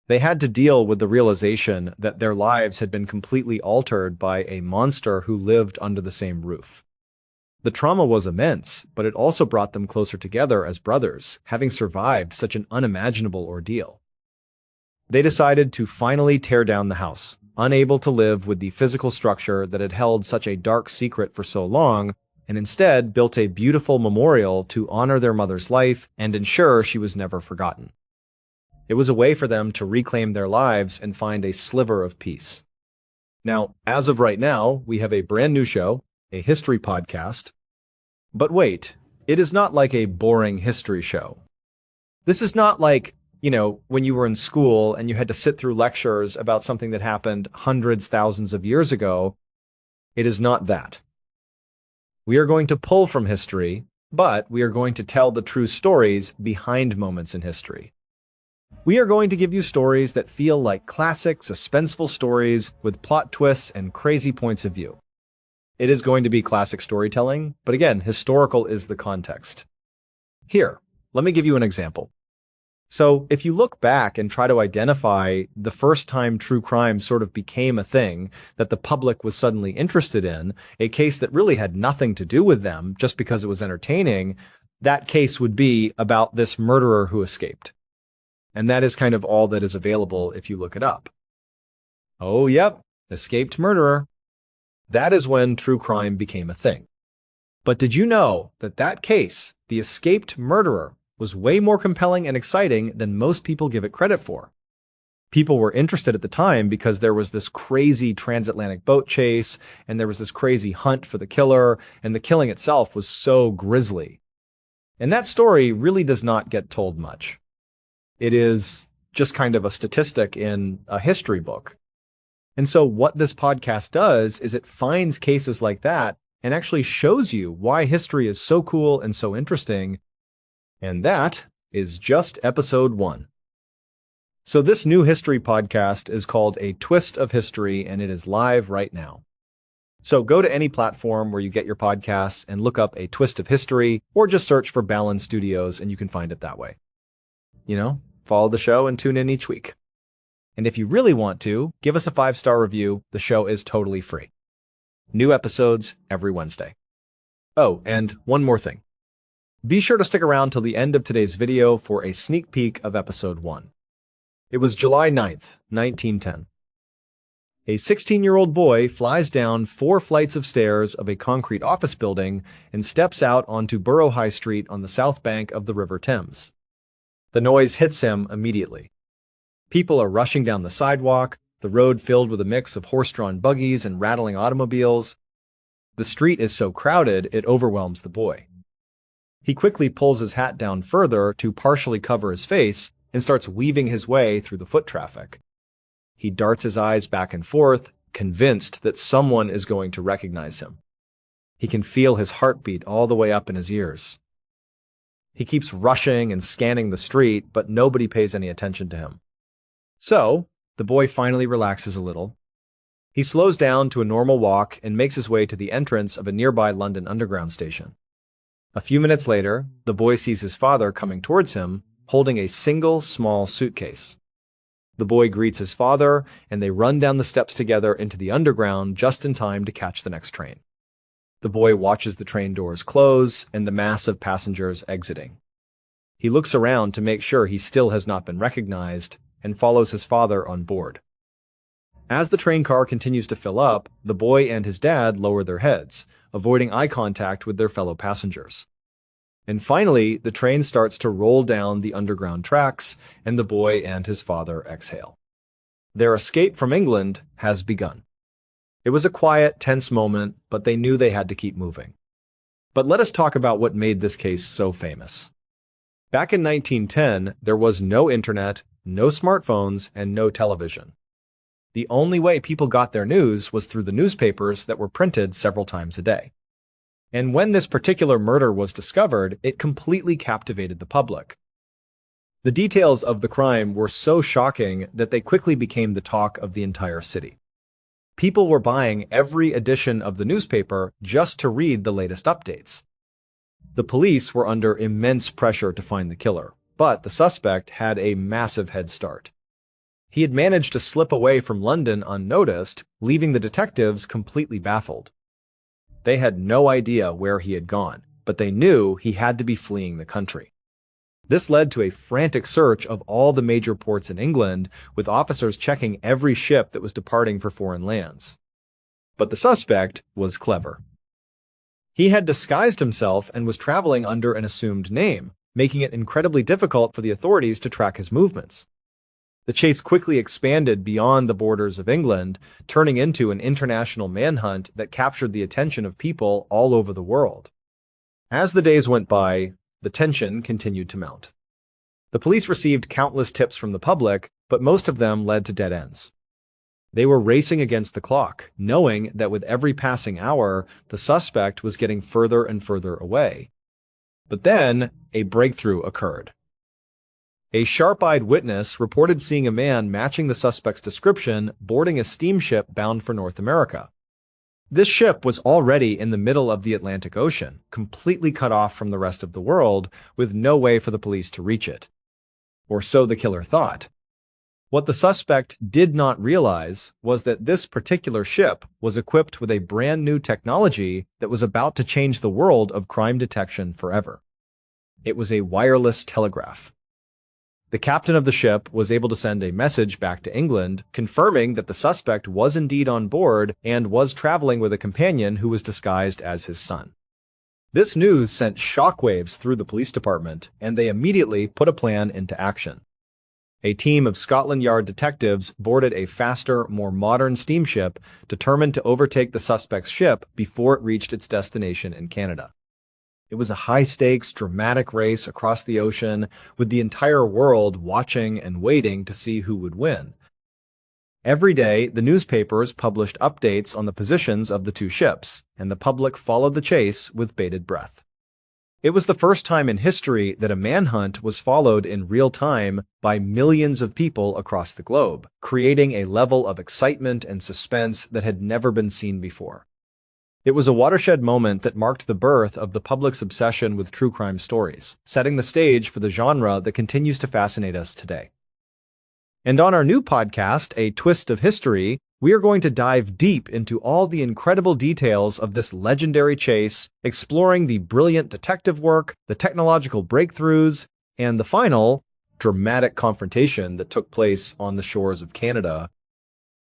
[SPEAKER 1] They had to deal with the realization that their lives had been completely altered by a monster who lived under the same roof. The trauma was immense, but it also brought them closer together as brothers, having survived such an unimaginable ordeal. They decided to finally tear down the house, unable to live with the physical structure that had held such a dark secret for so long, and instead built a beautiful memorial to honor their mother's life and ensure she was never forgotten. It was a way for them to reclaim their lives and find a sliver of peace. Now, as of right now, we have a brand new show, a history podcast. But wait, it is not like a boring history show. This is not like, when you were in school and you had to sit through lectures about something that happened hundreds, thousands of years ago. It is not that. We are going to pull from history, but we are going to tell the true stories behind moments in history. We are going to give you stories that feel like classic, suspenseful stories with plot twists and crazy points of view. It is going to be classic storytelling, but again, historical is the context. Here, let me give you an example. So if you look back and try to identify the first time true crime sort of became a thing that the public was suddenly interested in, a case that really had nothing to do with them just because it was entertaining, that case would be about this murderer who escaped. And that is kind of all that is available if you look it up. Oh, yep, escaped murderer. That is when true crime became a thing. But did you know that that case, the escaped murderer, was way more compelling and exciting than most people give it credit for? People were interested at the time because there was this crazy transatlantic boat chase, and there was this crazy hunt for the killer, and the killing itself was so grisly. And that story really does not get told much. It is just kind of a statistic in a history book. And so what this podcast does is it finds cases like that and actually shows you why history is so cool and so interesting. And that is just episode 1. So this new history podcast is called A Twist of History, and it is live right now. So go to any platform where you get your podcasts and look up A Twist of History, or just search for Ballen Studios and you can find it that way. Follow the show and tune in each week. And if you really want to, give us a 5-star review. The show is totally free. New episodes every Wednesday. Oh, and one more thing. Be sure to stick around till the end of today's video for a sneak peek of episode 1. It was July 9th, 1910. A 16-year-old boy flies down 4 flights of stairs of a concrete office building and steps out onto Borough High Street on the south bank of the River Thames. The noise hits him immediately. People are rushing down the sidewalk, the road filled with a mix of horse-drawn buggies and rattling automobiles. The street is so crowded it overwhelms the boy. He quickly pulls his hat down further to partially cover his face and starts weaving his way through the foot traffic. He darts his eyes back and forth, convinced that someone is going to recognize him. He can feel his heartbeat all the way up in his ears. He keeps rushing and scanning the street, but nobody pays any attention to him. So, the boy finally relaxes a little. He slows down to a normal walk and makes his way to the entrance of a nearby London Underground station. A few minutes later, the boy sees his father coming towards him, holding a single small suitcase. The boy greets his father, and they run down the steps together into the underground just in time to catch the next train. The boy watches the train doors close and the mass of passengers exiting. He looks around to make sure he still has not been recognized and follows his father on board. As the train car continues to fill up, the boy and his dad lower their heads, avoiding eye contact with their fellow passengers. And finally, the train starts to roll down the underground tracks, and the boy and his father exhale. Their escape from England has begun. It was a quiet, tense moment, but they knew they had to keep moving. But let us talk about what made this case so famous. Back in 1910, there was no internet, no smartphones, and no television. The only way people got their news was through the newspapers that were printed several times a day. And when this particular murder was discovered, it completely captivated the public. The details of the crime were so shocking that they quickly became the talk of the entire city. People were buying every edition of the newspaper just to read the latest updates. The police were under immense pressure to find the killer, but the suspect had a massive head start. He had managed to slip away from London unnoticed, leaving the detectives completely baffled. They had no idea where he had gone, but they knew he had to be fleeing the country. This led to a frantic search of all the major ports in England, with officers checking every ship that was departing for foreign lands. But the suspect was clever. He had disguised himself and was traveling under an assumed name, making it incredibly difficult for the authorities to track his movements. The chase quickly expanded beyond the borders of England, turning into an international manhunt that captured the attention of people all over the world. As the days went by, the tension continued to mount. The police received countless tips from the public, but most of them led to dead ends. They were racing against the clock, knowing that with every passing hour, the suspect was getting further and further away. But then, a breakthrough occurred. A sharp-eyed witness reported seeing a man matching the suspect's description boarding a steamship bound for North America. This ship was already in the middle of the Atlantic Ocean, completely cut off from the rest of the world, with no way for the police to reach it. or so the killer thought. What the suspect did not realize was that this particular ship was equipped with a brand new technology that was about to change the world of crime detection forever. It was a wireless telegraph. The captain of the ship was able to send a message back to England confirming that the suspect was indeed on board and was traveling with a companion who was disguised as his son. This news sent shockwaves through the police department, and they immediately put a plan into action. A team of Scotland Yard detectives boarded a faster, more modern steamship determined to overtake the suspect's ship before it reached its destination in Canada. It was a high-stakes, dramatic race across the ocean, with the entire world watching and waiting to see who would win. Every day, the newspapers published updates on the positions of the two ships, and the public followed the chase with bated breath. It was the first time in history that a manhunt was followed in real time by millions of people across the globe, creating a level of excitement and suspense that had never been seen before. It was a watershed moment that marked the birth of the public's obsession with true crime stories, setting the stage for the genre that continues to fascinate us today. And on our new podcast, A Twist of History, we are going to dive deep into all the incredible details of this legendary chase, exploring the brilliant detective work, the technological breakthroughs, and the final, dramatic confrontation that took place on the shores of Canada.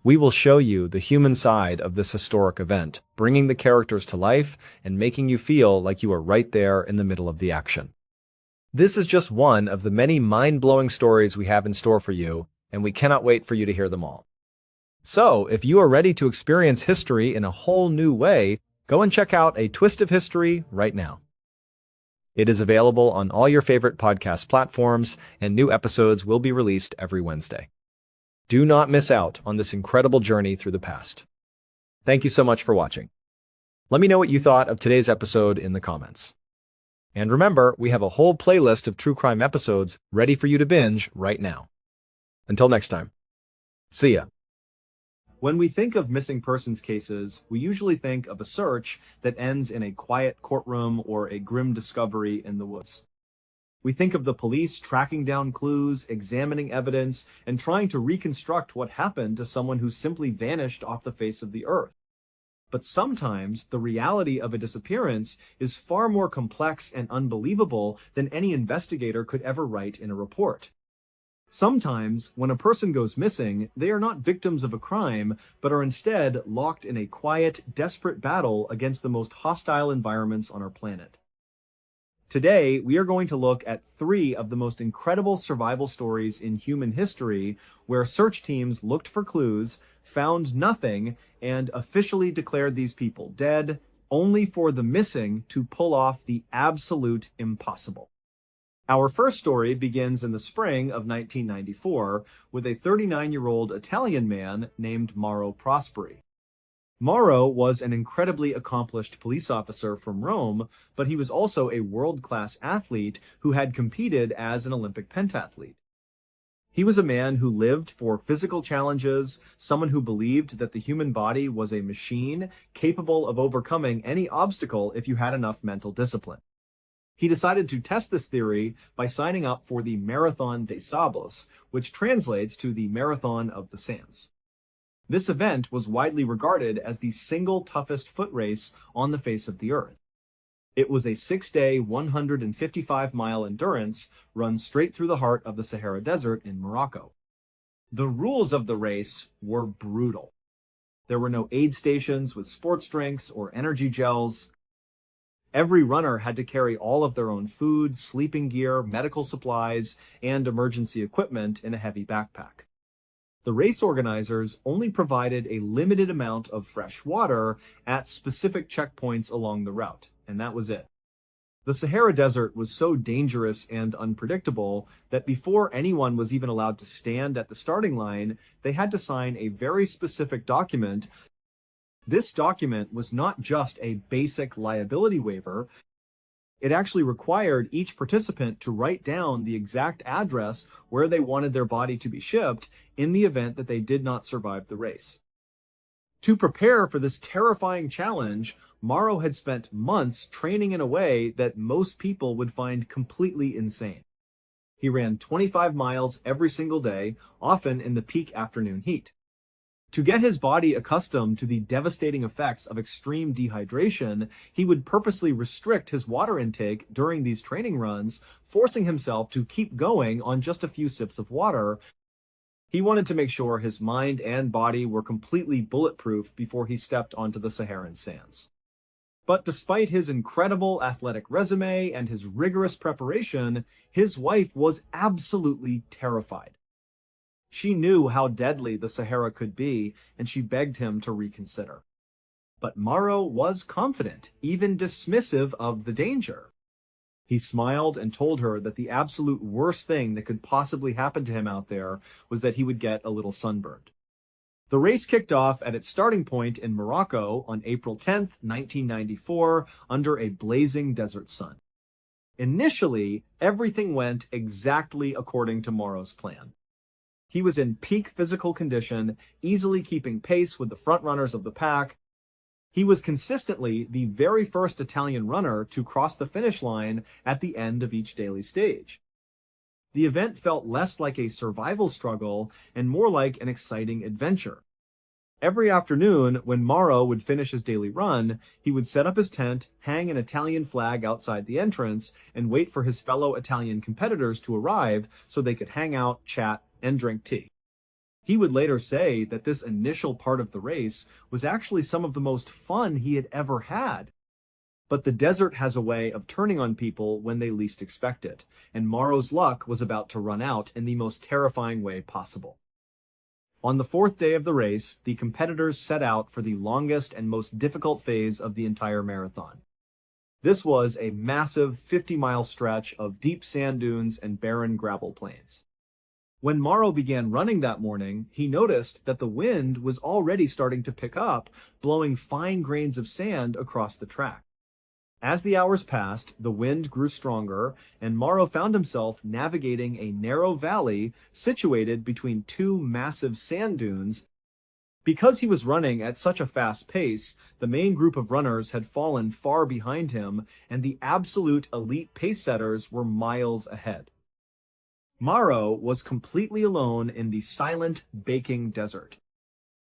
[SPEAKER 1] We will show you the human side of this historic event, bringing the characters to life and making you feel like you are right there in the middle of the action. This is just one of the many mind-blowing stories we have in store for you, and we cannot wait for you to hear them all. So, if you are ready to experience history in a whole new way, go and check out A Twist of History right now. It is available on all your favorite podcast platforms, and new episodes will be released every Wednesday. Do not miss out on this incredible journey through the past. Thank you so much for watching. Let me know what you thought of today's episode in the comments. And remember, we have a whole playlist of true crime episodes ready for you to binge right now. Until next time. See ya.
[SPEAKER 2] When we think of missing persons cases, we usually think of a search that ends in a quiet courtroom or a grim discovery in the woods. We think of the police tracking down clues, examining evidence, and trying to reconstruct what happened to someone who simply vanished off the face of the earth. But sometimes the reality of a disappearance is far more complex and unbelievable than any investigator could ever write in a report. Sometimes, when a person goes missing, they are not victims of a crime, but are instead locked in a quiet, desperate battle against the most hostile environments on our planet. Today, we are going to look at 3 of the most incredible survival stories in human history, where search teams looked for clues, found nothing, and officially declared these people dead, only for the missing to pull off the absolute impossible. Our first story begins in the spring of 1994 with a 39-year-old Italian man named Mauro Prosperi. Mauro was an incredibly accomplished police officer from Rome, but he was also a world-class athlete who had competed as an Olympic pentathlete. He was a man who lived for physical challenges, someone who believed that the human body was a machine capable of overcoming any obstacle if you had enough mental discipline. He decided to test this theory by signing up for the Marathon des Sables, which translates to the Marathon of the Sands. This event was widely regarded as the single toughest foot race on the face of the earth. It was a 6-day, 155-mile endurance run straight through the heart of the Sahara Desert in Morocco. The rules of the race were brutal. There were no aid stations with sports drinks or energy gels. Every runner had to carry all of their own food, sleeping gear, medical supplies, and emergency equipment in a heavy backpack. The race organizers only provided a limited amount of fresh water at specific checkpoints along the route, and that was it. The Sahara Desert was so dangerous and unpredictable that before anyone was even allowed to stand at the starting line, they had to sign a very specific document. This document was not just a basic liability waiver. It actually required each participant to write down the exact address where they wanted their body to be shipped in the event that they did not survive the race. To prepare for this terrifying challenge, Mauro had spent months training in a way that most people would find completely insane. He ran 25 miles every single day, often in the peak afternoon heat. To get his body accustomed to the devastating effects of extreme dehydration, he would purposely restrict his water intake during these training runs, forcing himself to keep going on just a few sips of water. He wanted to make sure his mind and body were completely bulletproof before he stepped onto the Saharan sands. But despite his incredible athletic resume and his rigorous preparation, his wife was absolutely terrified. She knew how deadly the Sahara could be, and she begged him to reconsider. But Mauro was confident, even dismissive of the danger. He smiled and told her that the absolute worst thing that could possibly happen to him out there was that he would get a little sunburned. The race kicked off at its starting point in Morocco on April 10th, 1994, under a blazing desert sun. Initially, everything went exactly according to Mauro's plan. He was in peak physical condition, easily keeping pace with the frontrunners of the pack. He was consistently the very first Italian runner to cross the finish line at the end of each daily stage. The event felt less like a survival struggle and more like an exciting adventure. Every afternoon, when Mauro would finish his daily run, he would set up his tent, hang an Italian flag outside the entrance, and wait for his fellow Italian competitors to arrive so they could hang out, chat, and drink tea. He would later say that this initial part of the race was actually some of the most fun he had ever had. But the desert has a way of turning on people when they least expect it, and Mauro's luck was about to run out in the most terrifying way possible. On the fourth day of the race, the competitors set out for the longest and most difficult phase of the entire marathon. This was a massive 50-mile stretch of deep sand dunes and barren gravel plains. When Mauro began running that morning, he noticed that the wind was already starting to pick up, blowing fine grains of sand across the track. As the hours passed, the wind grew stronger, and Mauro found himself navigating a narrow valley situated between two massive sand dunes. Because he was running at such a fast pace, the main group of runners had fallen far behind him, and the absolute elite pace setters were miles ahead. Mauro was completely alone in the silent, baking desert.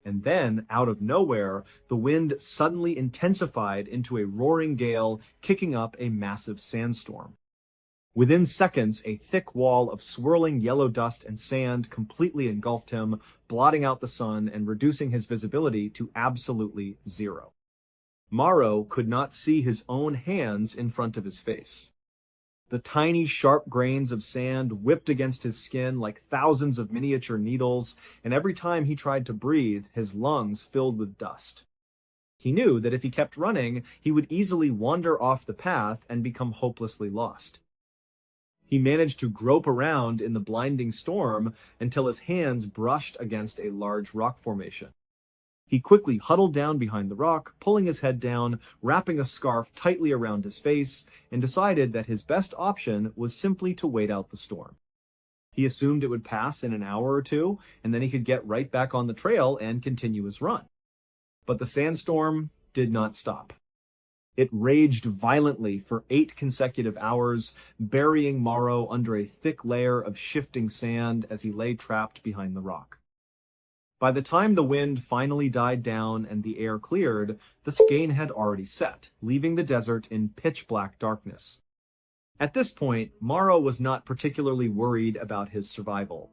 [SPEAKER 2] And then, out of nowhere, the wind suddenly intensified into a roaring gale, kicking up a massive sandstorm. Within seconds, a thick wall of swirling yellow dust and sand completely engulfed him, blotting out the sun and reducing his visibility to absolutely zero. Mauro could not see his own hands in front of his face. The tiny, sharp grains of sand whipped against his skin like thousands of miniature needles, and every time he tried to breathe, his lungs filled with dust. He knew that if he kept running, he would easily wander off the path and become hopelessly lost. He managed to grope around in the blinding storm until his hands brushed against a large rock formation. He quickly huddled down behind the rock, pulling his head down, wrapping a scarf tightly around his face, and decided that his best option was simply to wait out the storm. He assumed it would pass in an hour or two, and then he could get right back on the trail and continue his run. But the sandstorm did not stop. It raged violently for 8 consecutive hours, burying Mauro under a thick layer of shifting sand as he lay trapped behind the rock. By the time the wind finally died down and the air cleared, the sun had already set, leaving the desert in pitch-black darkness. At this point, Mauro was not particularly worried about his survival.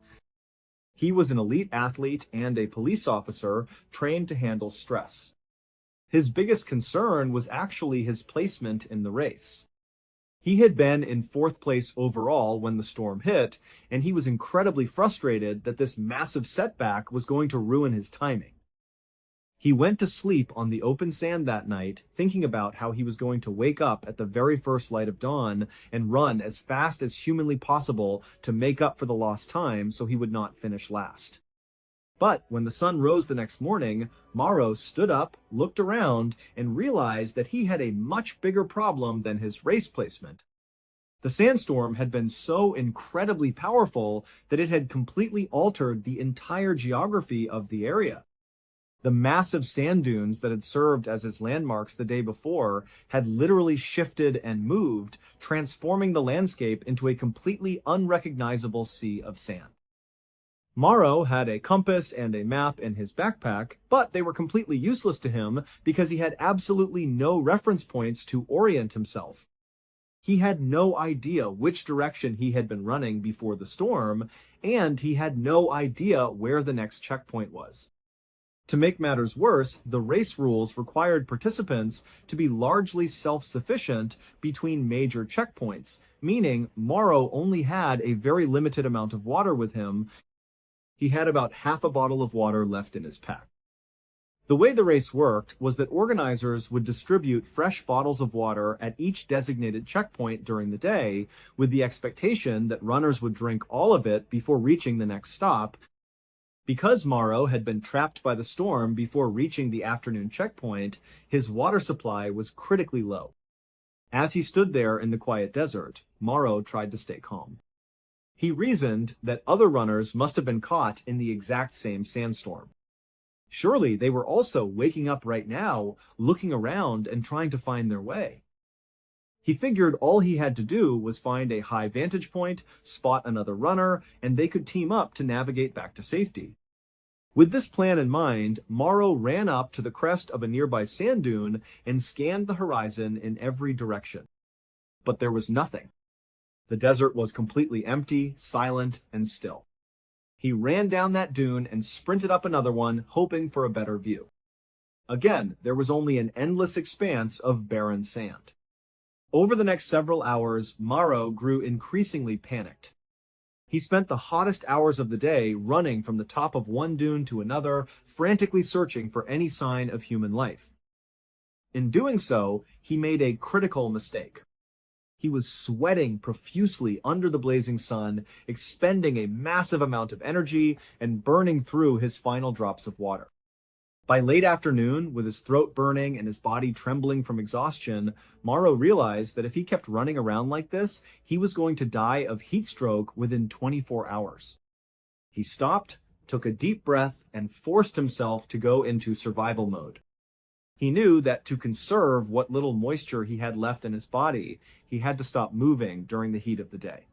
[SPEAKER 2] He was an elite athlete and a police officer trained to handle stress. His biggest concern was actually his placement in the race. He had been in 4th place overall when the storm hit, and he was incredibly frustrated that this massive setback was going to ruin his timing. He went to sleep on the open sand that night, thinking about how he was going to wake up at the very first light of dawn and run as fast as humanly possible to make up for the lost time so he would not finish last. But when the sun rose the next morning, Mauro stood up, looked around, and realized that he had a much bigger problem than his race placement. The sandstorm had been so incredibly powerful that it had completely altered the entire geography of the area. The massive sand dunes that had served as his landmarks the day before had literally shifted and moved, transforming the landscape into a completely unrecognizable sea of sand. Morrow had a compass and a map in his backpack, but they were completely useless to him because he had absolutely no reference points to orient himself. He had no idea which direction he had been running before the storm, and he had no idea where the next checkpoint was. To make matters worse, the race rules required participants to be largely self-sufficient between major checkpoints, meaning Morrow only had a very limited amount of water with him. He had about half a bottle of water left in his pack. The way the race worked was that organizers would distribute fresh bottles of water at each designated checkpoint during the day, with the expectation that runners would drink all of it before reaching the next stop. Because Morrow had been trapped by the storm before reaching the afternoon checkpoint, his water supply was critically low. As he stood there in the quiet desert, Morrow tried to stay calm. He reasoned that other runners must have been caught in the exact same sandstorm. Surely they were also waking up right now, looking around and trying to find their way. He figured all he had to do was find a high vantage point, spot another runner, and they could team up to navigate back to safety. With this plan in mind, Morrow ran up to the crest of a nearby sand dune and scanned the horizon in every direction. But there was nothing. The desert was completely empty, silent, and still. He ran down that dune and sprinted up another one, hoping for a better view. Again, there was only an endless expanse of barren sand. Over the next several hours, Morrow grew increasingly panicked. He spent the hottest hours of the day running from the top of one dune to another, frantically searching for any sign of human life. In doing so, he made a critical mistake. He was sweating profusely under the blazing sun, expending a massive amount of energy and burning through his final drops of water. By late afternoon, with his throat burning and his body trembling from exhaustion, Morrow realized that if he kept running around like this, he was going to die of heat stroke within 24 hours. He stopped, took a deep breath, and forced himself to go into survival mode. He knew that to conserve what little moisture he had left in his body, he had to stop moving during the heat of the day.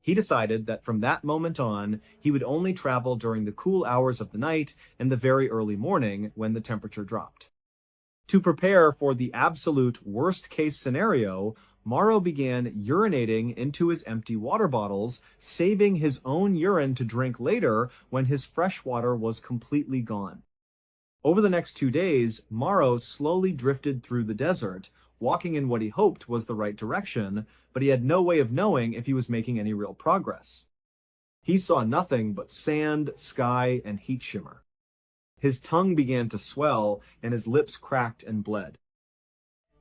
[SPEAKER 2] He decided that from that moment on, he would only travel during the cool hours of the night and the very early morning when the temperature dropped. To prepare for the absolute worst-case scenario, Morrow began urinating into his empty water bottles, saving his own urine to drink later when his fresh water was completely gone. Over the next 2 days, Morrow slowly drifted through the desert, walking in what he hoped was the right direction, but he had no way of knowing if he was making any real progress. He saw nothing but sand, sky, and heat shimmer. His tongue began to swell, and his lips cracked and bled.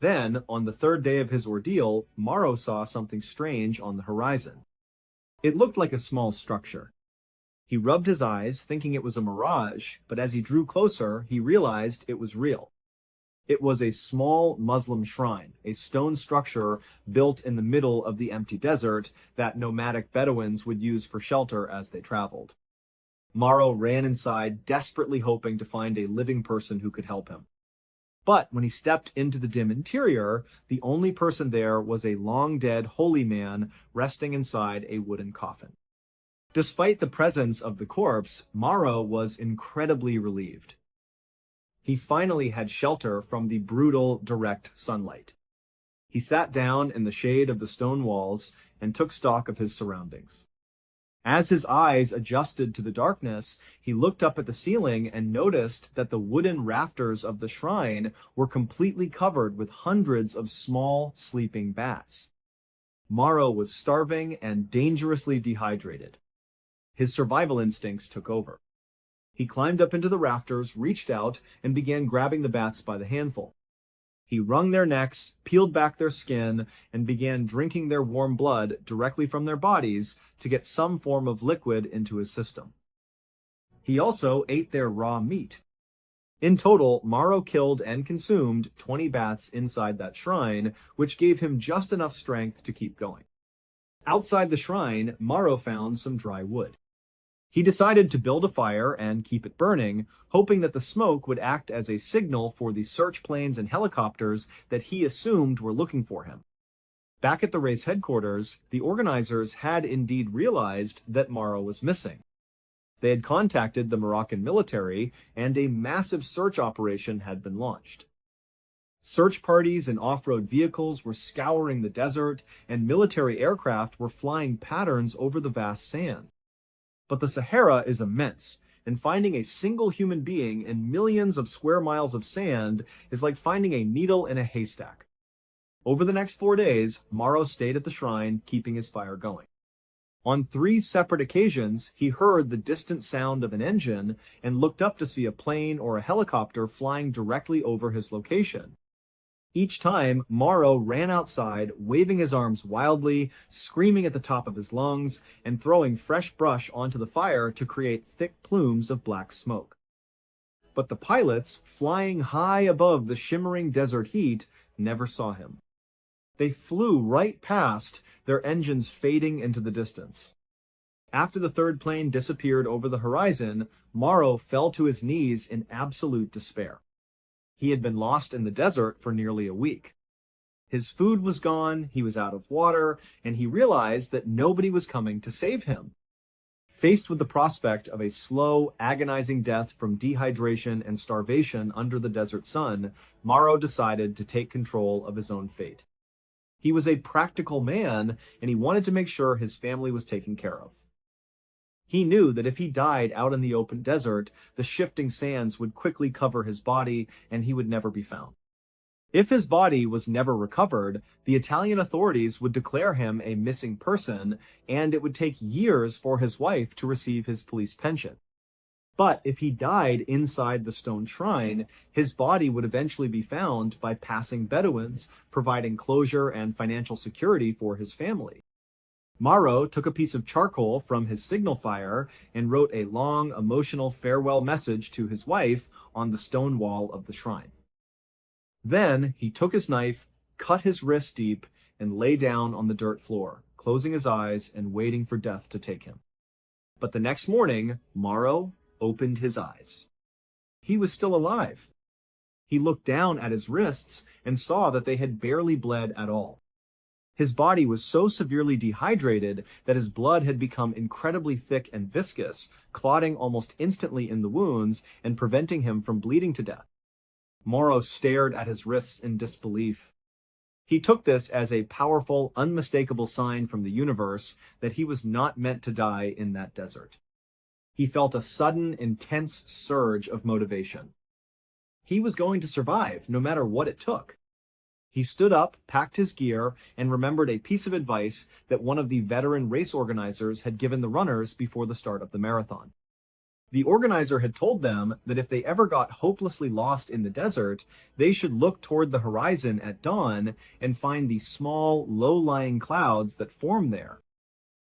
[SPEAKER 2] Then, on the third day of his ordeal, Morrow saw something strange on the horizon. It looked like a small structure. He rubbed his eyes, thinking it was a mirage, but as he drew closer, he realized it was real. It was a small Muslim shrine, a stone structure built in the middle of the empty desert that nomadic Bedouins would use for shelter as they traveled. Morrow ran inside, desperately hoping to find a living person who could help him. But when he stepped into the dim interior, the only person there was a long-dead holy man resting inside a wooden coffin. Despite the presence of the corpse, Morrow was incredibly relieved. He finally had shelter from the brutal, direct sunlight. He sat down in the shade of the stone walls and took stock of his surroundings. As his eyes adjusted to the darkness, he looked up at the ceiling and noticed that the wooden rafters of the shrine were completely covered with hundreds of small, sleeping bats. Morrow was starving and dangerously dehydrated. His survival instincts took over. He climbed up into the rafters, reached out, and began grabbing the bats by the handful. He wrung their necks, peeled back their skin, and began drinking their warm blood directly from their bodies to get some form of liquid into his system. He also ate their raw meat. In total, Morrow killed and consumed 20 bats inside that shrine, which gave him just enough strength to keep going. Outside the shrine, Morrow found some dry wood. He decided to build a fire and keep it burning, hoping that the smoke would act as a signal for the search planes and helicopters that he assumed were looking for him. Back at the race headquarters, the organizers had indeed realized that Morrow was missing. They had contacted the Moroccan military, and a massive search operation had been launched. Search parties and off-road vehicles were scouring the desert, and military aircraft were flying patterns over the vast sands. But the Sahara is immense, and finding a single human being in millions of square miles of sand is like finding a needle in a haystack. Over the next 4 days, Morrow stayed at the shrine, keeping his fire going. On 3 separate occasions, he heard the distant sound of an engine and looked up to see a plane or a helicopter flying directly over his location. Each time, Morrow ran outside, waving his arms wildly, screaming at the top of his lungs, and throwing fresh brush onto the fire to create thick plumes of black smoke. But the pilots, flying high above the shimmering desert heat, never saw him. They flew right past, their engines fading into the distance. After the 3rd plane disappeared over the horizon, Morrow fell to his knees in absolute despair. He had been lost in the desert for nearly a week. His food was gone, he was out of water, and he realized that nobody was coming to save him. Faced with the prospect of a slow, agonizing death from dehydration and starvation under the desert sun, Morrow decided to take control of his own fate. He was a practical man, and he wanted to make sure his family was taken care of. He knew that if he died out in the open desert, the shifting sands would quickly cover his body, and he would never be found. If his body was never recovered, the Italian authorities would declare him a missing person, and it would take years for his wife to receive his police pension. But if he died inside the stone shrine, his body would eventually be found by passing Bedouins, providing closure and financial security for his family. Morrow took a piece of charcoal from his signal fire and wrote a long, emotional farewell message to his wife on the stone wall of the shrine. Then he took his knife, cut his wrist deep, and lay down on the dirt floor, closing his eyes and waiting for death to take him. But the next morning, Morrow opened his eyes. He was still alive. He looked down at his wrists and saw that they had barely bled at all. His body was so severely dehydrated that his blood had become incredibly thick and viscous, clotting almost instantly in the wounds and preventing him from bleeding to death. Morrow stared at his wrists in disbelief. He took this as a powerful, unmistakable sign from the universe that he was not meant to die in that desert. He felt a sudden, intense surge of motivation. He was going to survive, no matter what it took. He stood up, packed his gear, and remembered a piece of advice that one of the veteran race organizers had given the runners before the start of the marathon. The organizer had told them that if they ever got hopelessly lost in the desert, they should look toward the horizon at dawn and find the small, low-lying clouds that form there.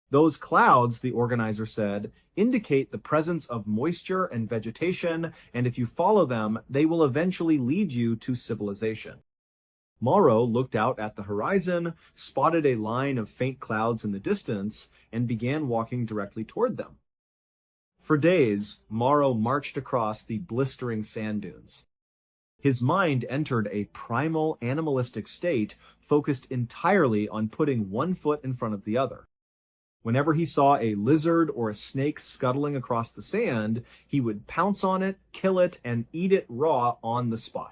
[SPEAKER 2] Those clouds, the organizer said, indicate the presence of moisture and vegetation, and if you follow them, they will eventually lead you to civilization. Morrow looked out at the horizon, spotted a line of faint clouds in the distance, and began walking directly toward them. For days, Morrow marched across the blistering sand dunes. His mind entered a primal, animalistic state focused entirely on putting one foot in front of the other. Whenever he saw a lizard or a snake scuttling across the sand, he would pounce on it, kill it, and eat it raw on the spot.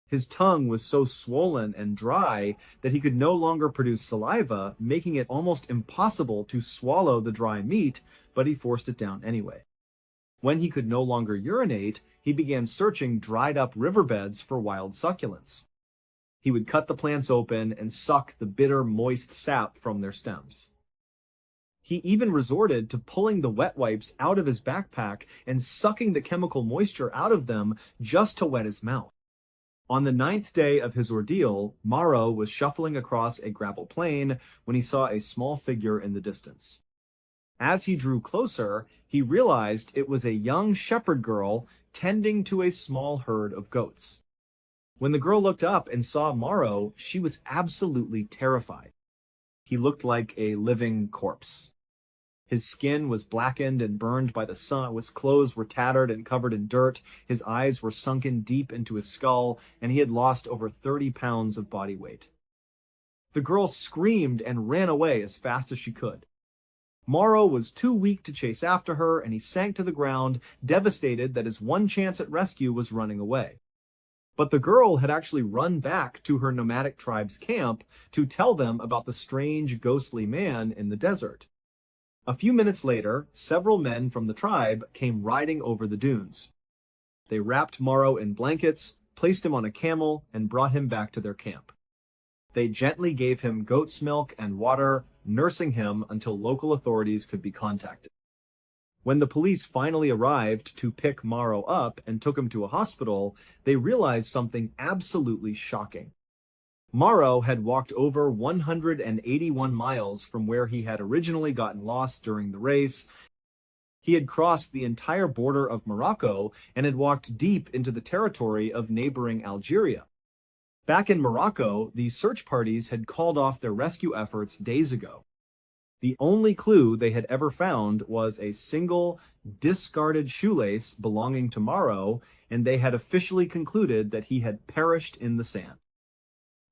[SPEAKER 2] His tongue was so swollen and dry that he could no longer produce saliva, making it almost impossible to swallow the dry meat, but he forced it down anyway. When he could no longer urinate, he began searching dried-up riverbeds for wild succulents. He would cut the plants open and suck the bitter, moist sap from their stems. He even resorted to pulling the wet wipes out of his backpack and sucking the chemical moisture out of them just to wet his mouth. On the 9th day of his ordeal, Morrow was shuffling across a gravel plain when he saw a small figure in the distance. As he drew closer, he realized it was a young shepherd girl tending to a small herd of goats. When the girl looked up and saw Morrow, she was absolutely terrified. He looked like a living corpse. His skin was blackened and burned by the sun, his clothes were tattered and covered in dirt, his eyes were sunken deep into his skull, and he had lost over 30 pounds of body weight. The girl screamed and ran away as fast as she could. Morrow was too weak to chase after her, and he sank to the ground, devastated that his one chance at rescue was running away. But the girl had actually run back to her nomadic tribe's camp to tell them about the strange, ghostly man in the desert. A few minutes later, several men from the tribe came riding over the dunes. They wrapped Morrow in blankets, placed him on a camel, and brought him back to their camp. They gently gave him goat's milk and water, nursing him until local authorities could be contacted. When the police finally arrived to pick Morrow up and took him to a hospital, they realized something absolutely shocking. Morrow had walked over 181 miles from where he had originally gotten lost during the race. He had crossed the entire border of Morocco and had walked deep into the territory of neighboring Algeria. Back in Morocco, the search parties had called off their rescue efforts days ago. The only clue they had ever found was a single, discarded shoelace belonging to Morrow, and they had officially concluded that he had perished in the sand.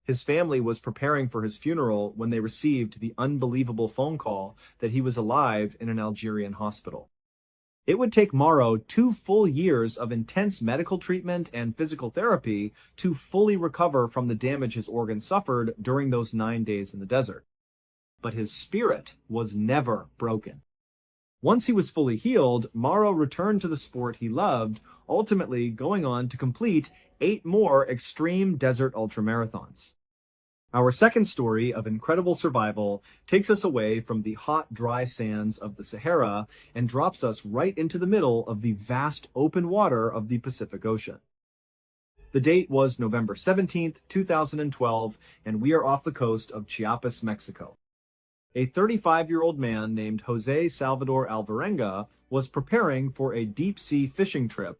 [SPEAKER 2] His family was preparing for his funeral when they received the unbelievable phone call that he was alive in an Algerian hospital. It would take Morrow 2 full years of intense medical treatment and physical therapy to fully recover from the damage his organs suffered during those 9 days in the desert. But his spirit was never broken. Once he was fully healed, Morrow returned to the sport he loved, ultimately going on to complete 8 more extreme desert ultramarathons. Our second story of incredible survival takes us away from the hot, dry sands of the Sahara and drops us right into the middle of the vast open water of the Pacific Ocean. The date was November 17th, 2012, and we are off the coast of Chiapas, Mexico. A 35-year-old man named Jose Salvador Alvarenga was preparing for a deep-sea fishing trip.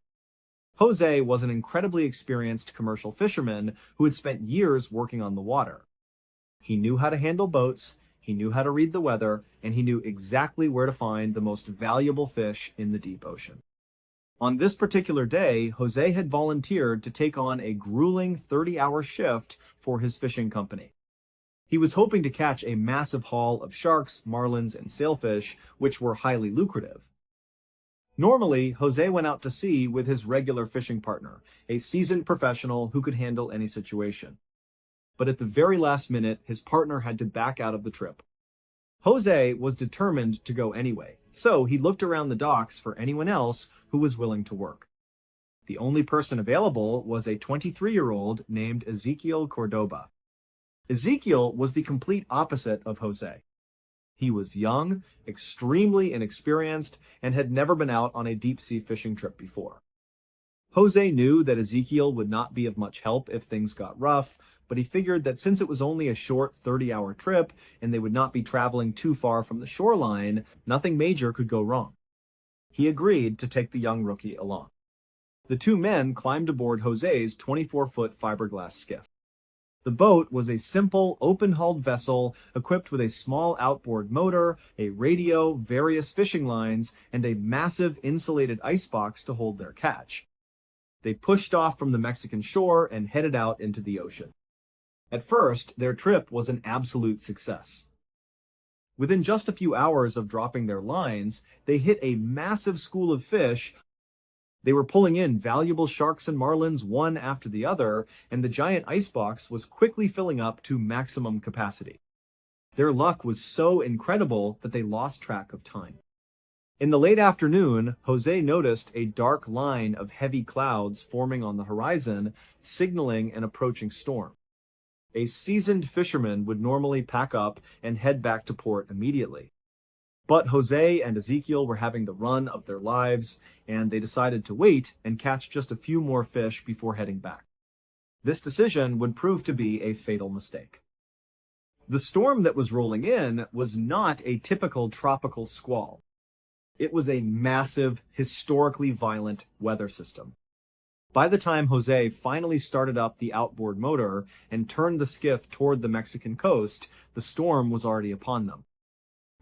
[SPEAKER 2] Jose was an incredibly experienced commercial fisherman who had spent years working on the water. He knew how to handle boats, he knew how to read the weather, and he knew exactly where to find the most valuable fish in the deep ocean. On this particular day, Jose had volunteered to take on a grueling 30-hour shift for his fishing company. He was hoping to catch a massive haul of sharks, marlins, and sailfish, which were highly lucrative. Normally, Jose went out to sea with his regular fishing partner, a seasoned professional who could handle any situation. But at the very last minute, his partner had to back out of the trip. Jose was determined to go anyway, so he looked around the docks for anyone else who was willing to work. The only person available was a 23-year-old named Ezequiel Cordoba. Ezequiel was the complete opposite of Jose. He was young, extremely inexperienced, and had never been out on a deep-sea fishing trip before. Jose knew that Ezequiel would not be of much help if things got rough, but he figured that since it was only a short 30-hour trip and they would not be traveling too far from the shoreline, nothing major could go wrong. He agreed to take the young rookie along. The 2 men climbed aboard Jose's 24-foot fiberglass skiff. The boat was a simple, open-hulled vessel equipped with a small outboard motor, a radio, various fishing lines, and a massive insulated icebox to hold their catch. They pushed off from the Mexican shore and headed out into the ocean. At first, their trip was an absolute success. Within just a few hours of dropping their lines, they hit a massive school of fish. They were pulling in valuable sharks and marlins one after the other, and the giant icebox was quickly filling up to maximum capacity. Their luck was so incredible that they lost track of time. In the late afternoon, Jose noticed a dark line of heavy clouds forming on the horizon, signaling an approaching storm. A seasoned fisherman would normally pack up and head back to port immediately. But Jose and Ezequiel were having the run of their lives, and they decided to wait and catch just a few more fish before heading back. This decision would prove to be a fatal mistake. The storm that was rolling in was not a typical tropical squall. It was a massive, historically violent weather system. By the time Jose finally started up the outboard motor and turned the skiff toward the Mexican coast, the storm was already upon them.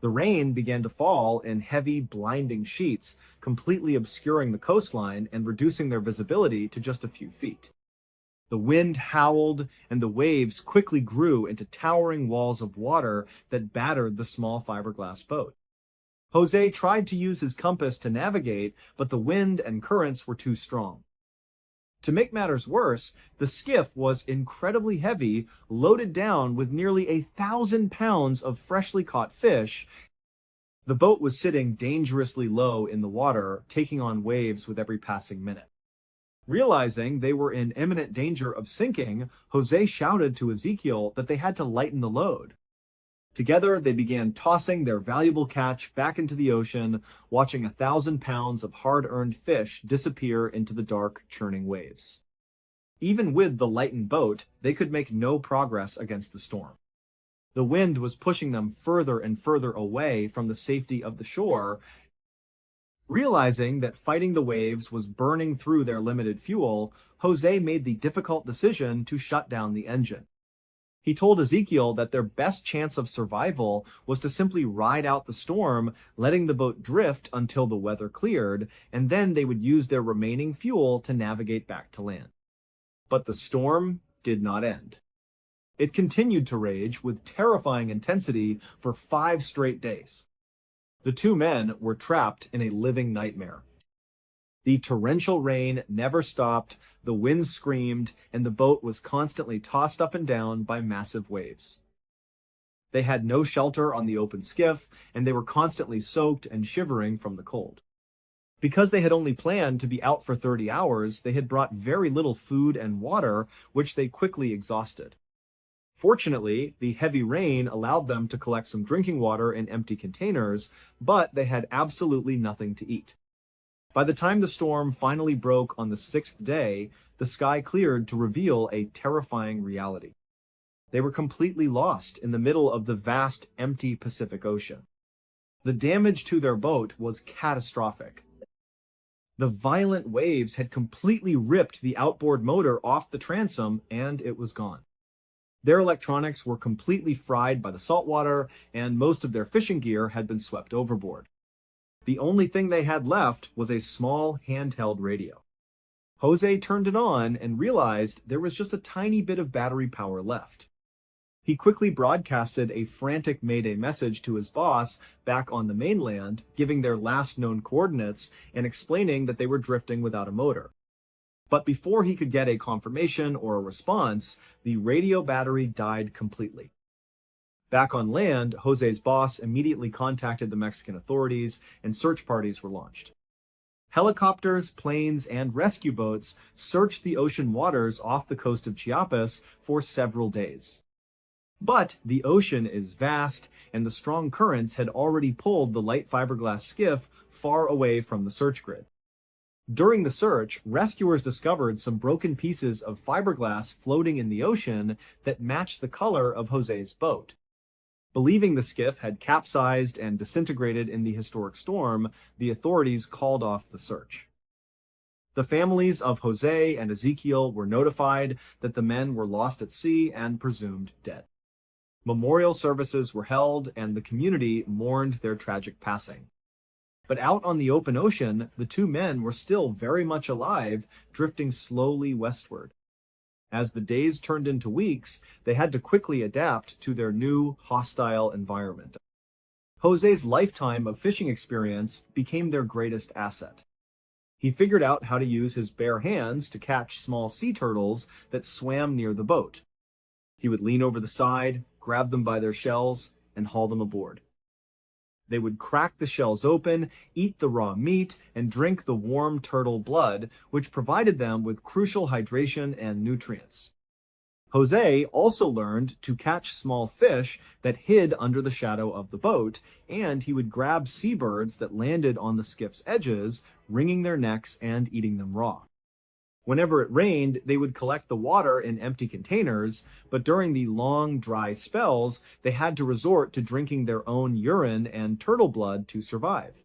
[SPEAKER 2] The rain began to fall in heavy, blinding sheets, completely obscuring the coastline and reducing their visibility to just a few feet. The wind howled, and the waves quickly grew into towering walls of water that battered the small fiberglass boat. Jose tried to use his compass to navigate, but the wind and currents were too strong. To make matters worse, the skiff was incredibly heavy, loaded down with nearly 1,000 pounds of freshly caught fish. The boat was sitting dangerously low in the water, taking on waves with every passing minute. Realizing they were in imminent danger of sinking, Jose shouted to Ezekiel that they had to lighten the load. Together, they began tossing their valuable catch back into the ocean, watching 1,000 pounds of hard-earned fish disappear into the dark, churning waves. Even with the lightened boat, they could make no progress against the storm. The wind was pushing them further and further away from the safety of the shore. Realizing that fighting the waves was burning through their limited fuel, Jose made the difficult decision to shut down the engine. He told Ezekiel that their best chance of survival was to simply ride out the storm, letting the boat drift until the weather cleared, and then they would use their remaining fuel to navigate back to land. But the storm did not end. It continued to rage with terrifying intensity for 5 straight days. The two men were trapped in a living nightmare. The torrential rain never stopped, the wind screamed, and the boat was constantly tossed up and down by massive waves. They had no shelter on the open skiff, and they were constantly soaked and shivering from the cold. Because they had only planned to be out for 30 hours, they had brought very little food and water, which they quickly exhausted. Fortunately, the heavy rain allowed them to collect some drinking water in empty containers, but they had absolutely nothing to eat. By the time the storm finally broke on the 6th day, the sky cleared to reveal a terrifying reality. They were completely lost in the middle of the vast, empty Pacific Ocean. The damage to their boat was catastrophic. The violent waves had completely ripped the outboard motor off the transom, and it was gone. Their electronics were completely fried by the salt water, and most of their fishing gear had been swept overboard. The only thing they had left was a small handheld radio. Jose turned it on and realized there was just a tiny bit of battery power left. He quickly broadcasted a frantic mayday message to his boss back on the mainland, giving their last known coordinates and explaining that they were drifting without a motor. But before he could get a confirmation or a response, the radio battery died completely. Back on land, Jose's boss immediately contacted the Mexican authorities, and search parties were launched. Helicopters, planes, and rescue boats searched the ocean waters off the coast of Chiapas for several days. But the ocean is vast, and the strong currents had already pulled the light fiberglass skiff far away from the search grid. During the search, rescuers discovered some broken pieces of fiberglass floating in the ocean that matched the color of Jose's boat. Believing the skiff had capsized and disintegrated in the historic storm, the authorities called off the search. The families of Jose and Ezekiel were notified that the men were lost at sea and presumed dead. Memorial services were held, and the community mourned their tragic passing. But out on the open ocean, the two men were still very much alive, drifting slowly westward. As the days turned into weeks, they had to quickly adapt to their new, hostile environment. Jose's lifetime of fishing experience became their greatest asset. He figured out how to use his bare hands to catch small sea turtles that swam near the boat. He would lean over the side, grab them by their shells, and haul them aboard. They would crack the shells open, eat the raw meat, and drink the warm turtle blood, which provided them with crucial hydration and nutrients. Jose also learned to catch small fish that hid under the shadow of the boat, and he would grab seabirds that landed on the skiff's edges, wringing their necks and eating them raw. Whenever it rained, they would collect the water in empty containers, but during the long, dry spells, they had to resort to drinking their own urine and turtle blood to survive.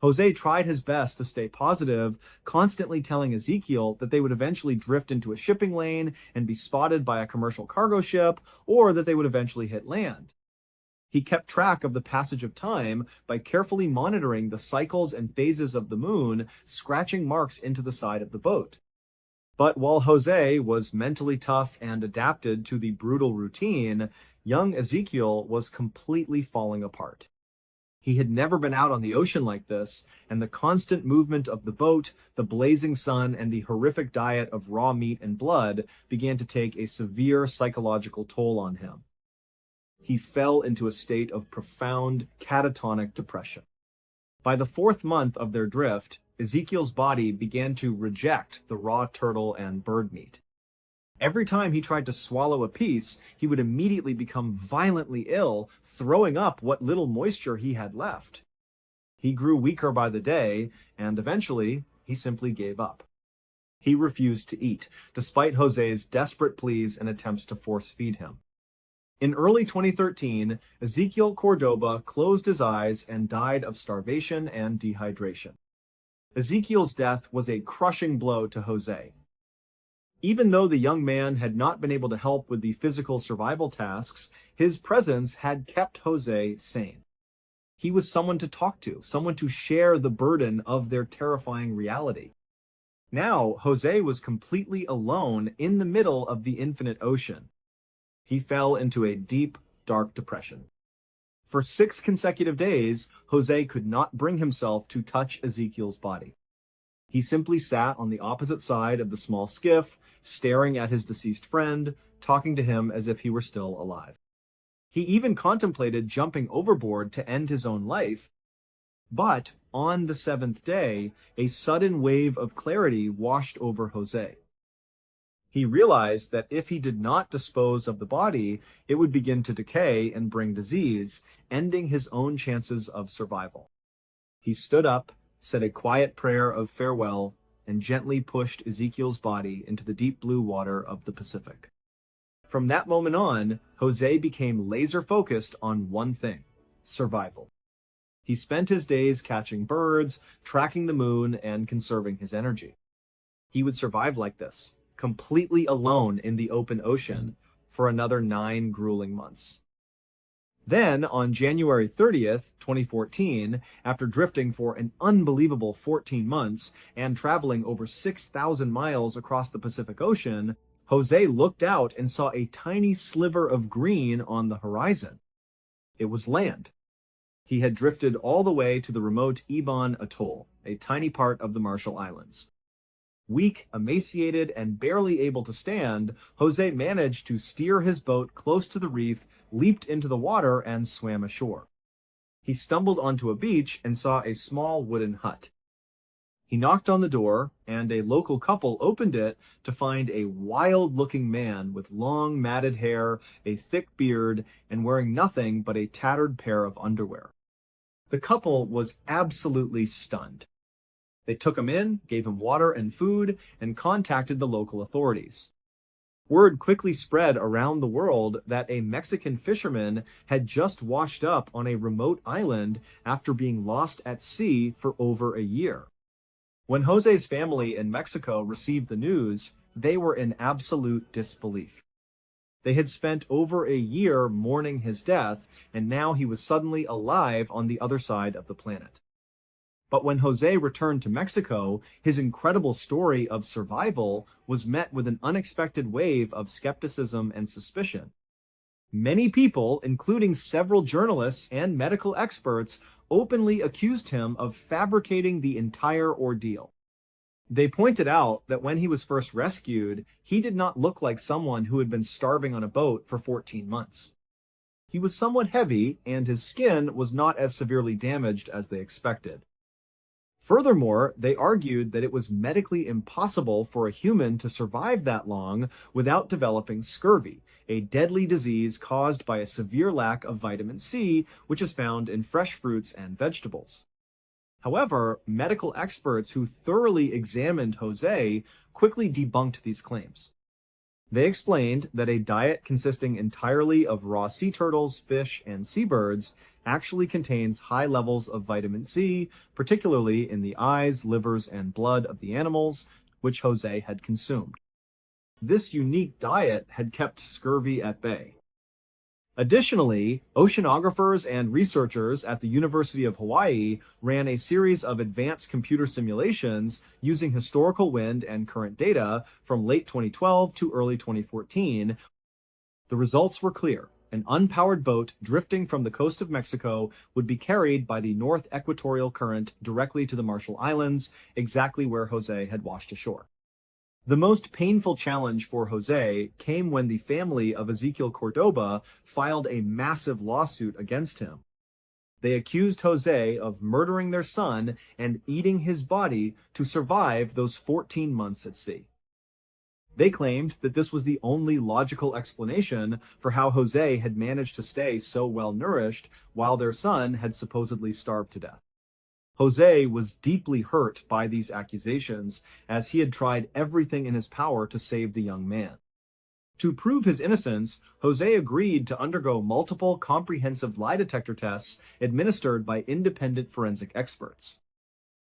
[SPEAKER 2] Jose tried his best to stay positive, constantly telling Ezekiel that they would eventually drift into a shipping lane and be spotted by a commercial cargo ship, or that they would eventually hit land. He kept track of the passage of time by carefully monitoring the cycles and phases of the moon, scratching marks into the side of the boat. But while Jose was mentally tough and adapted to the brutal routine, young Ezekiel was completely falling apart. He had never been out on the ocean like this, and the constant movement of the boat, the blazing sun, and the horrific diet of raw meat and blood began to take a severe psychological toll on him. He fell into a state of profound catatonic depression. By the 4th month of their drift, Ezekiel's body began to reject the raw turtle and bird meat. Every time he tried to swallow a piece, he would immediately become violently ill, throwing up what little moisture he had left. He grew weaker by the day, and eventually, he simply gave up. He refused to eat, despite Jose's desperate pleas and attempts to force-feed him. In early 2013, Ezekiel Cordoba closed his eyes and died of starvation and dehydration. Ezekiel's death was a crushing blow to Jose. Even though the young man had not been able to help with the physical survival tasks, his presence had kept Jose sane. He was someone to talk to, someone to share the burden of their terrifying reality. Now, Jose was completely alone in the middle of the infinite ocean. He fell into a deep, dark depression. For 6 consecutive days, Jose could not bring himself to touch Ezekiel's body. He simply sat on the opposite side of the small skiff, staring at his deceased friend, talking to him as if he were still alive. He even contemplated jumping overboard to end his own life. But on the 7th day, a sudden wave of clarity washed over Jose. He realized that if he did not dispose of the body, it would begin to decay and bring disease, ending his own chances of survival. He stood up, said a quiet prayer of farewell, and gently pushed Ezekiel's body into the deep blue water of the Pacific. From that moment on, Jose became laser-focused on one thing: survival. He spent his days catching birds, tracking the moon, and conserving his energy. He would survive like this, completely alone in the open ocean, for another 9 grueling months. Then, on January 30th, 2014, after drifting for an unbelievable 14 months and traveling over 6,000 miles across the Pacific Ocean, Jose looked out and saw a tiny sliver of green on the horizon. It was land. He had drifted all the way to the remote Ibon Atoll, a tiny part of the Marshall Islands. Weak, emaciated, and barely able to stand, Jose managed to steer his boat close to the reef, leaped into the water, and swam ashore. He stumbled onto a beach and saw a small wooden hut. He knocked on the door, and a local couple opened it to find a wild-looking man with long matted hair, a thick beard, and wearing nothing but a tattered pair of underwear. The couple was absolutely stunned. They took him in, gave him water and food, and contacted the local authorities. Word quickly spread around the world that a Mexican fisherman had just washed up on a remote island after being lost at sea for over a year. When Jose's family in Mexico received the news, they were in absolute disbelief. They had spent over a year mourning his death, and now he was suddenly alive on the other side of the planet. But when Jose returned to Mexico, his incredible story of survival was met with an unexpected wave of skepticism and suspicion. Many people, including several journalists and medical experts, openly accused him of fabricating the entire ordeal. They pointed out that when he was first rescued, he did not look like someone who had been starving on a boat for 14 months. He was somewhat heavy, and his skin was not as severely damaged as they expected. Furthermore, they argued that it was medically impossible for a human to survive that long without developing scurvy, a deadly disease caused by a severe lack of vitamin C, which is found in fresh fruits and vegetables. However, medical experts who thoroughly examined Jose quickly debunked these claims. They explained that a diet consisting entirely of raw sea turtles, fish, and seabirds actually contains high levels of vitamin C, particularly in the eyes, livers, and blood of the animals, which Jose had consumed. This unique diet had kept scurvy at bay. Additionally, oceanographers and researchers at the University of Hawaii ran a series of advanced computer simulations using historical wind and current data from late 2012 to early 2014. The results were clear. An unpowered boat drifting from the coast of Mexico would be carried by the North Equatorial Current directly to the Marshall Islands, exactly where Jose had washed ashore. The most painful challenge for Jose came when the family of Ezequiel Cordoba filed a massive lawsuit against him. They accused Jose of murdering their son and eating his body to survive those 14 months at sea. They claimed that this was the only logical explanation for how Jose had managed to stay so well nourished while their son had supposedly starved to death. Jose was deeply hurt by these accusations, as he had tried everything in his power to save the young man. To prove his innocence, Jose agreed to undergo multiple comprehensive lie detector tests administered by independent forensic experts.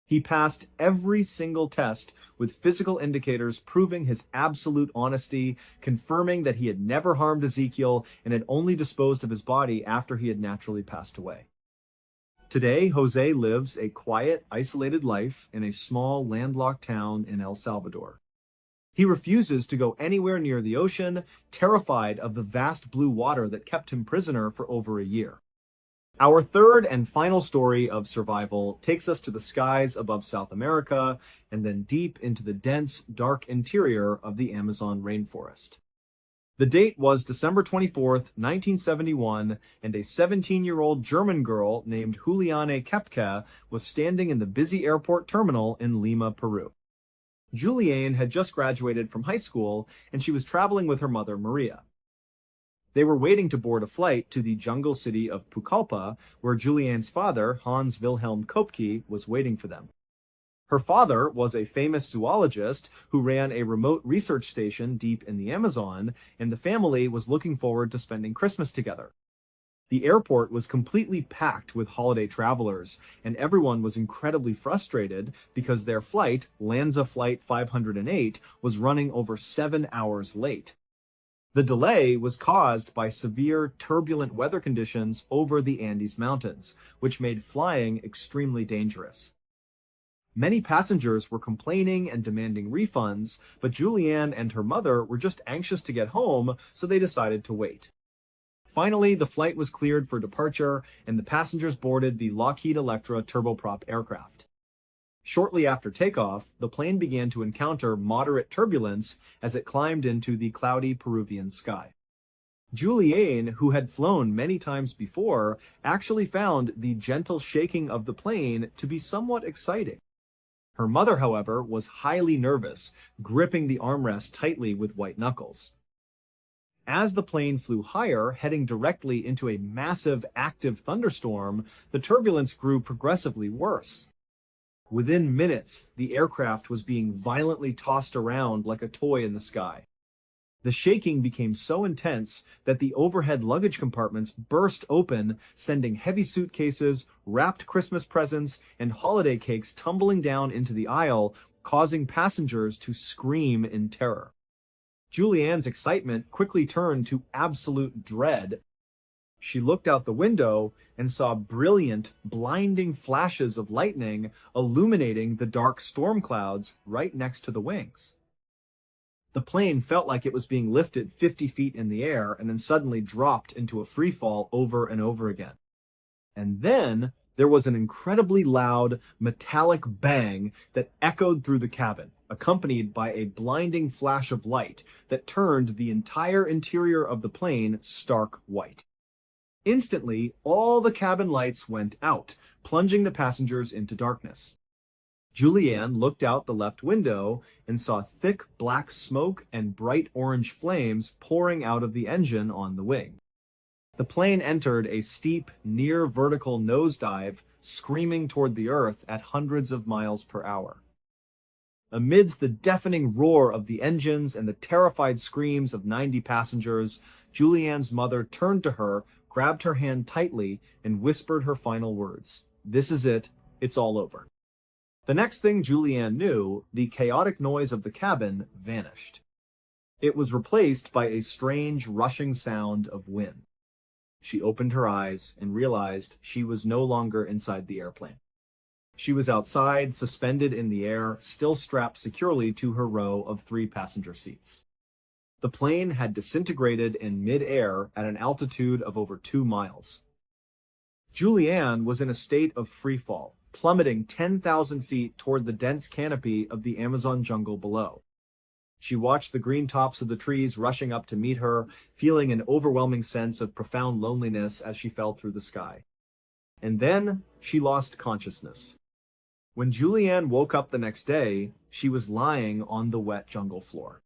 [SPEAKER 2] He passed every single test with physical indicators proving his absolute honesty, confirming that he had never harmed Ezequiel and had only disposed of his body after he had naturally passed away. Today, Jose lives a quiet, isolated life in a small, landlocked town in El Salvador. He refuses to go anywhere near the ocean, terrified of the vast blue water that kept him prisoner for over a year. Our third and final story of survival takes us to the skies above South America and then deep into the dense, dark interior of the Amazon rainforest. The date was December 24th, 1971, and a 17-year-old German girl named Juliane Kepke was standing in the busy airport terminal in Lima, Peru. Juliane had just graduated from high school, and she was traveling with her mother, Maria. They were waiting to board a flight to the jungle city of Pucallpa, where Juliane's father, Hans Wilhelm Kopke, was waiting for them. Her father was a famous zoologist who ran a remote research station deep in the Amazon, and the family was looking forward to spending Christmas together. The airport was completely packed with holiday travelers, and everyone was incredibly frustrated because their flight, Lanza Flight 508, was running over 7 hours late. The delay was caused by severe, turbulent weather conditions over the Andes Mountains, which made flying extremely dangerous. Many passengers were complaining and demanding refunds, but Juliane and her mother were just anxious to get home, so they decided to wait. Finally, the flight was cleared for departure, and the passengers boarded the Lockheed Electra turboprop aircraft. Shortly after takeoff, the plane began to encounter moderate turbulence as it climbed into the cloudy Peruvian sky. Juliane, who had flown many times before, actually found the gentle shaking of the plane to be somewhat exciting. Her mother, however, was highly nervous, gripping the armrest tightly with white knuckles. As the plane flew higher, heading directly into a massive active thunderstorm, the turbulence grew progressively worse. Within minutes, the aircraft was being violently tossed around like a toy in the sky. The shaking became so intense that the overhead luggage compartments burst open, sending heavy suitcases, wrapped Christmas presents, and holiday cakes tumbling down into the aisle, causing passengers to scream in terror. Juliane's excitement quickly turned to absolute dread. She looked out the window and saw brilliant, blinding flashes of lightning illuminating the dark storm clouds right next to the wings. The plane felt like it was being lifted 50 feet in the air and then suddenly dropped into a free fall over and over again. And then there was an incredibly loud, metallic bang that echoed through the cabin, accompanied by a blinding flash of light that turned the entire interior of the plane stark white. Instantly, all the cabin lights went out, plunging the passengers into darkness. Juliane looked out the left window and saw thick black smoke and bright orange flames pouring out of the engine on the wing. The plane entered a steep, near-vertical nosedive, screaming toward the earth at hundreds of miles per hour. Amidst the deafening roar of the engines and the terrified screams of 90 passengers, Juliane's mother turned to her, grabbed her hand tightly, and whispered her final words. "This is it. It's all over." The next thing Juliane knew, the chaotic noise of the cabin vanished. It was replaced by a strange rushing sound of wind. She opened her eyes and realized she was no longer inside the airplane. She was outside, suspended in the air, still strapped securely to her row of 3 passenger seats. The plane had disintegrated in mid-air at an altitude of over 2 miles. Julianne was in a state of freefall, plummeting 10,000 feet toward the dense canopy of the Amazon jungle below. She watched the green tops of the trees rushing up to meet her, feeling an overwhelming sense of profound loneliness as she fell through the sky. And then she lost consciousness. When Julianne woke up the next day, she was lying on the wet jungle floor.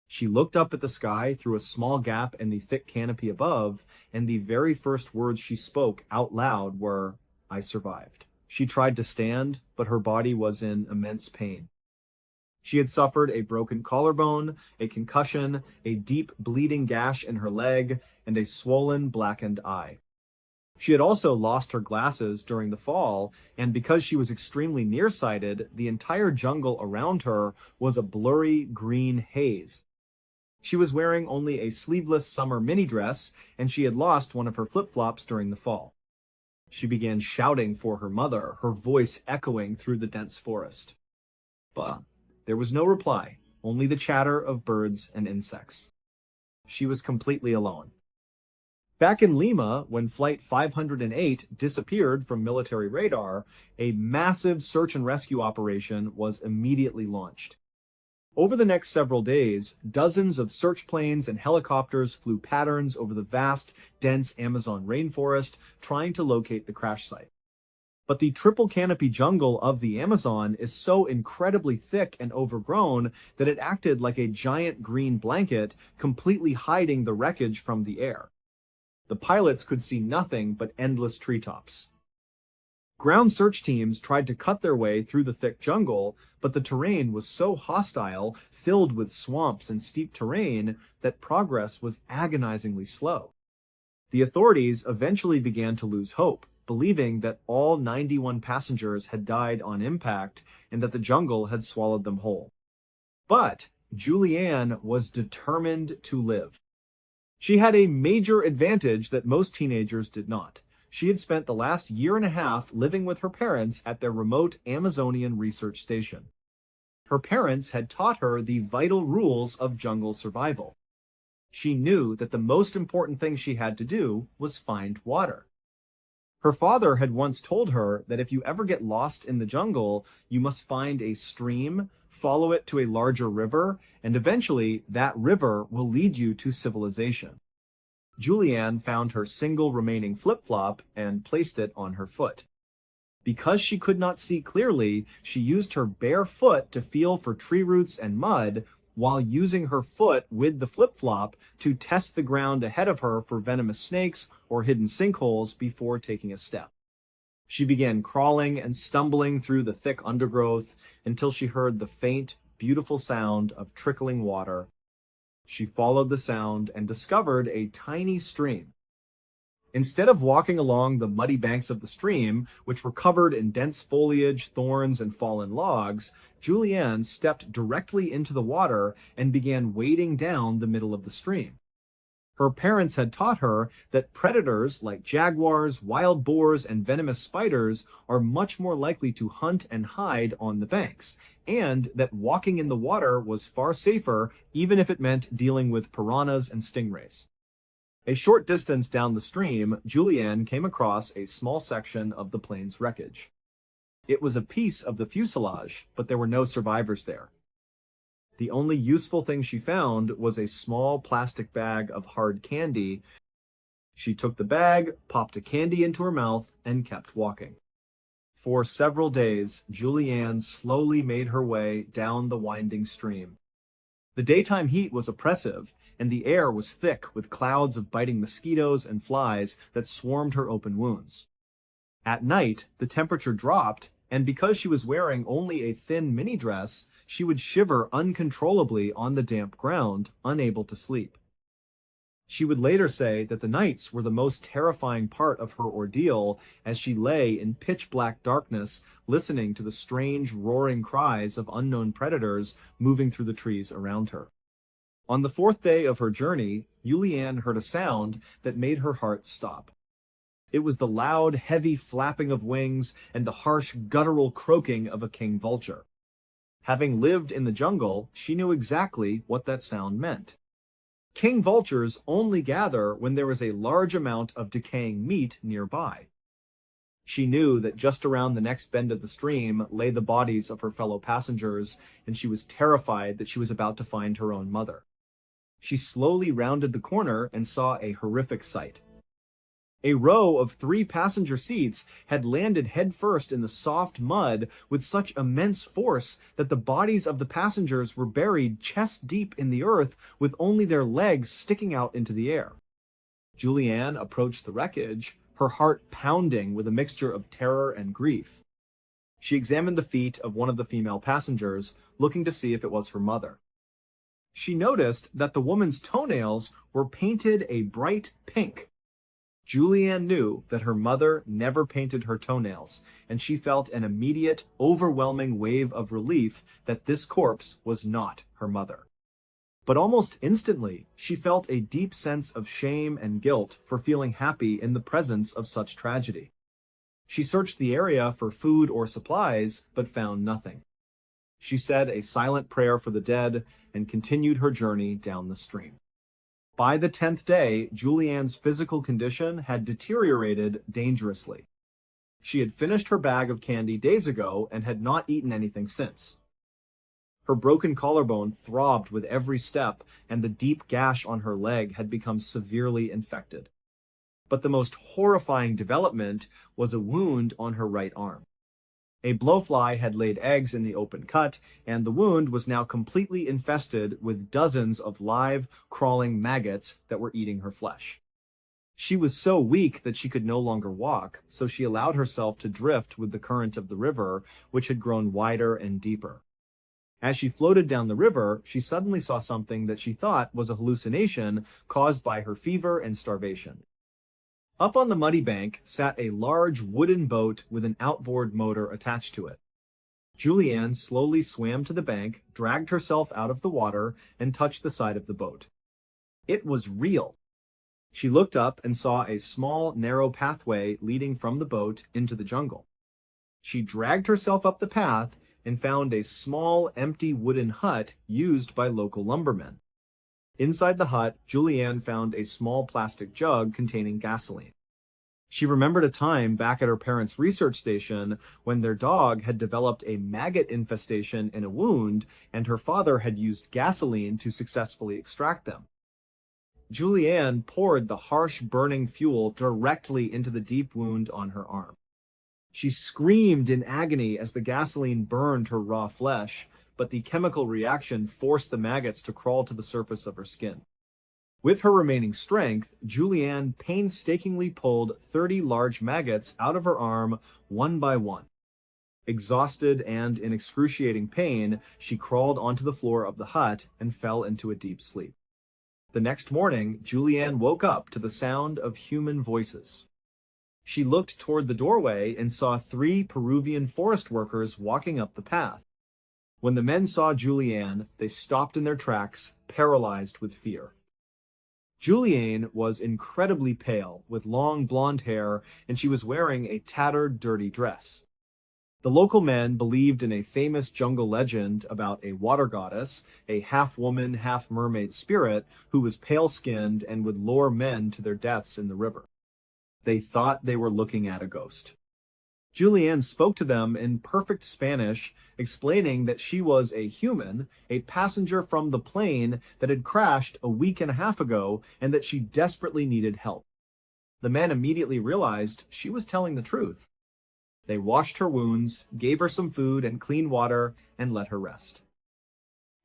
[SPEAKER 2] She looked up at the sky through a small gap in the thick canopy above, and the very first words she spoke out loud were, "I survived." She tried to stand, but her body was in immense pain. She had suffered a broken collarbone, a concussion, a deep bleeding gash in her leg, and a swollen, blackened eye. She had also lost her glasses during the fall, and because she was extremely nearsighted, the entire jungle around her was a blurry green haze. She was wearing only a sleeveless summer mini dress, and she had lost one of her flip-flops during the fall. She began shouting for her mother, her voice echoing through the dense forest. But there was no reply, only the chatter of birds and insects. She was completely alone. Back in Lima, when Flight 508 disappeared from military radar, a massive search and rescue operation was immediately launched. Over the next several days, dozens of search planes and helicopters flew patterns over the vast, dense Amazon rainforest, trying to locate the crash site. But the triple canopy jungle of the Amazon is so incredibly thick and overgrown that it acted like a giant green blanket, completely hiding the wreckage from the air. The pilots could see nothing but endless treetops. Ground search teams tried to cut their way through the thick jungle, but the terrain was so hostile, filled with swamps and steep terrain, that progress was agonizingly slow. The authorities eventually began to lose hope, believing that all 91 passengers had died on impact and that the jungle had swallowed them whole. But Julianne was determined to live. She had a major advantage that most teenagers did not. She had spent the last year and a half living with her parents at their remote Amazonian research station. Her parents had taught her the vital rules of jungle survival. She knew that the most important thing she had to do was find water. Her father had once told her that if you ever get lost in the jungle, you must find a stream, follow it to a larger river, and eventually that river will lead you to civilization. Julianne found her single remaining flip-flop and placed it on her foot. Because she could not see clearly, she used her bare foot to feel for tree roots and mud, while using her foot with the flip-flop to test the ground ahead of her for venomous snakes or hidden sinkholes before taking a step. She began crawling and stumbling through the thick undergrowth until she heard the faint, beautiful sound of trickling water. She followed the sound and discovered a tiny stream. Instead of walking along the muddy banks of the stream, which were covered in dense foliage, thorns, and fallen logs, Julianne stepped directly into the water and began wading down the middle of the stream. Her parents had taught her that predators like jaguars, wild boars, and venomous spiders are much more likely to hunt and hide on the banks, and that walking in the water was far safer, even if it meant dealing with piranhas and stingrays. A short distance down the stream, Julianne came across a small section of the plane's wreckage. It was a piece of the fuselage, but there were no survivors there. The only useful thing she found was a small plastic bag of hard candy. She took the bag, popped a candy into her mouth, and kept walking. For several days, Julianne slowly made her way down the winding stream. The daytime heat was oppressive, and the air was thick with clouds of biting mosquitoes and flies that swarmed her open wounds. At night, the temperature dropped, and because she was wearing only a thin mini dress, she would shiver uncontrollably on the damp ground, unable to sleep. She would later say that the nights were the most terrifying part of her ordeal as she lay in pitch-black darkness, listening to the strange roaring cries of unknown predators moving through the trees around her. On the fourth day of her journey, Julianne heard a sound that made her heart stop. It was the loud, heavy flapping of wings and the harsh, guttural croaking of a king vulture. Having lived in the jungle, she knew exactly what that sound meant. King vultures only gather when there is a large amount of decaying meat nearby. She knew that just around the next bend of the stream lay the bodies of her fellow passengers, and she was terrified that she was about to find her own mother. She slowly rounded the corner and saw a horrific sight. A row of 3 passenger seats had landed headfirst in the soft mud with such immense force that the bodies of the passengers were buried chest deep in the earth with only their legs sticking out into the air. Julianne approached the wreckage, her heart pounding with a mixture of terror and grief. She examined the feet of one of the female passengers, looking to see if it was her mother. She noticed that the woman's toenails were painted a bright pink. Julianne knew that her mother never painted her toenails, and she felt an immediate, overwhelming wave of relief that this corpse was not her mother. But almost instantly, she felt a deep sense of shame and guilt for feeling happy in the presence of such tragedy. She searched the area for food or supplies, but found nothing. She said a silent prayer for the dead and continued her journey down the stream. By the 10th day, Julianne's physical condition had deteriorated dangerously. She had finished her bag of candy days ago and had not eaten anything since. Her broken collarbone throbbed with every step, and the deep gash on her leg had become severely infected. But the most horrifying development was a wound on her right arm. A blowfly had laid eggs in the open cut, and the wound was now completely infested with dozens of live, crawling maggots that were eating her flesh. She was so weak that she could no longer walk, so she allowed herself to drift with the current of the river, which had grown wider and deeper. As she floated down the river, she suddenly saw something that she thought was a hallucination caused by her fever and starvation. Up on the muddy bank sat a large wooden boat with an outboard motor attached to it. Julianne slowly swam to the bank, dragged herself out of the water, and touched the side of the boat. It was real. She looked up and saw a small, narrow pathway leading from the boat into the jungle. She dragged herself up the path and found a small, empty wooden hut used by local lumbermen. Inside the hut, Julianne found a small plastic jug containing gasoline. She remembered a time back at her parents' research station when their dog had developed a maggot infestation in a wound, and her father had used gasoline to successfully extract them. Julianne poured the harsh, burning fuel directly into the deep wound on her arm. She screamed in agony as the gasoline burned her raw flesh, but the chemical reaction forced the maggots to crawl to the surface of her skin. With her remaining strength, Julianne painstakingly pulled 30 large maggots out of her arm one by one. Exhausted and in excruciating pain, she crawled onto the floor of the hut and fell into a deep sleep. The next morning, Julianne woke up to the sound of human voices. She looked toward the doorway and saw 3 Peruvian forest workers walking up the path. When the men saw Julianne, they stopped in their tracks, paralyzed with fear. Julianne was incredibly pale, with long blonde hair, and she was wearing a tattered, dirty dress. The local men believed in a famous jungle legend about a water goddess, a half-woman, half-mermaid spirit who was pale-skinned and would lure men to their deaths in the river. They thought they were looking at a ghost. Julianne spoke to them in perfect Spanish, explaining that she was a human, a passenger from the plane that had crashed a week and a half ago, and that she desperately needed help. The men immediately realized she was telling the truth. They washed her wounds, gave her some food and clean water, and let her rest.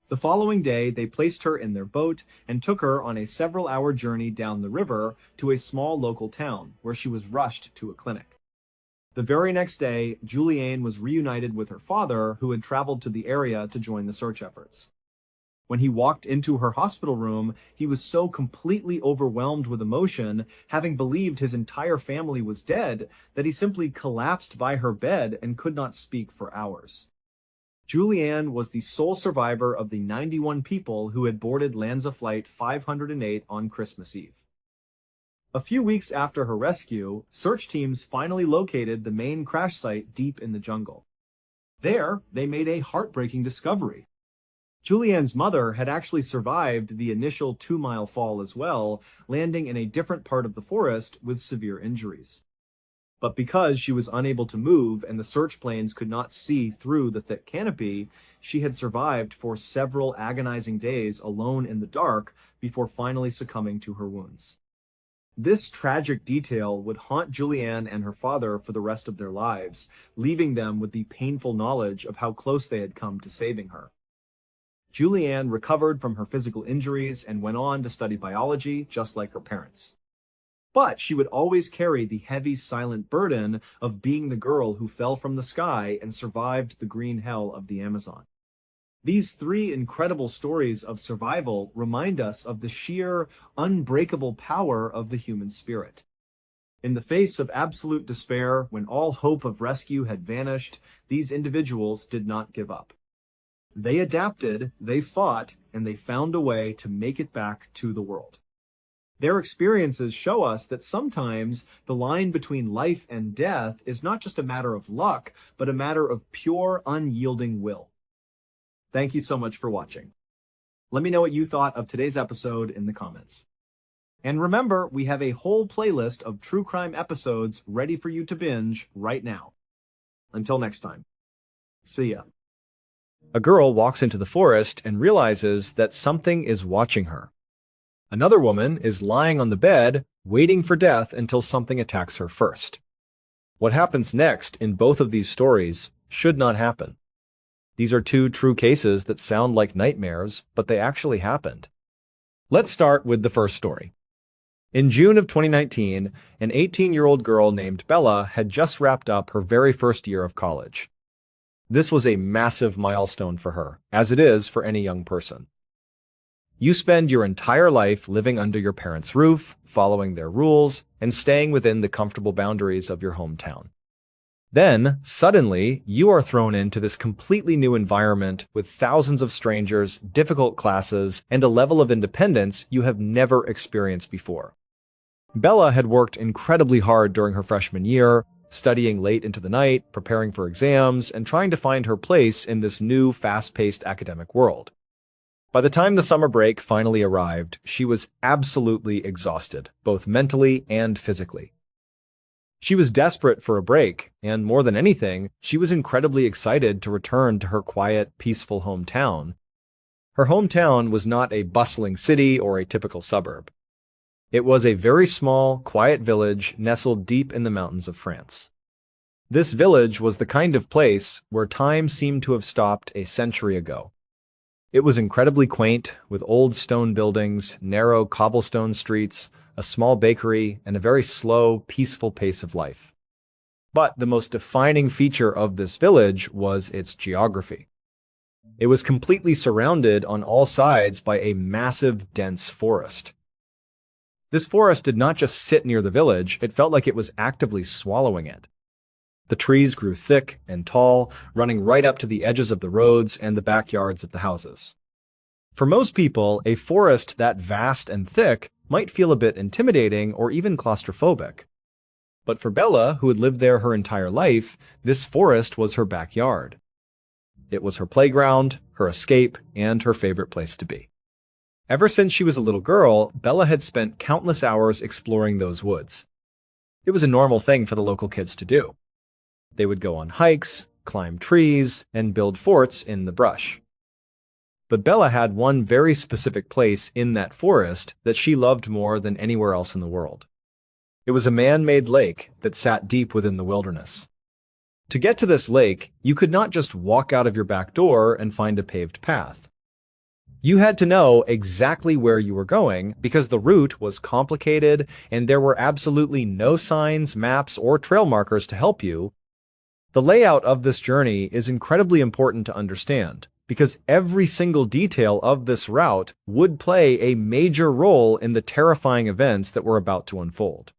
[SPEAKER 2] The following day, they placed her in their boat and took her on a several-hour journey down the river to a small local town, where she was rushed to a clinic. The very next day, Julianne was reunited with her father, who had traveled to the area to join the search efforts. When he walked into her hospital room, he was so completely overwhelmed with emotion, having believed his entire family was dead, that he simply collapsed by her bed and could not speak for hours. Julianne was the sole survivor of the 91 people who had boarded Lanza Flight 508 on Christmas Eve. A few weeks after her rescue, search teams finally located the main crash site deep in the jungle. There, they made a heartbreaking discovery. Julianne's mother had actually survived the initial 2-mile fall as well, landing in a different part of the forest with severe injuries. But because she was unable to move and the search planes could not see through the thick canopy, she had survived for several agonizing days alone in the dark before finally succumbing to her wounds. This tragic detail would haunt Julianne and her father for the rest of their lives, leaving them with the painful knowledge of how close they had come to saving her. Julianne recovered from her physical injuries and went on to study biology, just like her parents. But she would always carry the heavy, silent burden of being the girl who fell from the sky and survived the green hell of the Amazon. These 3 incredible stories of survival remind us of the sheer, unbreakable power of the human spirit. In the face of absolute despair, when all hope of rescue had vanished, these individuals did not give up. They adapted, they fought, and they found a way to make it back to the world. Their experiences show us that sometimes the line between life and death is not just a matter of luck, but a matter of pure, unyielding will. Thank you so much for watching. Let me know what you thought of today's episode in the comments. And remember, we have a whole playlist of true crime episodes ready for you to binge right now. Until next time. See ya.
[SPEAKER 1] A girl walks into the forest and realizes that something is watching her. Another woman is lying on the bed, waiting for death until something attacks her first. What happens next in both of these stories should not happen. These are 2 true cases that sound like nightmares, but they actually happened. Let's start with the first story. In June of 2019, an 18-year-old girl named Bella had just wrapped up her very first year of college. This was a massive milestone for her, as it is for any young person. You spend your entire life living under your parents' roof, following their rules, and staying within the comfortable boundaries of your hometown. Then, suddenly, you are thrown into this completely new environment with thousands of strangers, difficult classes, and a level of independence you have never experienced before. Bella had worked incredibly hard during her freshman year, studying late into the night, preparing for exams, and trying to find her place in this new, fast-paced academic world. By the time the summer break finally arrived, she was absolutely exhausted, both mentally and physically. She was desperate for a break, and more than anything, she was incredibly excited to return to her quiet, peaceful hometown. Her hometown was not a bustling city or a typical suburb. It was a very small, quiet village nestled deep in the mountains of France. This village was the kind of place where time seemed to have stopped a century ago. It was incredibly quaint, with old stone buildings, narrow cobblestone streets, a small bakery, and a very slow, peaceful pace of life. But the most defining feature of this village was its geography. It was completely surrounded on all sides by a massive, dense forest. This forest did not just sit near the village, it felt like it was actively swallowing it. The trees grew thick and tall, running right up to the edges of the roads and the backyards of the houses. For most people, a forest that vast and thick might feel a bit intimidating or even claustrophobic. But for Bella, who had lived there her entire life, this forest was her backyard. It was her playground, her escape, and her favorite place to be. Ever since she was a little girl, Bella had spent countless hours exploring those woods. It was a normal thing for the local kids to do. They would go on hikes, climb trees, and build forts in the brush. But Bella had one very specific place in that forest that she loved more than anywhere else in the world. It was a man-made lake that sat deep within the wilderness. To get to this lake, you could not just walk out of your back door and find a paved path. You had to know exactly where you were going because the route was complicated and there were absolutely no signs, maps, or trail markers to help you. The layout of this journey is incredibly important to understand because every single detail of this route would play a major role in the terrifying events that were about to unfold.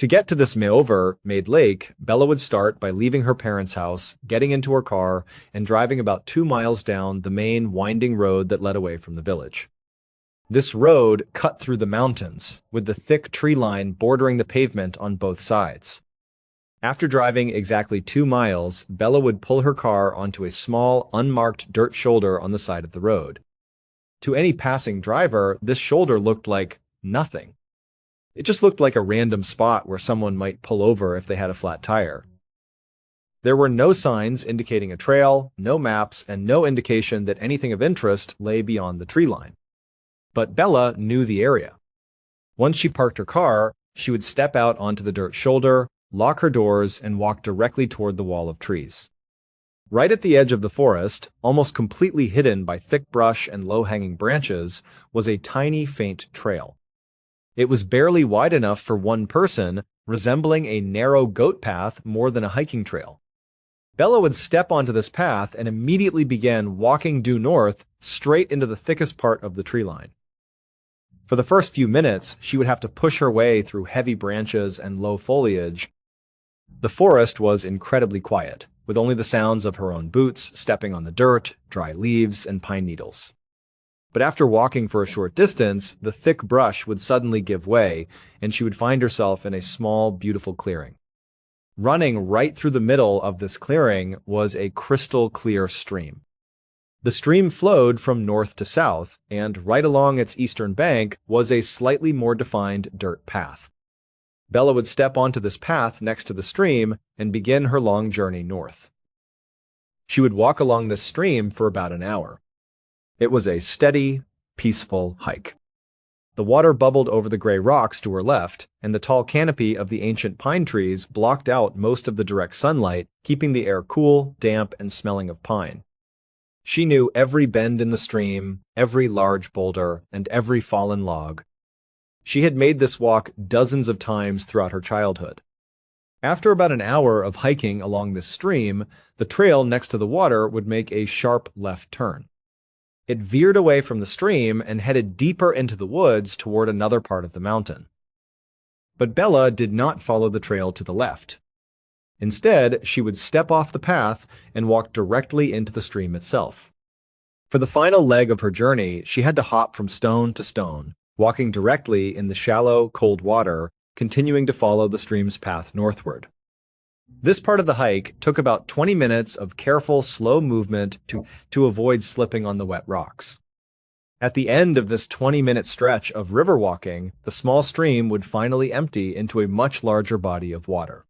[SPEAKER 1] To get to this made lake, Bella would start by leaving her parents' house, getting into her car, and driving about 2 miles down the main winding road that led away from the village. This road cut through the mountains, with the thick tree line bordering the pavement on both sides. After driving exactly 2 miles, Bella would pull her car onto a small, unmarked dirt shoulder on the side of the road. To any passing driver, this shoulder looked like nothing. It just looked like a random spot where someone might pull over if they had a flat tire. There were no signs indicating a trail, no maps, and no indication that anything of interest lay beyond the tree line. But Bella knew the area. Once she parked her car, she would step out onto the dirt shoulder, lock her doors, and walk directly toward the wall of trees. Right at the edge of the forest, almost completely hidden by thick brush and low-hanging branches, was a tiny, faint trail. It was barely wide enough for one person, resembling a narrow goat path more than a hiking trail. Bella would step onto this path and immediately began walking due north, straight into the thickest part of the tree line. For the first few minutes, she would have to push her way through heavy branches and low foliage. The forest was incredibly quiet, with only the sounds of her own boots stepping on the dirt, dry leaves, and pine needles. But after walking for a short distance, the thick brush would suddenly give way, and she would find herself in a small, beautiful clearing. Running right through the middle of this clearing was a crystal-clear stream. The stream flowed from north to south, and right along its eastern bank was a slightly more defined dirt path. Bella would step onto this path next to the stream and begin her long journey north. She would walk along this stream for about an hour. It was a steady, peaceful hike. The water bubbled over the gray rocks to her left, and the tall canopy of the ancient pine trees blocked out most of the direct sunlight, keeping the air cool, damp, and smelling of pine. She knew every bend in the stream, every large boulder, and every fallen log. She had made this walk dozens of times throughout her childhood. After about an hour of hiking along this stream, the trail next to the water would make a sharp left turn. It veered away from the stream and headed deeper into the woods toward another part of the mountain. But Bella did not follow the trail to the left. Instead, she would step off the path and walk directly into the stream itself. For the final leg of her journey, she had to hop from stone to stone, walking directly in the shallow, cold water, continuing to follow the stream's path northward. This part of the hike took about 20 minutes of careful, slow movement to avoid slipping on the wet rocks. At the end of this 20-minute stretch of river walking, the small stream would finally empty into a much larger body of water.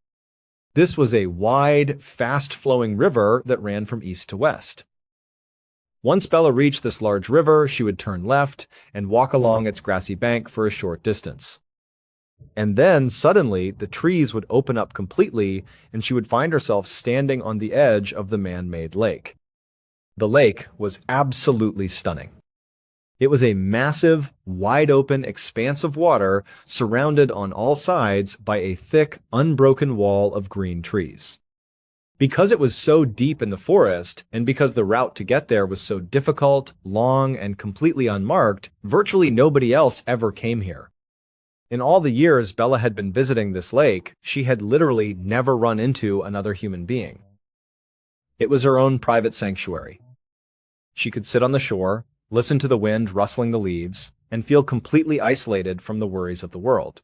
[SPEAKER 1] This was a wide, fast-flowing river that ran from east to west. Once Bella reached this large river, she would turn left and walk along its grassy bank for a short distance. And then, suddenly, the trees would open up completely, and she would find herself standing on the edge of the man-made lake. The lake was absolutely stunning. It was a massive, wide-open expanse of water surrounded on all sides by a thick, unbroken wall of green trees. Because it was so deep in the forest, and because the route to get there was so difficult, long, and completely unmarked, virtually nobody else ever came here. In all the years Bella had been visiting this lake, she had literally never run into another human being. It was her own private sanctuary. She could sit on the shore, listen to the wind rustling the leaves, and feel completely isolated from the worries of the world.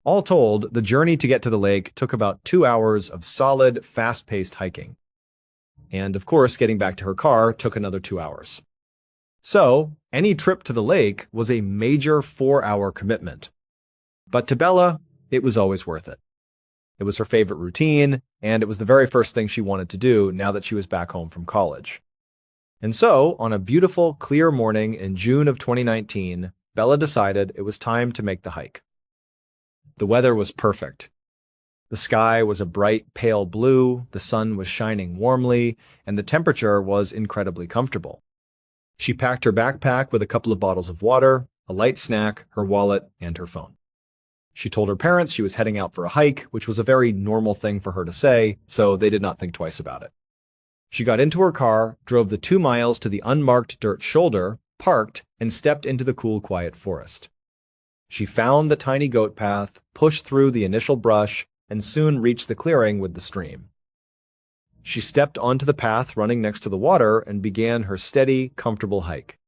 [SPEAKER 1] All told, the journey to get to the lake took about 2 hours of solid, fast-paced hiking. And, of course, getting back to her car took another 2 hours. So, any trip to the lake was a major 4-hour commitment. But to Bella, it was always worth it. It was her favorite routine, and it was the very first thing she wanted to do now that she was back home from college. And so, on a beautiful, clear morning in June of 2019, Bella decided it was time to make the hike. The weather was perfect. The sky was a bright, pale blue, the sun was shining warmly, and the temperature was incredibly comfortable. She packed her backpack with a couple of bottles of water, a light snack, her wallet, and her phone. She told her parents she was heading out for a hike, which was a very normal thing for her to say, so they did not think twice about it. She got into her car, drove the 2 miles to the unmarked dirt shoulder, parked, and stepped into the cool, quiet forest. She found the tiny goat path, pushed through the initial brush, and soon reached the clearing with the stream. She stepped onto the path running next to the water and began her steady, comfortable hike.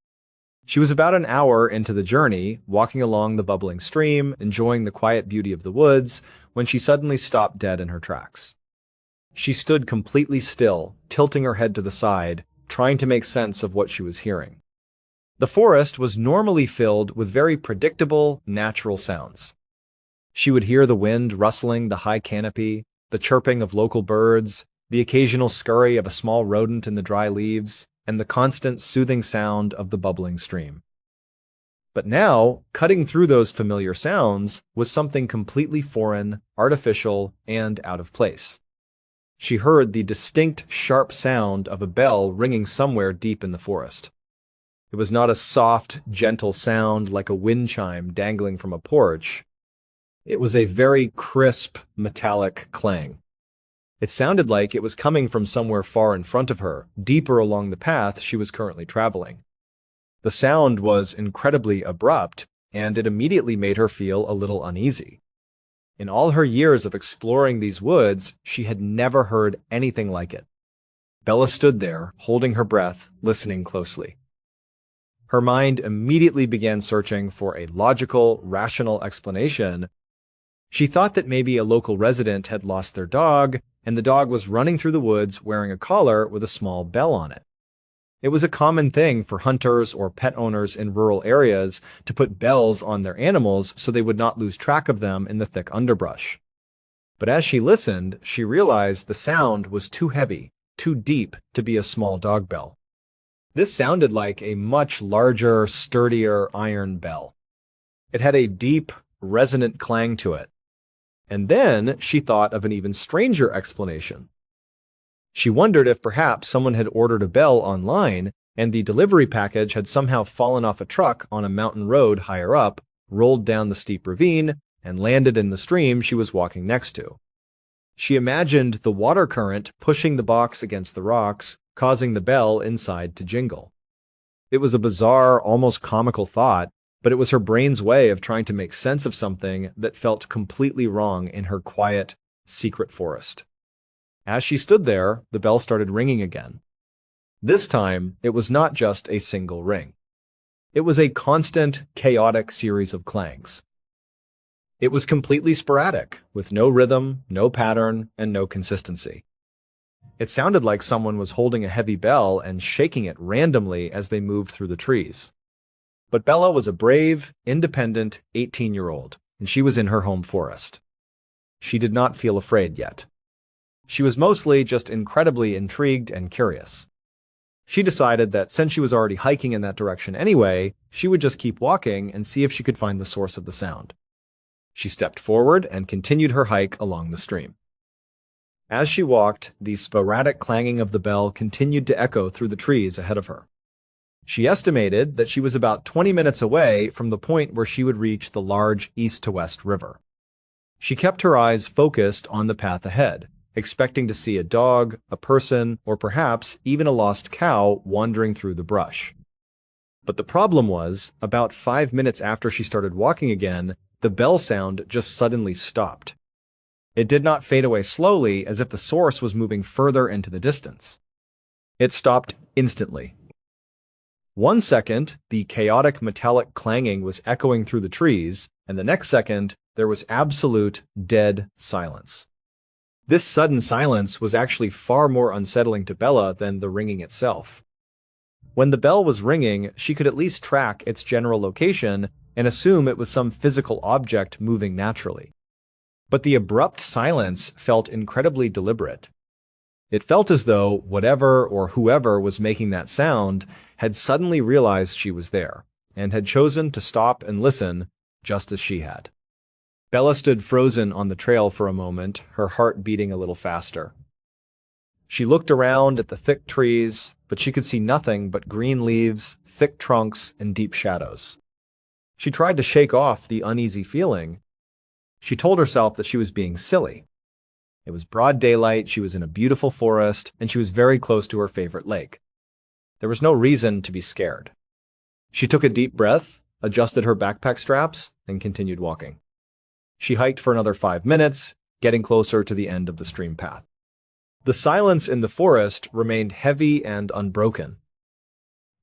[SPEAKER 1] She was about an hour into the journey, walking along the bubbling stream, enjoying the quiet beauty of the woods, when she suddenly stopped dead in her tracks. She stood completely still, tilting her head to the side, trying to make sense of what she was hearing. The forest was normally filled with very predictable, natural sounds. She would hear the wind rustling the high canopy, the chirping of local birds, the occasional scurry of a small rodent in the dry leaves, and the constant soothing sound of the bubbling stream. But now, cutting through those familiar sounds was something completely foreign, artificial, and out of place. She heard the distinct, sharp sound of a bell ringing somewhere deep in the forest. It was not a soft, gentle sound like a wind chime dangling from a porch. It was a very crisp, metallic clang. It sounded like it was coming from somewhere far in front of her, deeper along the path she was currently traveling. The sound was incredibly abrupt, and it immediately made her feel a little uneasy. In all her years of exploring these woods, she had never heard anything like it. Bella stood there, holding her breath, listening closely. Her mind immediately began searching for a logical, rational explanation. She thought that maybe a local resident had lost their dog, and the dog was running through the woods wearing a collar with a small bell on it. It was a common thing for hunters or pet owners in rural areas to put bells on their animals so they would not lose track of them in the thick underbrush. But as she listened, she realized the sound was too heavy, too deep to be a small dog bell. This sounded like a much larger, sturdier iron bell. It had a deep, resonant clang to it. And then she thought of an even stranger explanation. She wondered if perhaps someone had ordered a bell online and the delivery package had somehow fallen off a truck on a mountain road higher up, rolled down the steep ravine, and landed in the stream she was walking next to. She imagined the water current pushing the box against the rocks, causing the bell inside to jingle. It was a bizarre, almost comical thought, but it was her brain's way of trying to make sense of something that felt completely wrong in her quiet, secret forest. As she stood there, the bell started ringing again. This time, it was not just a single ring. It was a constant, chaotic series of clangs. It was completely sporadic, with no rhythm, no pattern, and no consistency. It sounded like someone was holding a heavy bell and shaking it randomly as they moved through the trees. But Bella was a brave, independent 18-year-old, and she was in her home forest. She did not feel afraid yet. She was mostly just incredibly intrigued and curious. She decided that since she was already hiking in that direction anyway, she would just keep walking and see if she could find the source of the sound. She stepped forward and continued her hike along the stream. As she walked, the sporadic clanging of the bell continued to echo through the trees ahead of her. She estimated that she was about 20 minutes away from the point where she would reach the large east-to-west river. She kept her eyes focused on the path ahead, expecting to see a dog, a person, or perhaps even a lost cow wandering through the brush. But the problem was, about 5 minutes after she started walking again, the bell sound just suddenly stopped. It did not fade away slowly as if the source was moving further into the distance. It stopped instantly. 1 second, the chaotic metallic clanging was echoing through the trees, and the next second, there was absolute, dead silence. This sudden silence was actually far more unsettling to Bella than the ringing itself. When the bell was ringing, she could at least track its general location and assume it was some physical object moving naturally. But the abrupt silence felt incredibly deliberate. It felt as though whatever or whoever was making that sound had suddenly realized she was there, and had chosen to stop and listen just as she had. Bella stood frozen on the trail for a moment, her heart beating a little faster. She looked around at the thick trees, but she could see nothing but green leaves, thick trunks, and deep shadows. She tried to shake off the uneasy feeling. She told herself that she was being silly. It was broad daylight, she was in a beautiful forest, and she was very close to her favorite lake. There was no reason to be scared. She took a deep breath, adjusted her backpack straps, and continued walking. She hiked for another 5 minutes, getting closer to the end of the stream path. The silence in the forest remained heavy and unbroken.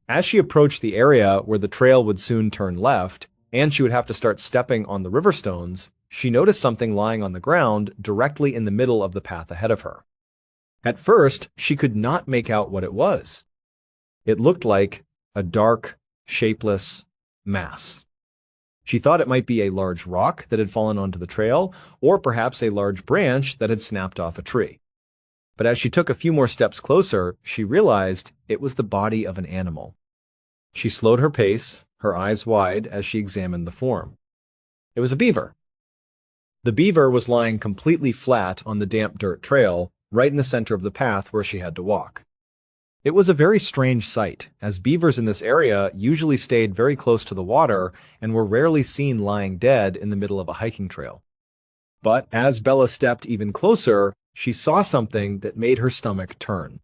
[SPEAKER 1] As she approached the area where the trail would soon turn left, and she would have to start stepping on the river stones, she noticed something lying on the ground directly in the middle of the path ahead of her. At first, she could not make out what it was. It looked like a dark, shapeless mass. She thought it might be a large rock that had fallen onto the trail, or perhaps a large branch that had snapped off a tree. But as she took a few more steps closer, she realized it was the body of an animal. She slowed her pace, her eyes wide as she examined the form. It was a beaver. The beaver was lying completely flat on the damp dirt trail, right in the center of the path where she had to walk. It was a very strange sight, as beavers in this area usually stayed very close to the water and were rarely seen lying dead in the middle of a hiking trail. But as Bella stepped even closer, she saw something that made her stomach turn.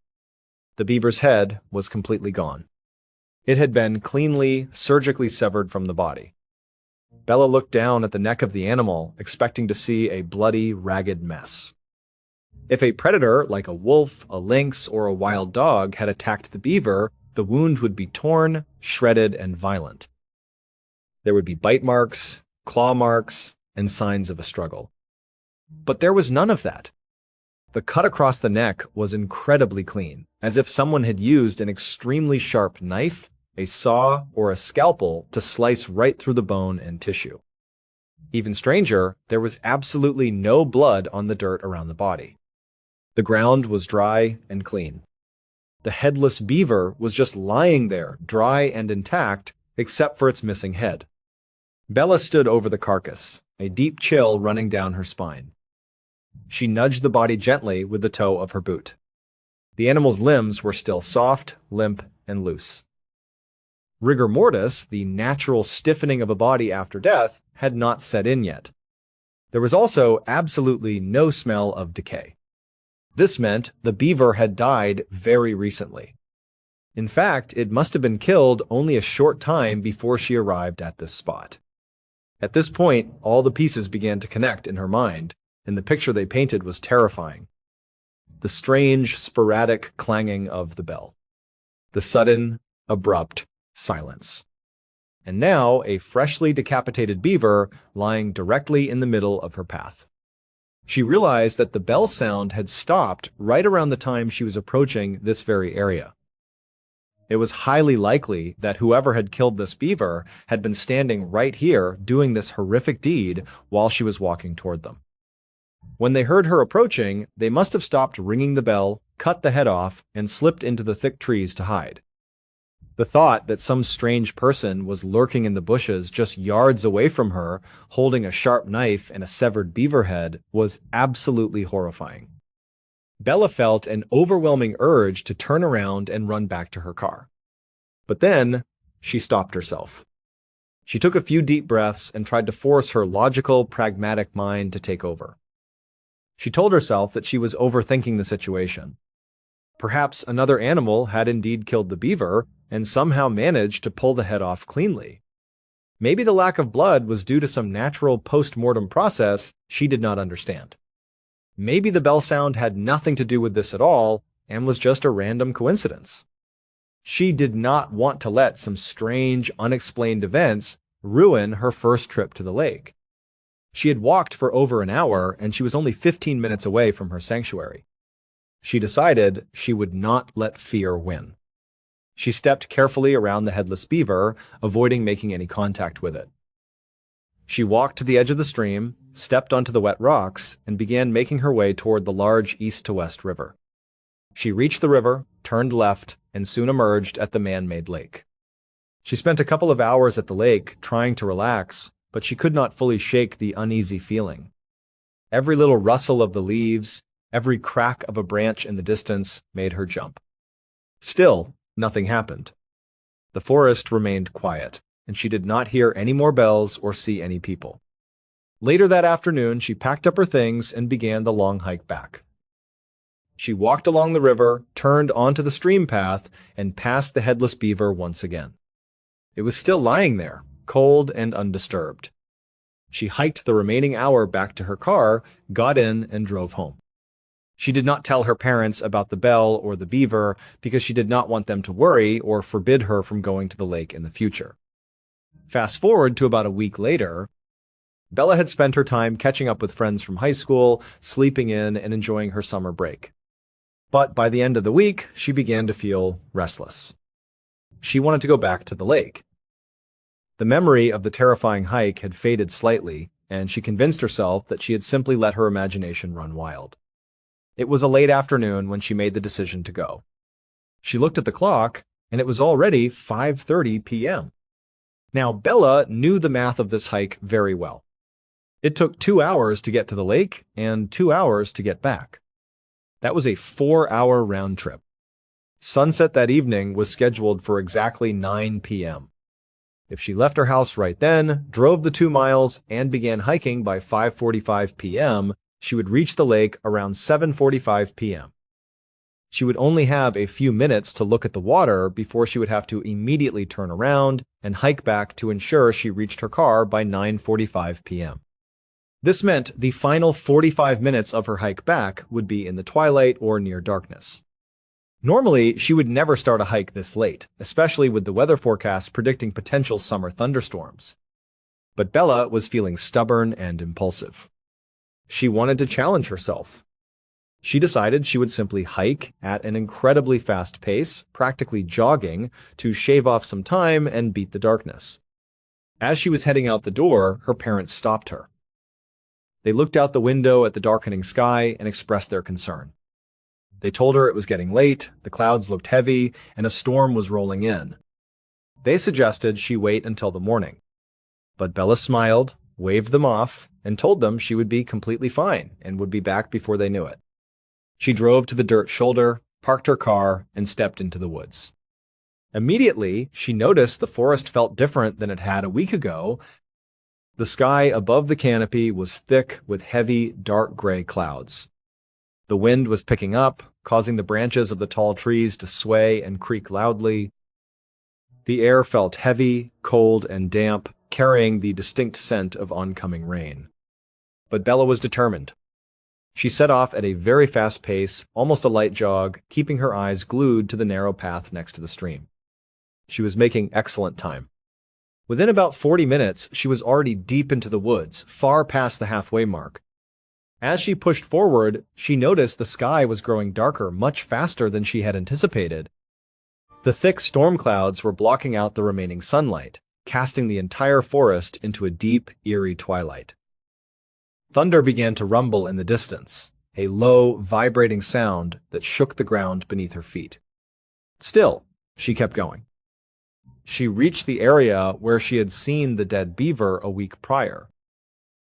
[SPEAKER 1] The beaver's head was completely gone. It had been cleanly, surgically severed from the body. Bella looked down at the neck of the animal, expecting to see a bloody, ragged mess. If a predator, like a wolf, a lynx, or a wild dog, had attacked the beaver, the wound would be torn, shredded, and violent. There would be bite marks, claw marks, and signs of a struggle. But there was none of that. The cut across the neck was incredibly clean, as if someone had used an extremely sharp knife, a saw, or a scalpel to slice right through the bone and tissue. Even stranger, there was absolutely no blood on the dirt around the body. The ground was dry and clean. The headless beaver was just lying there, dry and intact, except for its missing head. Bella stood over the carcass, a deep chill running down her spine. She nudged the body gently with the toe of her boot. The animal's limbs were still soft, limp, and loose. Rigor mortis, the natural stiffening of a body after death, had not set in yet. There was also absolutely no smell of decay. This meant the beaver had died very recently. In fact, it must have been killed only a short time before she arrived at this spot. At this point, all the pieces began to connect in her mind, and the picture they painted was terrifying. The strange, sporadic clanging of the bell. The sudden, abrupt silence. And now a freshly decapitated beaver lying directly in the middle of her path. She realized that the bell sound had stopped right around the time she was approaching this very area. It was highly likely that whoever had killed this beaver had been standing right here doing this horrific deed while she was walking toward them. When they heard her approaching, they must have stopped ringing the bell, cut the head off, and slipped into the thick trees to hide. The thought that some strange person was lurking in the bushes just yards away from her, holding a sharp knife and a severed beaver head, was absolutely horrifying. Bella felt an overwhelming urge to turn around and run back to her car. But then, she stopped herself. She took a few deep breaths and tried to force her logical, pragmatic mind to take over. She told herself that she was overthinking the situation. Perhaps another animal had indeed killed the beaver and somehow managed to pull the head off cleanly. Maybe the lack of blood was due to some natural post-mortem process she did not understand. Maybe the bell sound had nothing to do with this at all and was just a random coincidence. She did not want to let some strange, unexplained events ruin her first trip to the lake. She had walked for over an hour and she was only 15 minutes away from her sanctuary. She decided she would not let fear win. She stepped carefully around the headless beaver, avoiding making any contact with it. She walked to the edge of the stream, stepped onto the wet rocks, and began making her way toward the large east-to-west river. She reached the river, turned left, and soon emerged at the man-made lake. She spent a couple of hours at the lake, trying to relax, but she could not fully shake the uneasy feeling. Every little rustle of the leaves, every crack of a branch in the distance made her jump. Still, nothing happened. The forest remained quiet, and she did not hear any more bells or see any people. Later that afternoon, she packed up her things and began the long hike back. She walked along the river, turned onto the stream path, and passed the headless beaver once again. It was still lying there, cold and undisturbed. She hiked the remaining hour back to her car, got in, and drove home. She did not tell her parents about the bell or the beaver because she did not want them to worry or forbid her from going to the lake in the future. Fast forward to about a week later, Bella had spent her time catching up with friends from high school, sleeping in, and enjoying her summer break. But by the end of the week, she began to feel restless. She wanted to go back to the lake. The memory of the terrifying hike had faded slightly, and she convinced herself that she had simply let her imagination run wild. It was a late afternoon when she made the decision to go. She looked at the clock, and it was already 5:30 p.m. Now, Bella knew the math of this hike very well. It took 2 hours to get to the lake and 2 hours to get back. That was a 4-hour round trip. Sunset that evening was scheduled for exactly 9 p.m. If she left her house right then, drove the 2 miles, and began hiking by 5:45 p.m., she would reach the lake around 7:45 p.m. She would only have a few minutes to look at the water before she would have to immediately turn around and hike back to ensure she reached her car by 9:45 p.m. This meant the final 45 minutes of her hike back would be in the twilight or near darkness. Normally, she would never start a hike this late, especially with the weather forecast predicting potential summer thunderstorms. But Bella was feeling stubborn and impulsive. She wanted to challenge herself. She decided she would simply hike at an incredibly fast pace, practically jogging, to shave off some time and beat the darkness. As she was heading out the door, her parents stopped her. They looked out the window at the darkening sky and expressed their concern. They told her it was getting late, the clouds looked heavy, and a storm was rolling in. They suggested she wait until the morning. But Bella smiled, waved them off, and told them she would be completely fine and would be back before they knew it. She drove to the dirt shoulder, parked her car, and stepped into the woods. Immediately, she noticed the forest felt different than it had a week ago. The sky above the canopy was thick with heavy, dark gray clouds. The wind was picking up, causing the branches of the tall trees to sway and creak loudly. The air felt heavy, cold, and damp, carrying the distinct scent of oncoming rain. But Bella was determined. She set off at a very fast pace, almost a light jog, keeping her eyes glued to the narrow path next to the stream. She was making excellent time. Within about 40 minutes, she was already deep into the woods, far past the halfway mark. As she pushed forward, she noticed the sky was growing darker much faster than she had anticipated. The thick storm clouds were blocking out the remaining sunlight, casting the entire forest into a deep, eerie twilight. Thunder began to rumble in the distance, a low, vibrating sound that shook the ground beneath her feet. Still, she kept going. She reached the area where she had seen the dead beaver a week prior.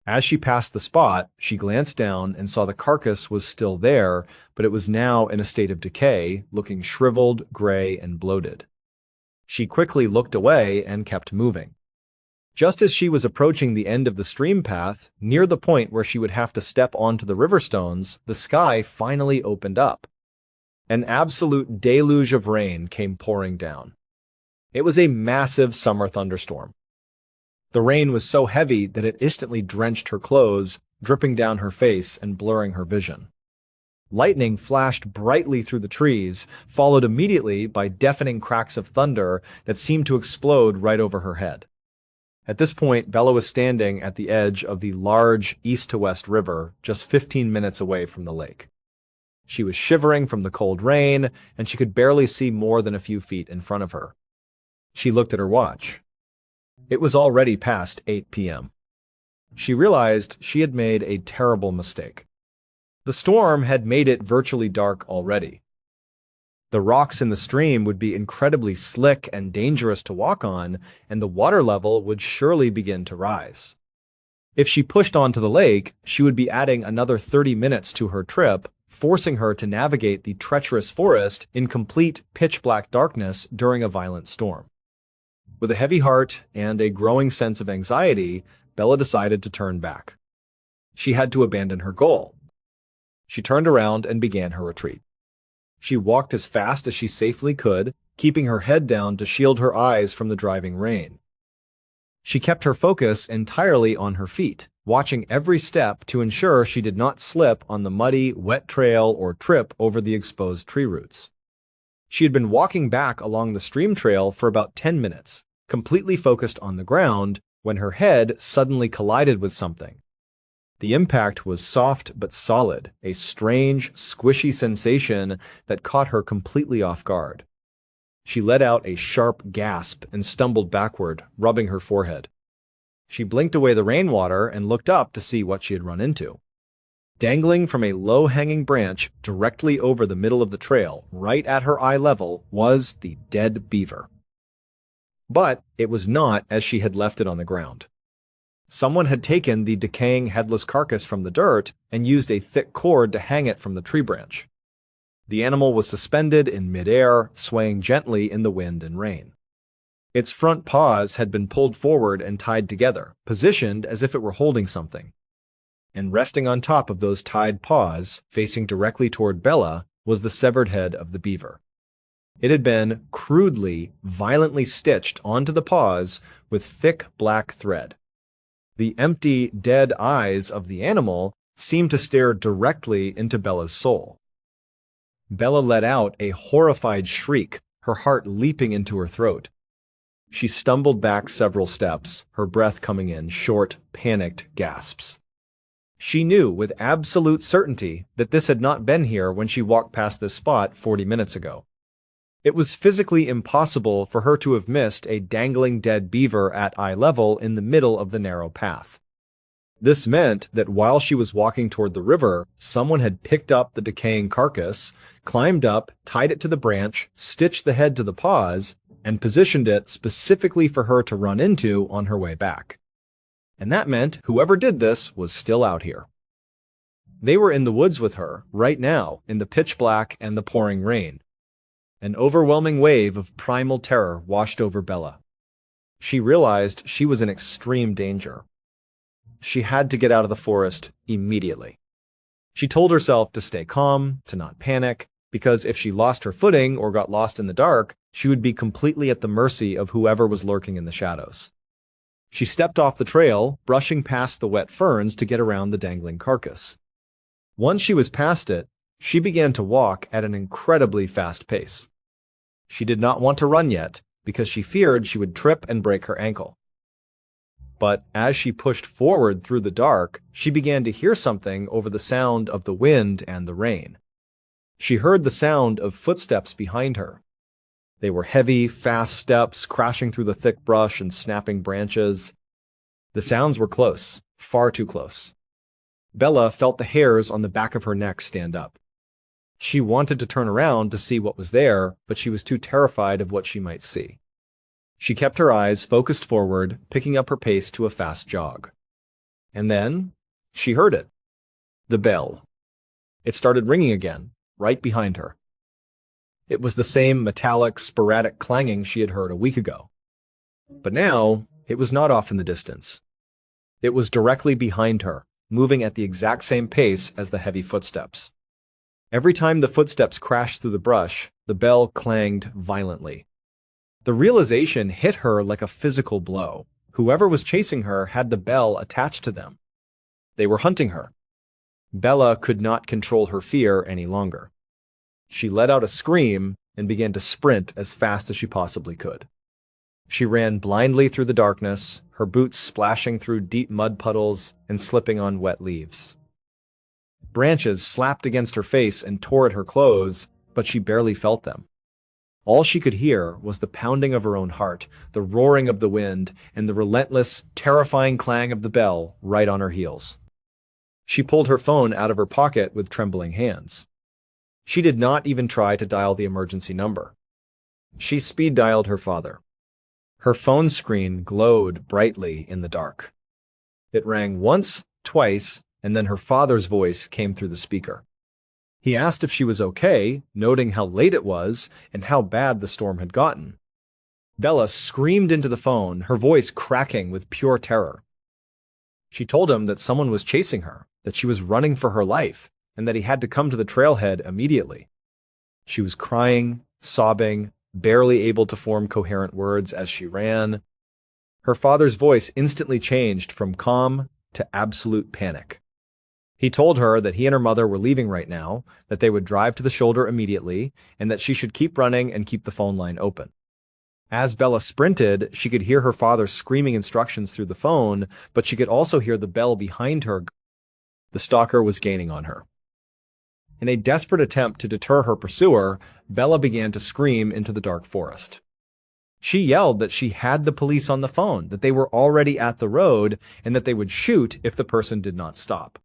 [SPEAKER 1] As she passed the spot, she glanced down and saw the carcass was still there, but it was now in a state of decay, looking shriveled, gray, and bloated. She quickly looked away and kept moving. Just as she was approaching the end of the stream path, near the point where she would have to step onto the river stones, the sky finally opened up. An absolute deluge of rain came pouring down. It was a massive summer thunderstorm. The rain was so heavy that it instantly drenched her clothes, dripping down her face and blurring her vision. Lightning flashed brightly through the trees, followed immediately by deafening cracks of thunder that seemed to explode right over her head. At this point, Bella was standing at the edge of the large east-to-west river, just 15 minutes away from the lake. She was shivering from the cold rain, and she could barely see more than a few feet in front of her. She looked at her watch. It was already past 8 p.m. She realized she had made a terrible mistake. The storm had made it virtually dark already. The rocks in the stream would be incredibly slick and dangerous to walk on, and the water level would surely begin to rise. If she pushed onto the lake, she would be adding another 30 minutes to her trip, forcing her to navigate the treacherous forest in complete pitch-black darkness during a violent storm. With a heavy heart and a growing sense of anxiety, Bella decided to turn back. She had to abandon her goal. She turned around and began her retreat. She walked as fast as she safely could, keeping her head down to shield her eyes from the driving rain. She kept her focus entirely on her feet, watching every step to ensure she did not slip on the muddy, wet trail or trip over the exposed tree roots. She had been walking back along the stream trail for about 10 minutes, completely focused on the ground, when her head suddenly collided with something. The impact was soft but solid, a strange, squishy sensation that caught her completely off guard. She let out a sharp gasp and stumbled backward, rubbing her forehead. She blinked away the rainwater and looked up to see what she had run into. Dangling from a low-hanging branch directly over the middle of the trail, right at her eye level, was the dead beaver. But it was not as she had left it on the ground. Someone had taken the decaying headless carcass from the dirt and used a thick cord to hang it from the tree branch. The animal was suspended in midair, swaying gently in the wind and rain. Its front paws had been pulled forward and tied together, positioned as if it were holding something. And resting on top of those tied paws, facing directly toward Bella, was the severed head of the beaver. It had been crudely, violently stitched onto the paws with thick black thread. The empty, dead eyes of the animal seemed to stare directly into Bella's soul. Bella let out a horrified shriek, her heart leaping into her throat. She stumbled back several steps, her breath coming in short, panicked gasps. She knew with absolute certainty that this had not been here when she walked past this spot 40 minutes ago. It was physically impossible for her to have missed a dangling dead beaver at eye level in the middle of the narrow path. This meant that while she was walking toward the river, someone had picked up the decaying carcass, climbed up, tied it to the branch, stitched the head to the paws, and positioned it specifically for her to run into on her way back. And that meant whoever did this was still out here. They were in the woods with her, right now, in the pitch black and the pouring rain. An overwhelming wave of primal terror washed over Bella. She realized she was in extreme danger. She had to get out of the forest immediately. She told herself to stay calm, to not panic, because if she lost her footing or got lost in the dark, she would be completely at the mercy of whoever was lurking in the shadows. She stepped off the trail, brushing past the wet ferns to get around the dangling carcass. Once she was past it, she began to walk at an incredibly fast pace. She did not want to run yet, because she feared she would trip and break her ankle. But as she pushed forward through the dark, she began to hear something over the sound of the wind and the rain. She heard the sound of footsteps behind her. They were heavy, fast steps crashing through the thick brush and snapping branches. The sounds were close, far too close. Bella felt the hairs on the back of her neck stand up. She wanted to turn around to see what was there, but she was too terrified of what she might see. She kept her eyes focused forward, picking up her pace to a fast jog. And then, she heard it. The bell. It started ringing again, right behind her. It was the same metallic, sporadic clanging she had heard a week ago. But now, it was not off in the distance. It was directly behind her, moving at the exact same pace as the heavy footsteps. Every time the footsteps crashed through the brush, the bell clanged violently. The realization hit her like a physical blow. Whoever was chasing her had the bell attached to them. They were hunting her. Bella could not control her fear any longer. She let out a scream and began to sprint as fast as she possibly could. She ran blindly through the darkness, her boots splashing through deep mud puddles and slipping on wet leaves. Branches slapped against her face and tore at her clothes, but she barely felt them. All she could hear was the pounding of her own heart, the roaring of the wind, and the relentless, terrifying clang of the bell right on her heels. She pulled her phone out of her pocket with trembling hands. She did not even try to dial the emergency number. She speed-dialed her father. Her phone screen glowed brightly in the dark. It rang once, twice, and then her father's voice came through the speaker. He asked if she was okay, noting how late it was and how bad the storm had gotten. Bella screamed into the phone, her voice cracking with pure terror. She told him that someone was chasing her, that she was running for her life, and that he had to come to the trailhead immediately. She was crying, sobbing, barely able to form coherent words as she ran. Her father's voice instantly changed from calm to absolute panic. He told her that he and her mother were leaving right now, that they would drive to the shoulder immediately, and that she should keep running and keep the phone line open. As Bella sprinted, she could hear her father screaming instructions through the phone, but she could also hear the bell behind her. The stalker was gaining on her. In a desperate attempt to deter her pursuer, Bella began to scream into the dark forest. She yelled that she had the police on the phone, that they were already at the road, and that they would shoot if the person did not stop.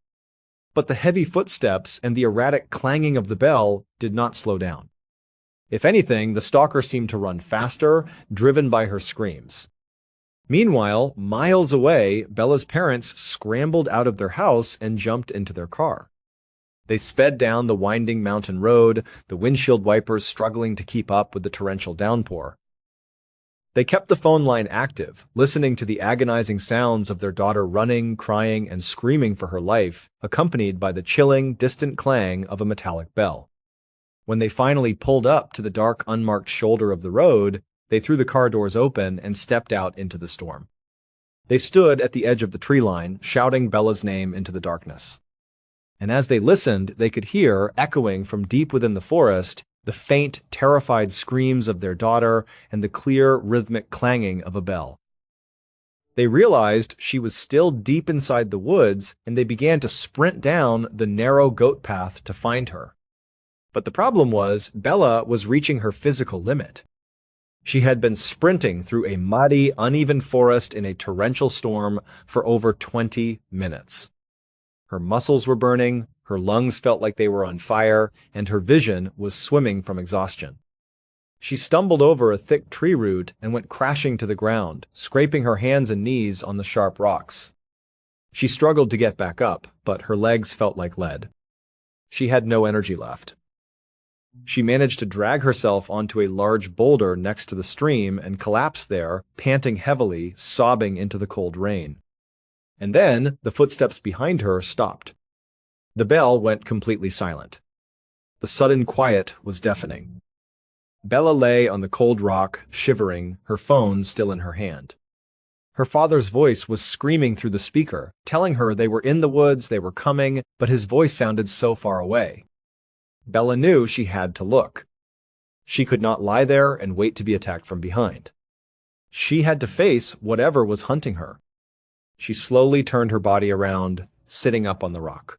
[SPEAKER 1] But the heavy footsteps and the erratic clanging of the bell did not slow down. If anything, the stalker seemed to run faster, driven by her screams. Meanwhile, miles away, Bella's parents scrambled out of their house and jumped into their car. They sped down the winding mountain road, the windshield wipers struggling to keep up with the torrential downpour. They kept the phone line active, listening to the agonizing sounds of their daughter running, crying, and screaming for her life, accompanied by the chilling, distant clang of a metallic bell. When they finally pulled up to the dark, unmarked shoulder of the road, they threw the car doors open and stepped out into the storm. They stood at the edge of the tree line, shouting Bella's name into the darkness. And as they listened, they could hear, echoing from deep within the forest, the faint, terrified screams of their daughter and the clear, rhythmic clanging of a bell. They realized she was still deep inside the woods, and they began to sprint down the narrow goat path to find her. But the problem was, Bella was reaching her physical limit. She had been sprinting through a muddy, uneven forest in a torrential storm for over 20 minutes. Her muscles were burning, her lungs felt like they were on fire, and her vision was swimming from exhaustion. She stumbled over a thick tree root and went crashing to the ground, scraping her hands and knees on the sharp rocks. She struggled to get back up, but her legs felt like lead. She had no energy left. She managed to drag herself onto a large boulder next to the stream and collapsed there, panting heavily, sobbing into the cold rain. And then the footsteps behind her stopped. The bell went completely silent. The sudden quiet was deafening. Bella lay on the cold rock, shivering, her phone still in her hand. Her father's voice was screaming through the speaker, telling her they were in the woods, they were coming, but his voice sounded so far away. Bella knew she had to look. She could not lie there and wait to be attacked from behind. She had to face whatever was hunting her. She slowly turned her body around, sitting up on the rock.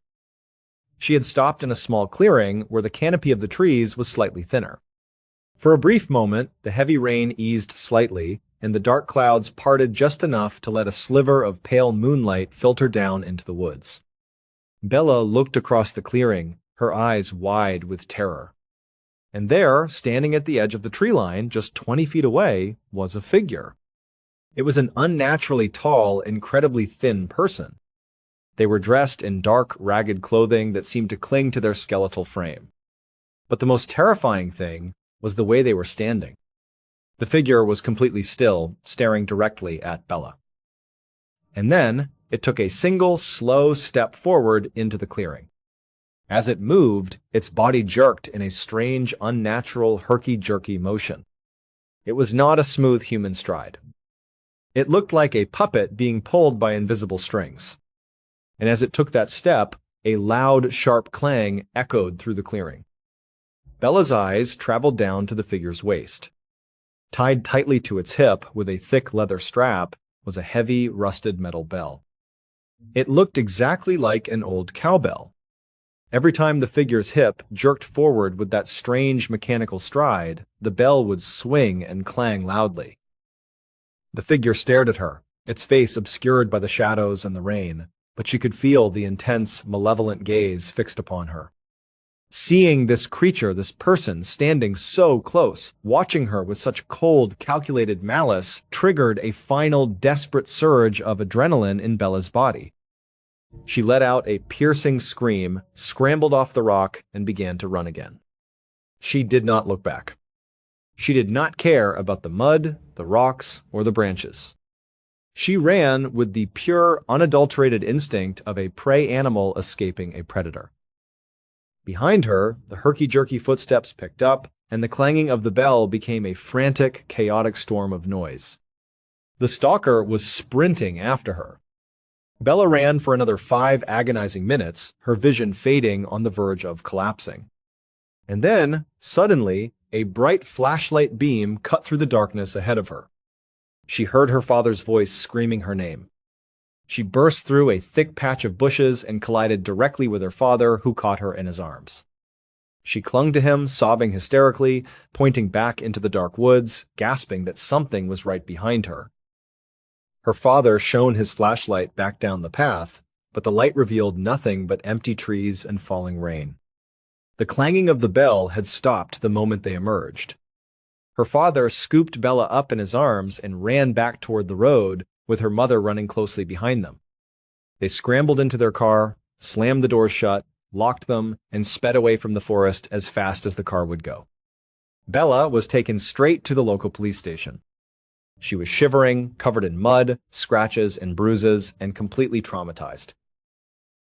[SPEAKER 1] She had stopped in a small clearing where the canopy of the trees was slightly thinner. For a brief moment, the heavy rain eased slightly, and the dark clouds parted just enough to let a sliver of pale moonlight filter down into the woods. Bella looked across the clearing, her eyes wide with terror. And there, standing at the edge of the tree line, just 20 feet away, was a figure. It was an unnaturally tall, incredibly thin person. They were dressed in dark, ragged clothing that seemed to cling to their skeletal frame. But the most terrifying thing was the way they were standing. The figure was completely still, staring directly at Bella. And then it took a single, slow step forward into the clearing. As it moved, its body jerked in a strange, unnatural, herky-jerky motion. It was not a smooth human stride. It looked like a puppet being pulled by invisible strings. And as it took that step, a loud, sharp clang echoed through the clearing. Bella's eyes traveled down to the figure's waist. Tied tightly to its hip with a thick leather strap was a heavy, rusted metal bell. It looked exactly like an old cowbell. Every time the figure's hip jerked forward with that strange mechanical stride, the bell would swing and clang loudly. The figure stared at her, its face obscured by the shadows and the rain, but she could feel the intense, malevolent gaze fixed upon her. Seeing this creature, this person, standing so close, watching her with such cold, calculated malice, triggered a final, desperate surge of adrenaline in Bella's body. She let out a piercing scream, scrambled off the rock, and began to run again. She did not look back. She did not care about the mud, the rocks, or the branches. She ran with the pure, unadulterated instinct of a prey animal escaping a predator. Behind her, the herky-jerky footsteps picked up, and the clanging of the bell became a frantic, chaotic storm of noise. The stalker was sprinting after her. Bella ran for another 5 agonizing minutes, her vision fading on the verge of collapsing. And then, suddenly, a bright flashlight beam cut through the darkness ahead of her. She heard her father's voice screaming her name. She burst through a thick patch of bushes and collided directly with her father, who caught her in his arms. She clung to him, sobbing hysterically, pointing back into the dark woods, gasping that something was right behind her. Her father shone his flashlight back down the path, but the light revealed nothing but empty trees and falling rain. The clanging of the bell had stopped the moment they emerged. Her father scooped Bella up in his arms and ran back toward the road, with her mother running closely behind them. They scrambled into their car, slammed the doors shut, locked them, and sped away from the forest as fast as the car would go. Bella was taken straight to the local police station. She was shivering, covered in mud, scratches, and bruises, and completely traumatized.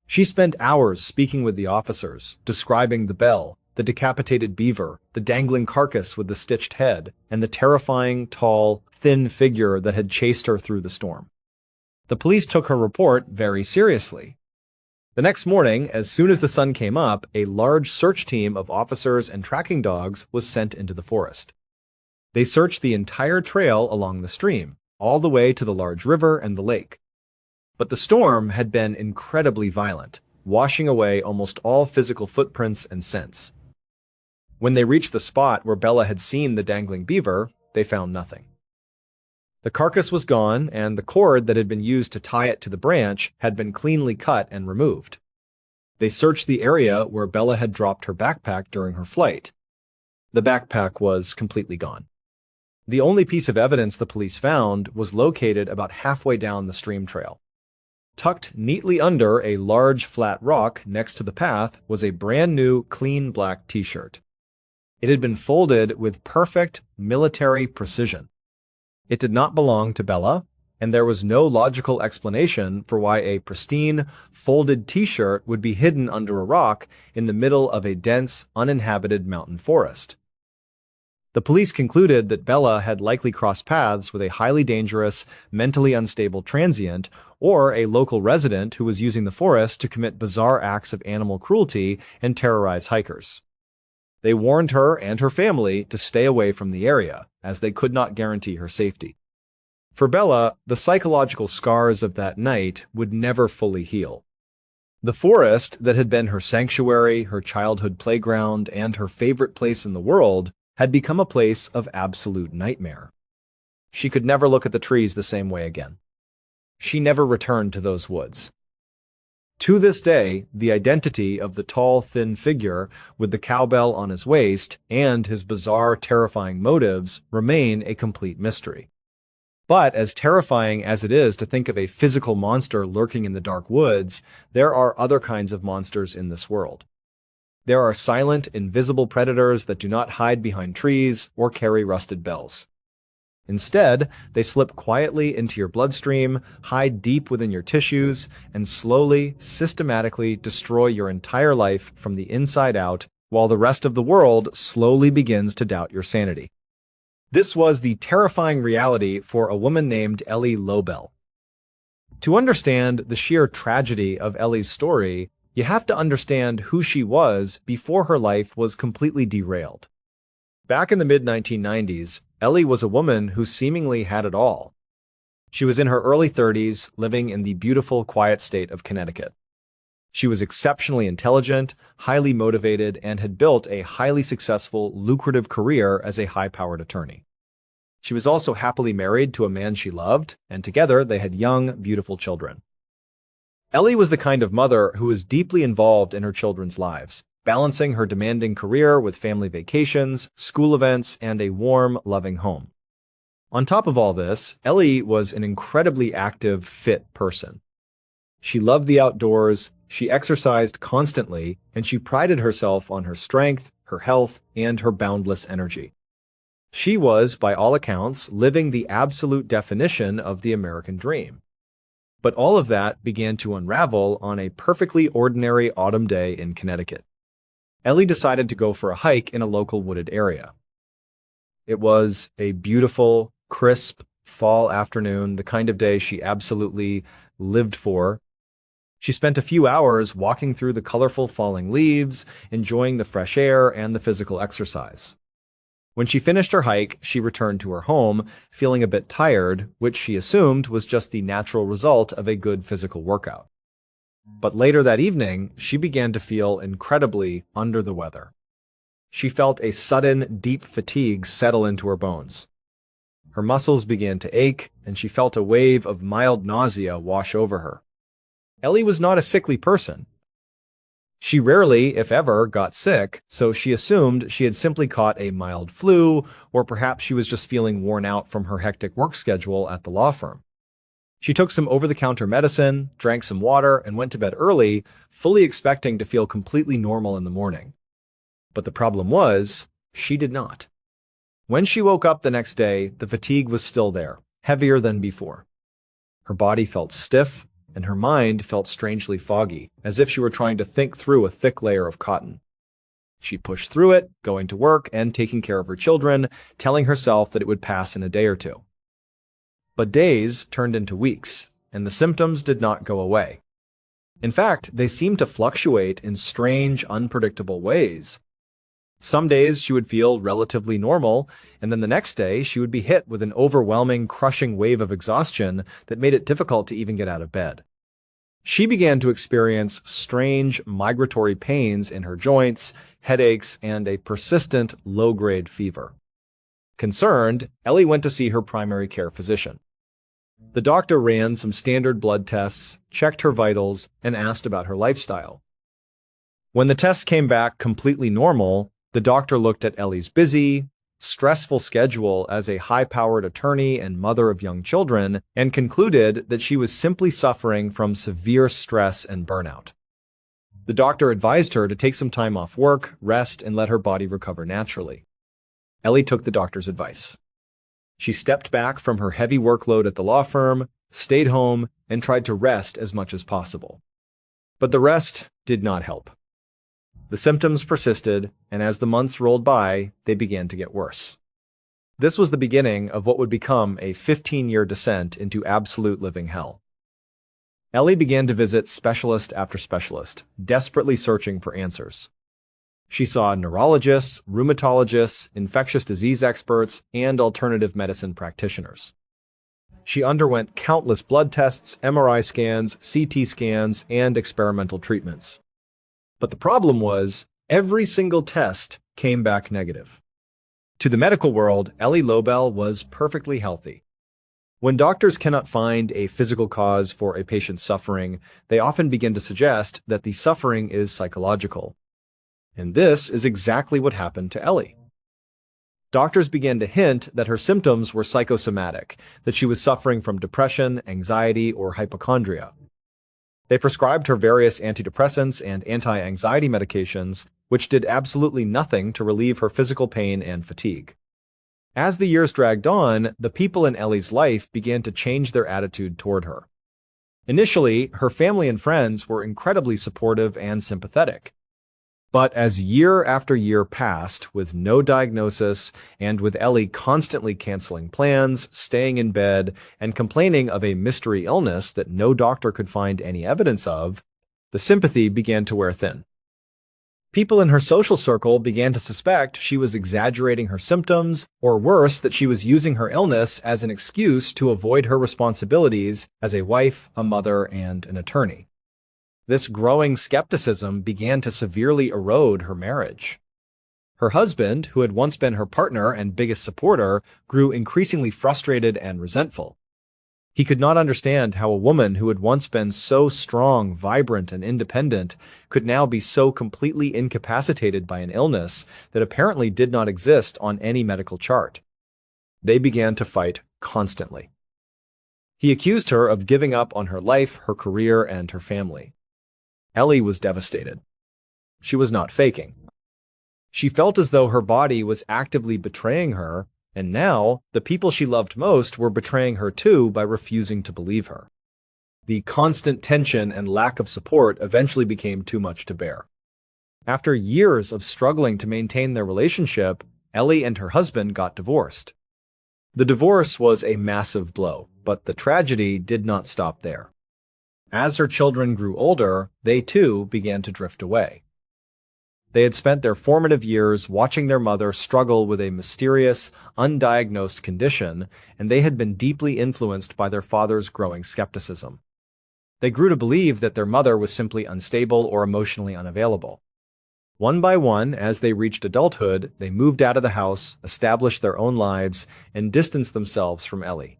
[SPEAKER 1] She spent hours speaking with the officers, describing the bell, the decapitated beaver, the dangling carcass with the stitched head, and the terrifying, tall, thin figure that had chased her through the storm. The police took her report very seriously. The next morning, as soon as the sun came up, a large search team of officers and tracking dogs was sent into the forest. They searched the entire trail along the stream, all the way to the large river and the lake. But the storm had been incredibly violent, washing away almost all physical footprints and scents. When they reached the spot where Bella had seen the dangling beaver, they found nothing. The carcass was gone, and the cord that had been used to tie it to the branch had been cleanly cut and removed. They searched the area where Bella had dropped her backpack during her flight. The backpack was completely gone. The only piece of evidence the police found was located about halfway down the stream trail. Tucked neatly under a large flat rock next to the path was a brand new clean black t-shirt. It had been folded with perfect military precision. It did not belong to Bella, and there was no logical explanation for why a pristine, folded t-shirt would be hidden under a rock in the middle of a dense, uninhabited mountain forest. The police concluded that Bella had likely crossed paths with a highly dangerous, mentally unstable transient or a local resident who was using the forest to commit bizarre acts of animal cruelty and terrorize hikers. They warned her and her family to stay away from the area, as they could not guarantee her safety. For Bella, the psychological scars of that night would never fully heal. The forest that had been her sanctuary, her childhood playground, and her favorite place in the world had become a place of absolute nightmare. She could never look at the trees the same way again. She never returned to those woods. To this day, the identity of the tall, thin figure with the cowbell on his waist and his bizarre, terrifying motives remain a complete mystery. But as terrifying as it is to think of a physical monster lurking in the dark woods, there are other kinds of monsters in this world. There are silent, invisible predators that do not hide behind trees or carry rusted bells. Instead, they slip quietly into your bloodstream, hide deep within your tissues, and slowly, systematically destroy your entire life from the inside out, while the rest of the world slowly begins to doubt your sanity. This was the terrifying reality for a woman named Ellie Lobel. To understand the sheer tragedy of Ellie's story, you have to understand who she was before her life was completely derailed. Back in the mid-1990s, Ellie was a woman who seemingly had it all. She was in her early 30s, living in the beautiful, quiet state of Connecticut. She was exceptionally intelligent, highly motivated, and had built a highly successful, lucrative career as a high-powered attorney. She was also happily married to a man she loved, and together they had young, beautiful children. Ellie was the kind of mother who was deeply involved in her children's lives, balancing her demanding career with family vacations, school events, and a warm, loving home. On top of all this, Ellie was an incredibly active, fit person. She loved the outdoors, she exercised constantly, and she prided herself on her strength, her health, and her boundless energy. She was, by all accounts, living the absolute definition of the American dream. But all of that began to unravel on a perfectly ordinary autumn day in Connecticut. Ellie decided to go for a hike in a local wooded area. It was a beautiful, crisp, fall afternoon, the kind of day she absolutely lived for. She spent a few hours walking through the colorful falling leaves, enjoying the fresh air and the physical exercise. When she finished her hike, she returned to her home, feeling a bit tired, which she assumed was just the natural result of a good physical workout. But later that evening, she began to feel incredibly under the weather. She felt a sudden, deep fatigue settle into her bones. Her muscles began to ache, and she felt a wave of mild nausea wash over her. Ellie was not a sickly person. She rarely, if ever, got sick, so she assumed she had simply caught a mild flu, or perhaps she was just feeling worn out from her hectic work schedule at the law firm. She took some over-the-counter medicine, drank some water, and went to bed early, fully expecting to feel completely normal in the morning. But the problem was, she did not. When she woke up the next day, the fatigue was still there, heavier than before. Her body felt stiff, and her mind felt strangely foggy, as if she were trying to think through a thick layer of cotton. She pushed through it, going to work and taking care of her children, telling herself that it would pass in a day or two. But days turned into weeks, and the symptoms did not go away. In fact, they seemed to fluctuate in strange, unpredictable ways. Some days she would feel relatively normal, and then the next day she would be hit with an overwhelming, crushing wave of exhaustion that made it difficult to even get out of bed. She began to experience strange migratory pains in her joints, headaches, and a persistent low-grade fever. Concerned, Ellie went to see her primary care physician. The doctor ran some standard blood tests, checked her vitals, and asked about her lifestyle. When the tests came back completely normal, the doctor looked at Ellie's busy, stressful schedule as a high-powered attorney and mother of young children and concluded that she was simply suffering from severe stress and burnout. The doctor advised her to take some time off work, rest, and let her body recover naturally. Ellie took the doctor's advice. She stepped back from her heavy workload at the law firm, stayed home, and tried to rest as much as possible. But the rest did not help. The symptoms persisted, and as the months rolled by, they began to get worse. This was the beginning of what would become a 15-year descent into absolute living hell. Ellie began to visit specialist after specialist, desperately searching for answers. She saw neurologists, rheumatologists, infectious disease experts, and alternative medicine practitioners. She underwent countless blood tests, MRI scans, CT scans, and experimental treatments. But the problem was, every single test came back negative. To the medical world, Ellie Lobel was perfectly healthy. When doctors cannot find a physical cause for a patient's suffering, they often begin to suggest that the suffering is psychological. And this is exactly what happened to Ellie. Doctors began to hint that her symptoms were psychosomatic, that she was suffering from depression, anxiety, or hypochondria. They prescribed her various antidepressants and anti-anxiety medications, which did absolutely nothing to relieve her physical pain and fatigue. As the years dragged on, the people in Ellie's life began to change their attitude toward her. Initially, her family and friends were incredibly supportive and sympathetic. But as year after year passed with no diagnosis and with Ellie constantly canceling plans, staying in bed, and complaining of a mystery illness that no doctor could find any evidence of, the sympathy began to wear thin. People in her social circle began to suspect she was exaggerating her symptoms, or worse, that she was using her illness as an excuse to avoid her responsibilities as a wife, a mother, and an attorney. This growing skepticism began to severely erode her marriage. Her husband, who had once been her partner and biggest supporter, grew increasingly frustrated and resentful. He could not understand how a woman who had once been so strong, vibrant, and independent could now be so completely incapacitated by an illness that apparently did not exist on any medical chart. They began to fight constantly. He accused her of giving up on her life, her career, and her family. Ellie was devastated. She was not faking. She felt as though her body was actively betraying her, and now the people she loved most were betraying her too by refusing to believe her. The constant tension and lack of support eventually became too much to bear. After years of struggling to maintain their relationship, Ellie and her husband got divorced. The divorce was a massive blow, but the tragedy did not stop there. As her children grew older, they too began to drift away. They had spent their formative years watching their mother struggle with a mysterious, undiagnosed condition, and they had been deeply influenced by their father's growing skepticism. They grew to believe that their mother was simply unstable or emotionally unavailable. One by one, as they reached adulthood, they moved out of the house, established their own lives, and distanced themselves from Ellie.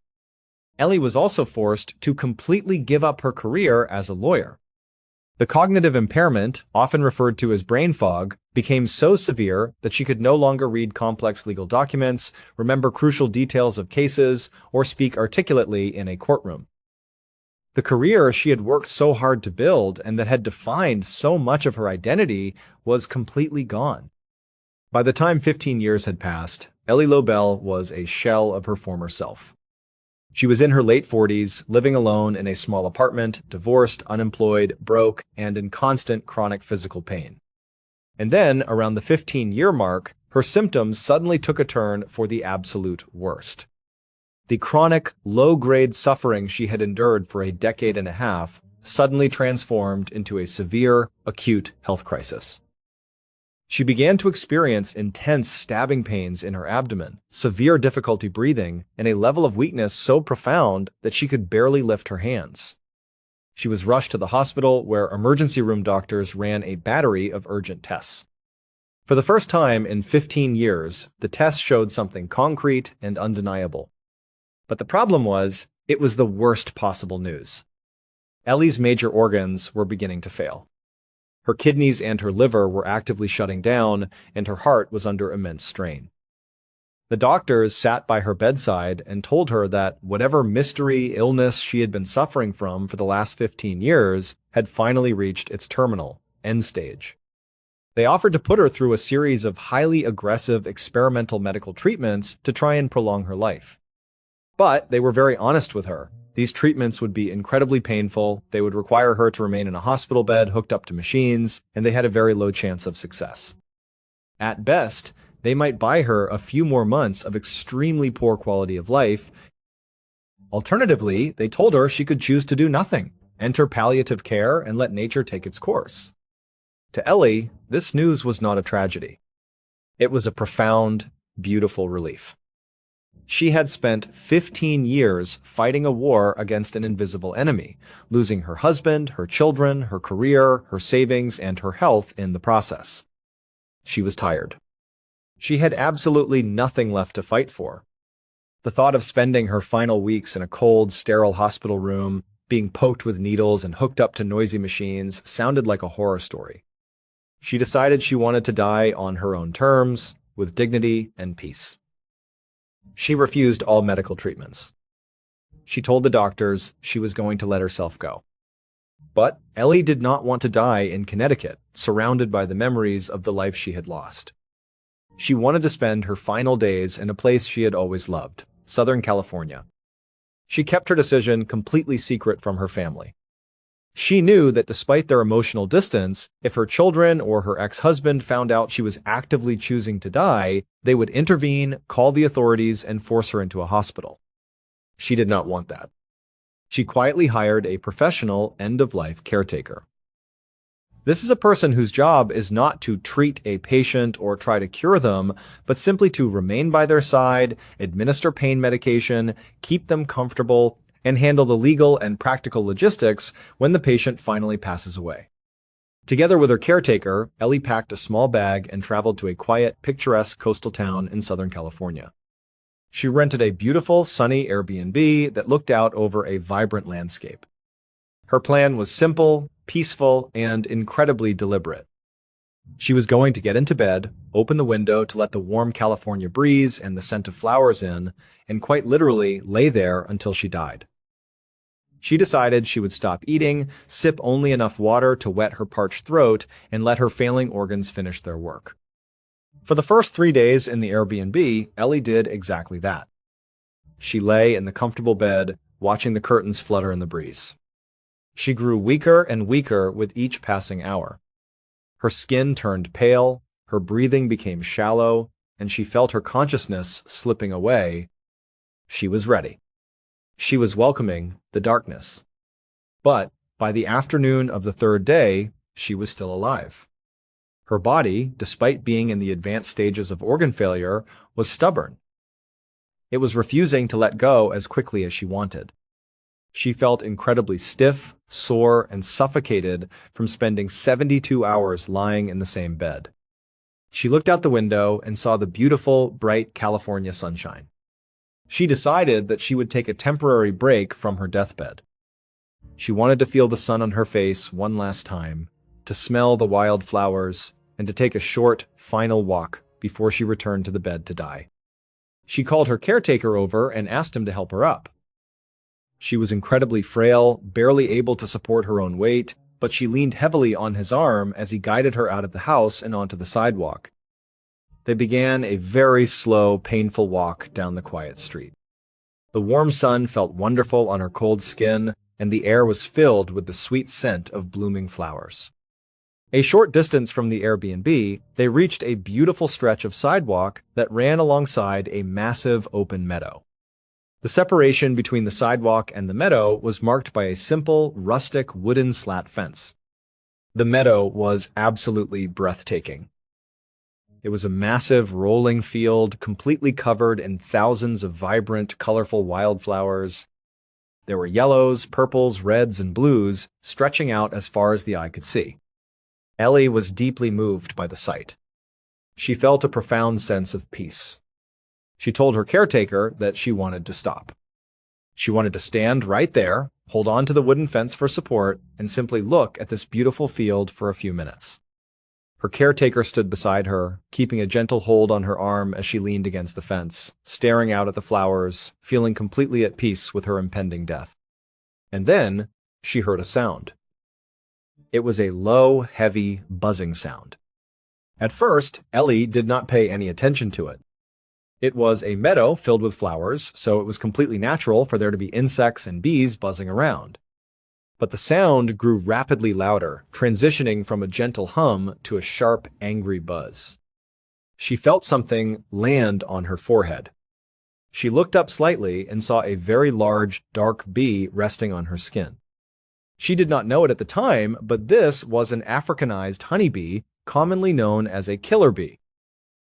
[SPEAKER 1] Ellie was also forced to completely give up her career as a lawyer. The cognitive impairment, often referred to as brain fog, became so severe that she could no longer read complex legal documents, remember crucial details of cases, or speak articulately in a courtroom. The career she had worked so hard to build and that had defined so much of her identity was completely gone. By the time 15 years had passed, Ellie Lobel was a shell of her former self. She was in her late 40s, living alone in a small apartment, divorced, unemployed, broke, and in constant chronic physical pain. And then, around the 15-year mark, her symptoms suddenly took a turn for the absolute worst. The chronic, low-grade suffering she had endured for a decade and a half suddenly transformed into a severe, acute health crisis. She began to experience intense stabbing pains in her abdomen, severe difficulty breathing, and a level of weakness so profound that she could barely lift her hands. She was rushed to the hospital where emergency room doctors ran a battery of urgent tests. For the first time in 15 years, the tests showed something concrete and undeniable. But the problem was, it was the worst possible news. Ellie's major organs were beginning to fail. Her kidneys and her liver were actively shutting down, and her heart was under immense strain. The doctors sat by her bedside and told her that whatever mystery illness she had been suffering from for the last 15 years had finally reached its terminal, end stage. They offered to put her through a series of highly aggressive experimental medical treatments to try and prolong her life. But they were very honest with her. These treatments would be incredibly painful, they would require her to remain in a hospital bed hooked up to machines, and they had a very low chance of success. At best, they might buy her a few more months of extremely poor quality of life. Alternatively, they told her she could choose to do nothing, enter palliative care, and let nature take its course. To Ellie, this news was not a tragedy. It was a profound, beautiful relief. She had spent 15 years fighting a war against an invisible enemy, losing her husband, her children, her career, her savings, and her health in the process. She was tired. She had absolutely nothing left to fight for. The thought of spending her final weeks in a cold, sterile hospital room, being poked with needles and hooked up to noisy machines, sounded like a horror story. She decided she wanted to die on her own terms, with dignity and peace. She refused all medical treatments. She told the doctors she was going to let herself go. But Ellie did not want to die in Connecticut, surrounded by the memories of the life she had lost. She wanted to spend her final days in a place she had always loved, Southern California. She kept her decision completely secret from her family. She knew that despite their emotional distance, if her children or her ex-husband found out she was actively choosing to die, they would intervene, call the authorities, and force her into a hospital. She did not want that. She quietly hired a professional end-of-life caretaker. This is a person whose job is not to treat a patient or try to cure them, but simply to remain by their side, administer pain medication, keep them comfortable, and handle the legal and practical logistics when the patient finally passes away. Together with her caretaker, Ellie packed a small bag and traveled to a quiet, picturesque coastal town in Southern California. She rented a beautiful, sunny Airbnb that looked out over a vibrant landscape. Her plan was simple, peaceful, and incredibly deliberate. She was going to get into bed, open the window to let the warm California breeze and the scent of flowers in, and quite literally lay there until she died. She decided she would stop eating, sip only enough water to wet her parched throat, and let her failing organs finish their work. For the first 3 days in the Airbnb, Ellie did exactly that. She lay in the comfortable bed, watching the curtains flutter in the breeze. She grew weaker and weaker with each passing hour. Her skin turned pale, her breathing became shallow, and she felt her consciousness slipping away, She was ready. She was welcoming the darkness. But by the afternoon of the third day, she was still alive. Her body, despite being in the advanced stages of organ failure, was stubborn. It was refusing to let go as quickly as she wanted. She felt incredibly stiff, sore, and suffocated from spending 72 hours lying in the same bed. She looked out the window and saw the beautiful, bright California sunshine. She decided that she would take a temporary break from her deathbed. She wanted to feel the sun on her face one last time, to smell the wild flowers, and to take a short, final walk before she returned to the bed to die. She called her caretaker over and asked him to help her up. She was incredibly frail, barely able to support her own weight, but she leaned heavily on his arm as he guided her out of the house and onto the sidewalk. They began a very slow, painful walk down the quiet street. The warm sun felt wonderful on her cold skin, and the air was filled with the sweet scent of blooming flowers. A short distance from the Airbnb, they reached a beautiful stretch of sidewalk that ran alongside a massive open meadow. The separation between the sidewalk and the meadow was marked by a simple, rustic wooden slat fence. The meadow was absolutely breathtaking. It was a massive, rolling field completely covered in thousands of vibrant, colorful wildflowers. There were yellows, purples, reds, and blues stretching out as far as the eye could see. Ellie was deeply moved by the sight. She felt a profound sense of peace. She told her caretaker that she wanted to stop. She wanted to stand right there, hold on to the wooden fence for support, and simply look at this beautiful field for a few minutes. Her caretaker stood beside her, keeping a gentle hold on her arm as she leaned against the fence, staring out at the flowers, feeling completely at peace with her impending death. And then she heard a sound. It was a low, heavy, buzzing sound. At first, Ellie did not pay any attention to it. It was a meadow filled with flowers, so it was completely natural for there to be insects and bees buzzing around. But the sound grew rapidly louder, transitioning from a gentle hum to a sharp, angry buzz. She felt something land on her forehead. She looked up slightly and saw a very large, dark bee resting on her skin. She did not know it at the time, but this was an Africanized honeybee, commonly known as a killer bee.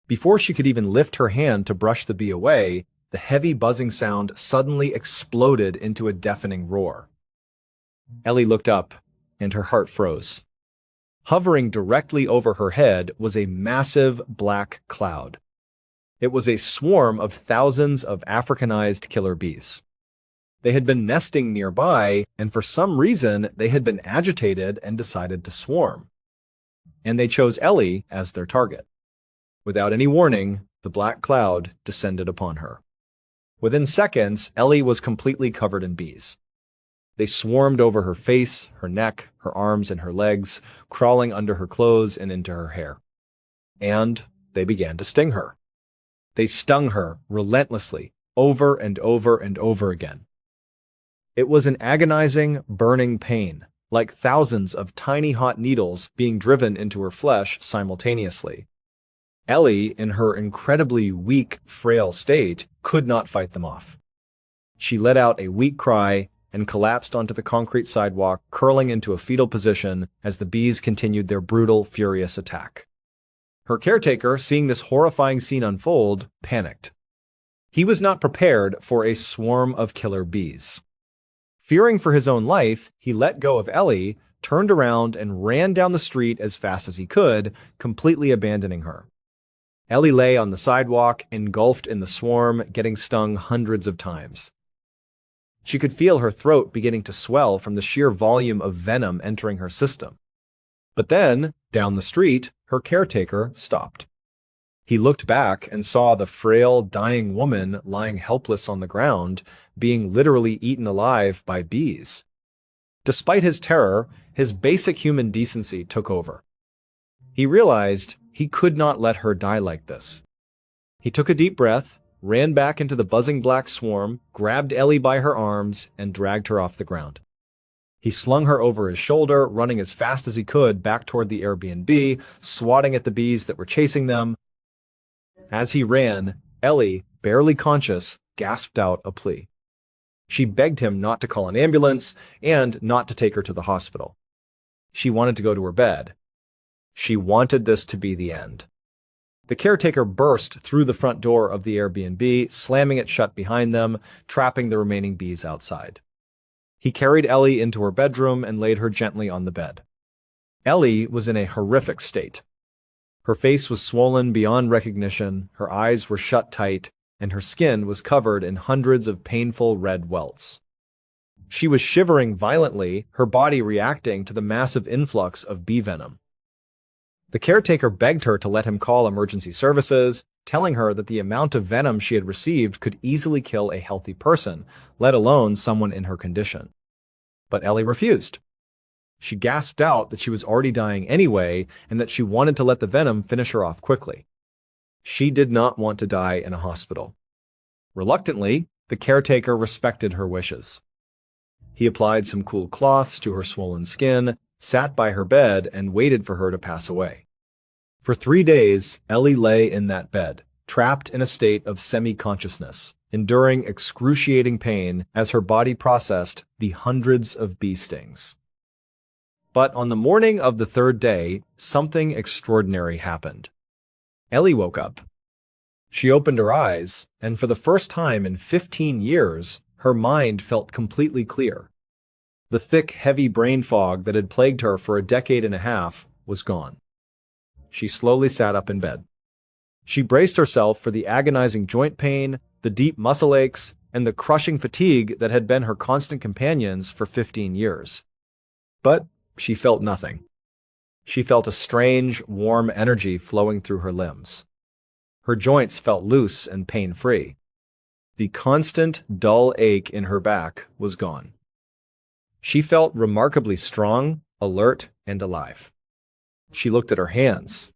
[SPEAKER 1] Before she could even lift her hand to brush the bee away, the heavy buzzing sound suddenly exploded into a deafening roar. Ellie looked up, and her heart froze. Hovering directly over her head was a massive black cloud. It was a swarm of thousands of Africanized killer bees. They had been nesting nearby, and for some reason they had been agitated and decided to swarm. And they chose Ellie as their target. Without any warning, the black cloud descended upon her. Within seconds, Ellie was completely covered in bees. They swarmed over her face, her neck, her arms, and her legs, crawling under her clothes and into her hair. And they began to sting her. They stung her relentlessly, over and over and over again. It was an agonizing, burning pain, like thousands of tiny hot needles being driven into her flesh simultaneously. Ellie, in her incredibly weak, frail state, could not fight them off. She let out a weak cry and collapsed onto the concrete sidewalk, curling into a fetal position as the bees continued their brutal, furious attack. Her caretaker, seeing this horrifying scene unfold, panicked. He was not prepared for a swarm of killer bees. Fearing for his own life, he let go of Ellie, turned around, and ran down the street as fast as he could, completely abandoning her. Ellie lay on the sidewalk, engulfed in the swarm, getting stung hundreds of times. She could feel her throat beginning to swell from the sheer volume of venom entering her system. But then, down the street, her caretaker stopped. He looked back and saw the frail, dying woman lying helpless on the ground, being literally eaten alive by bees. Despite his terror, his basic human decency took over. He realized he could not let her die like this. He took a deep breath, ran back into the buzzing black swarm, grabbed Ellie by her arms, and dragged her off the ground. He slung her over his shoulder, running as fast as he could back toward the Airbnb, swatting at the bees that were chasing them. As he ran, Ellie, barely conscious, gasped out a plea. She begged him not to call an ambulance and not to take her to the hospital. She wanted to go to her bed. She wanted this to be the end. The caretaker burst through the front door of the Airbnb, slamming it shut behind them, trapping the remaining bees outside. He carried Ellie into her bedroom and laid her gently on the bed. Ellie was in a horrific state. Her face was swollen beyond recognition, her eyes were shut tight, and her skin was covered in hundreds of painful red welts. She was shivering violently, her body reacting to the massive influx of bee venom. The caretaker begged her to let him call emergency services, telling her that the amount of venom she had received could easily kill a healthy person, let alone someone in her condition. But Ellie refused. She gasped out that she was already dying anyway and that she wanted to let the venom finish her off quickly. She did not want to die in a hospital. Reluctantly, the caretaker respected her wishes. He applied some cool cloths to her swollen skin, sat by her bed, and waited for her to pass away. For 3 days, Ellie lay in that bed, trapped in a state of semi-consciousness, enduring excruciating pain as her body processed the hundreds of bee stings. But on the morning of the 3rd day, something extraordinary happened. Ellie woke up. She opened her eyes, and for the first time in 15 years, her mind felt completely clear. The thick, heavy brain fog that had plagued her for a decade and a half was gone. She slowly sat up in bed. She braced herself for the agonizing joint pain, the deep muscle aches, and the crushing fatigue that had been her constant companions for 15 years. But she felt nothing. She felt a strange, warm energy flowing through her limbs. Her joints felt loose and pain-free. The constant, dull ache in her back was gone. She felt remarkably strong, alert, and alive. She looked at her hands.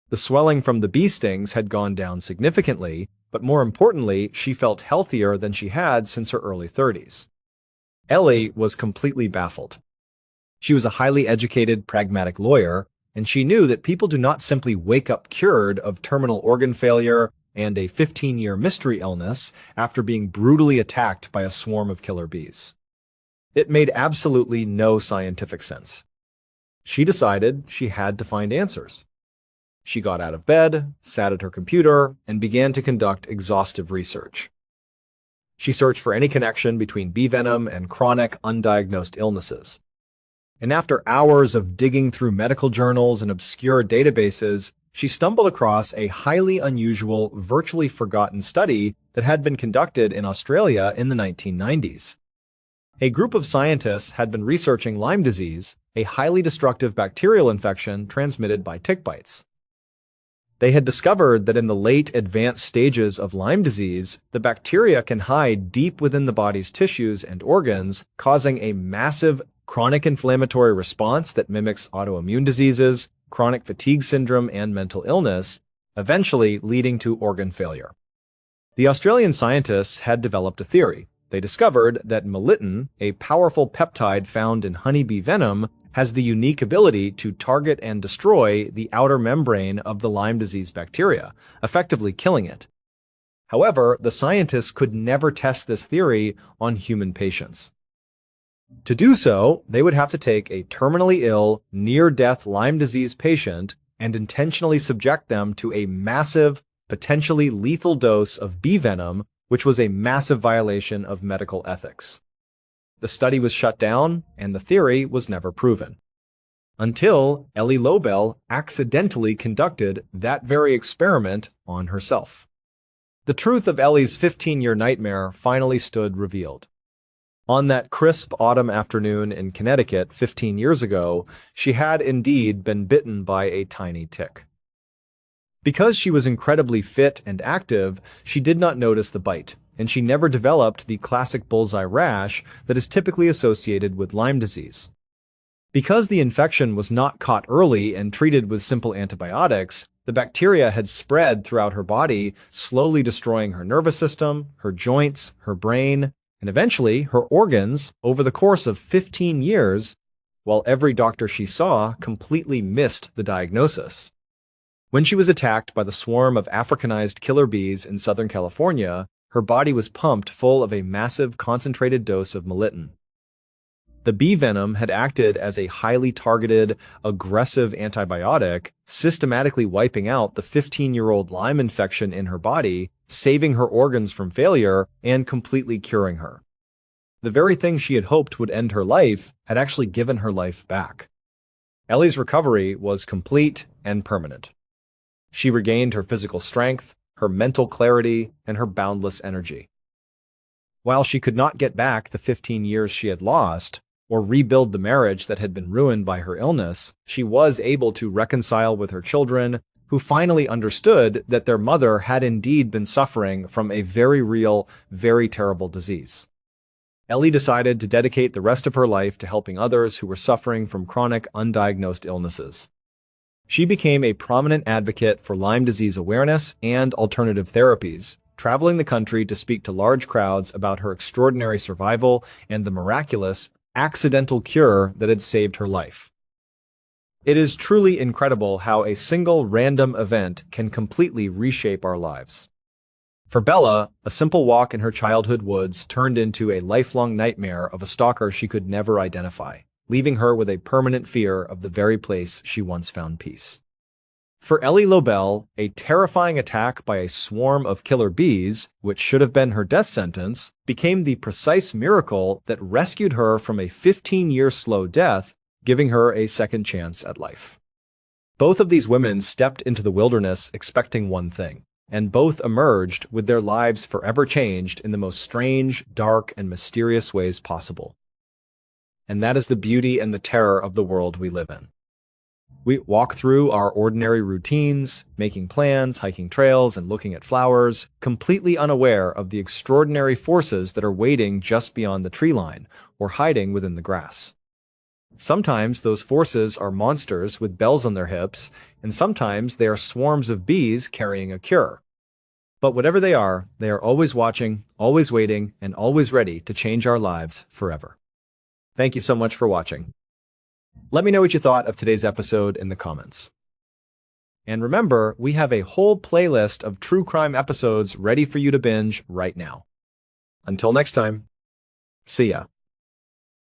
[SPEAKER 1] The swelling from the bee stings had gone down significantly, but more importantly, she felt healthier than she had since her early 30s. Ellie was completely baffled. She was a highly educated, pragmatic lawyer, and she knew that people do not simply wake up cured of terminal organ failure and a 15-year mystery illness after being brutally attacked by a swarm of killer bees. It made absolutely no scientific sense. She decided she had to find answers. She got out of bed, sat at her computer, and began to conduct exhaustive research. She searched for any connection between bee venom and chronic, undiagnosed illnesses. And after hours of digging through medical journals and obscure databases, she stumbled across a highly unusual, virtually forgotten study that had been conducted in Australia in the 1990s. A group of scientists had been researching Lyme disease, a highly destructive bacterial infection transmitted by tick bites. They had discovered that in the late advanced stages of Lyme disease, the bacteria can hide deep within the body's tissues and organs, causing a massive chronic inflammatory response that mimics autoimmune diseases, chronic fatigue syndrome, and mental illness, eventually leading to organ failure. The Australian scientists had developed a theory. They discovered that melittin, a powerful peptide found in honeybee venom, has the unique ability to target and destroy the outer membrane of the Lyme disease bacteria, effectively killing it. However, the scientists could never test this theory on human patients. To do so, they would have to take a terminally ill, near-death Lyme disease patient and intentionally subject them to a massive, potentially lethal dose of bee venom, which was a massive violation of medical ethics. The study was shut down, and the theory was never proven. Until Ellie Lobel accidentally conducted that very experiment on herself. The truth of Ellie's 15-year nightmare finally stood revealed. On that crisp autumn afternoon in Connecticut 15 years ago, she had indeed been bitten by a tiny tick. Because she was incredibly fit and active, she did not notice the bite, and she never developed the classic bullseye rash that is typically associated with Lyme disease. Because the infection was not caught early and treated with simple antibiotics, the bacteria had spread throughout her body, slowly destroying her nervous system, her joints, her brain, and eventually her organs over the course of 15 years, while every doctor she saw completely missed the diagnosis. When she was attacked by the swarm of Africanized killer bees in Southern California, her body was pumped full of a massive concentrated dose of melittin. The bee venom had acted as a highly targeted, aggressive antibiotic, systematically wiping out the 15-year-old Lyme infection in her body, saving her organs from failure, and completely curing her. The very thing she had hoped would end her life had actually given her life back. Ellie's recovery was complete and permanent. She regained her physical strength, her mental clarity, and her boundless energy. While she could not get back the 15 years she had lost, or rebuild the marriage that had been ruined by her illness, she was able to reconcile with her children, who finally understood that their mother had indeed been suffering from a very real, very terrible disease. Ellie decided to dedicate the rest of her life to helping others who were suffering from chronic, undiagnosed illnesses. She became a prominent advocate for Lyme disease awareness and alternative therapies, traveling the country to speak to large crowds about her extraordinary survival and the miraculous, accidental cure that had saved her life. It is truly incredible how a single random event can completely reshape our lives. For Bella, a simple walk in her childhood woods turned into a lifelong nightmare of a stalker she could never identify, leaving her with a permanent fear of the very place she once found peace. For Ellie Lobel, a terrifying attack by a swarm of killer bees, which should have been her death sentence, became the precise miracle that rescued her from a 15-year slow death, giving her a second chance at life. Both of these women stepped into the wilderness expecting one thing, and both emerged with their lives forever changed in the most strange, dark, and mysterious ways possible. And that is the beauty and the terror of the world we live in. We walk through our ordinary routines, making plans, hiking trails, and looking at flowers, completely unaware of the extraordinary forces that are waiting just beyond the tree line or hiding within the grass. Sometimes those forces are monsters with bells on their hips, and sometimes they are swarms of bees carrying a cure. But whatever they are always watching, always waiting, and always ready to change our lives forever. Thank you so much for watching. Let me know what you thought of today's episode in the comments. And remember, we have a whole playlist of true crime episodes ready for you to binge right now. Until next time, see ya.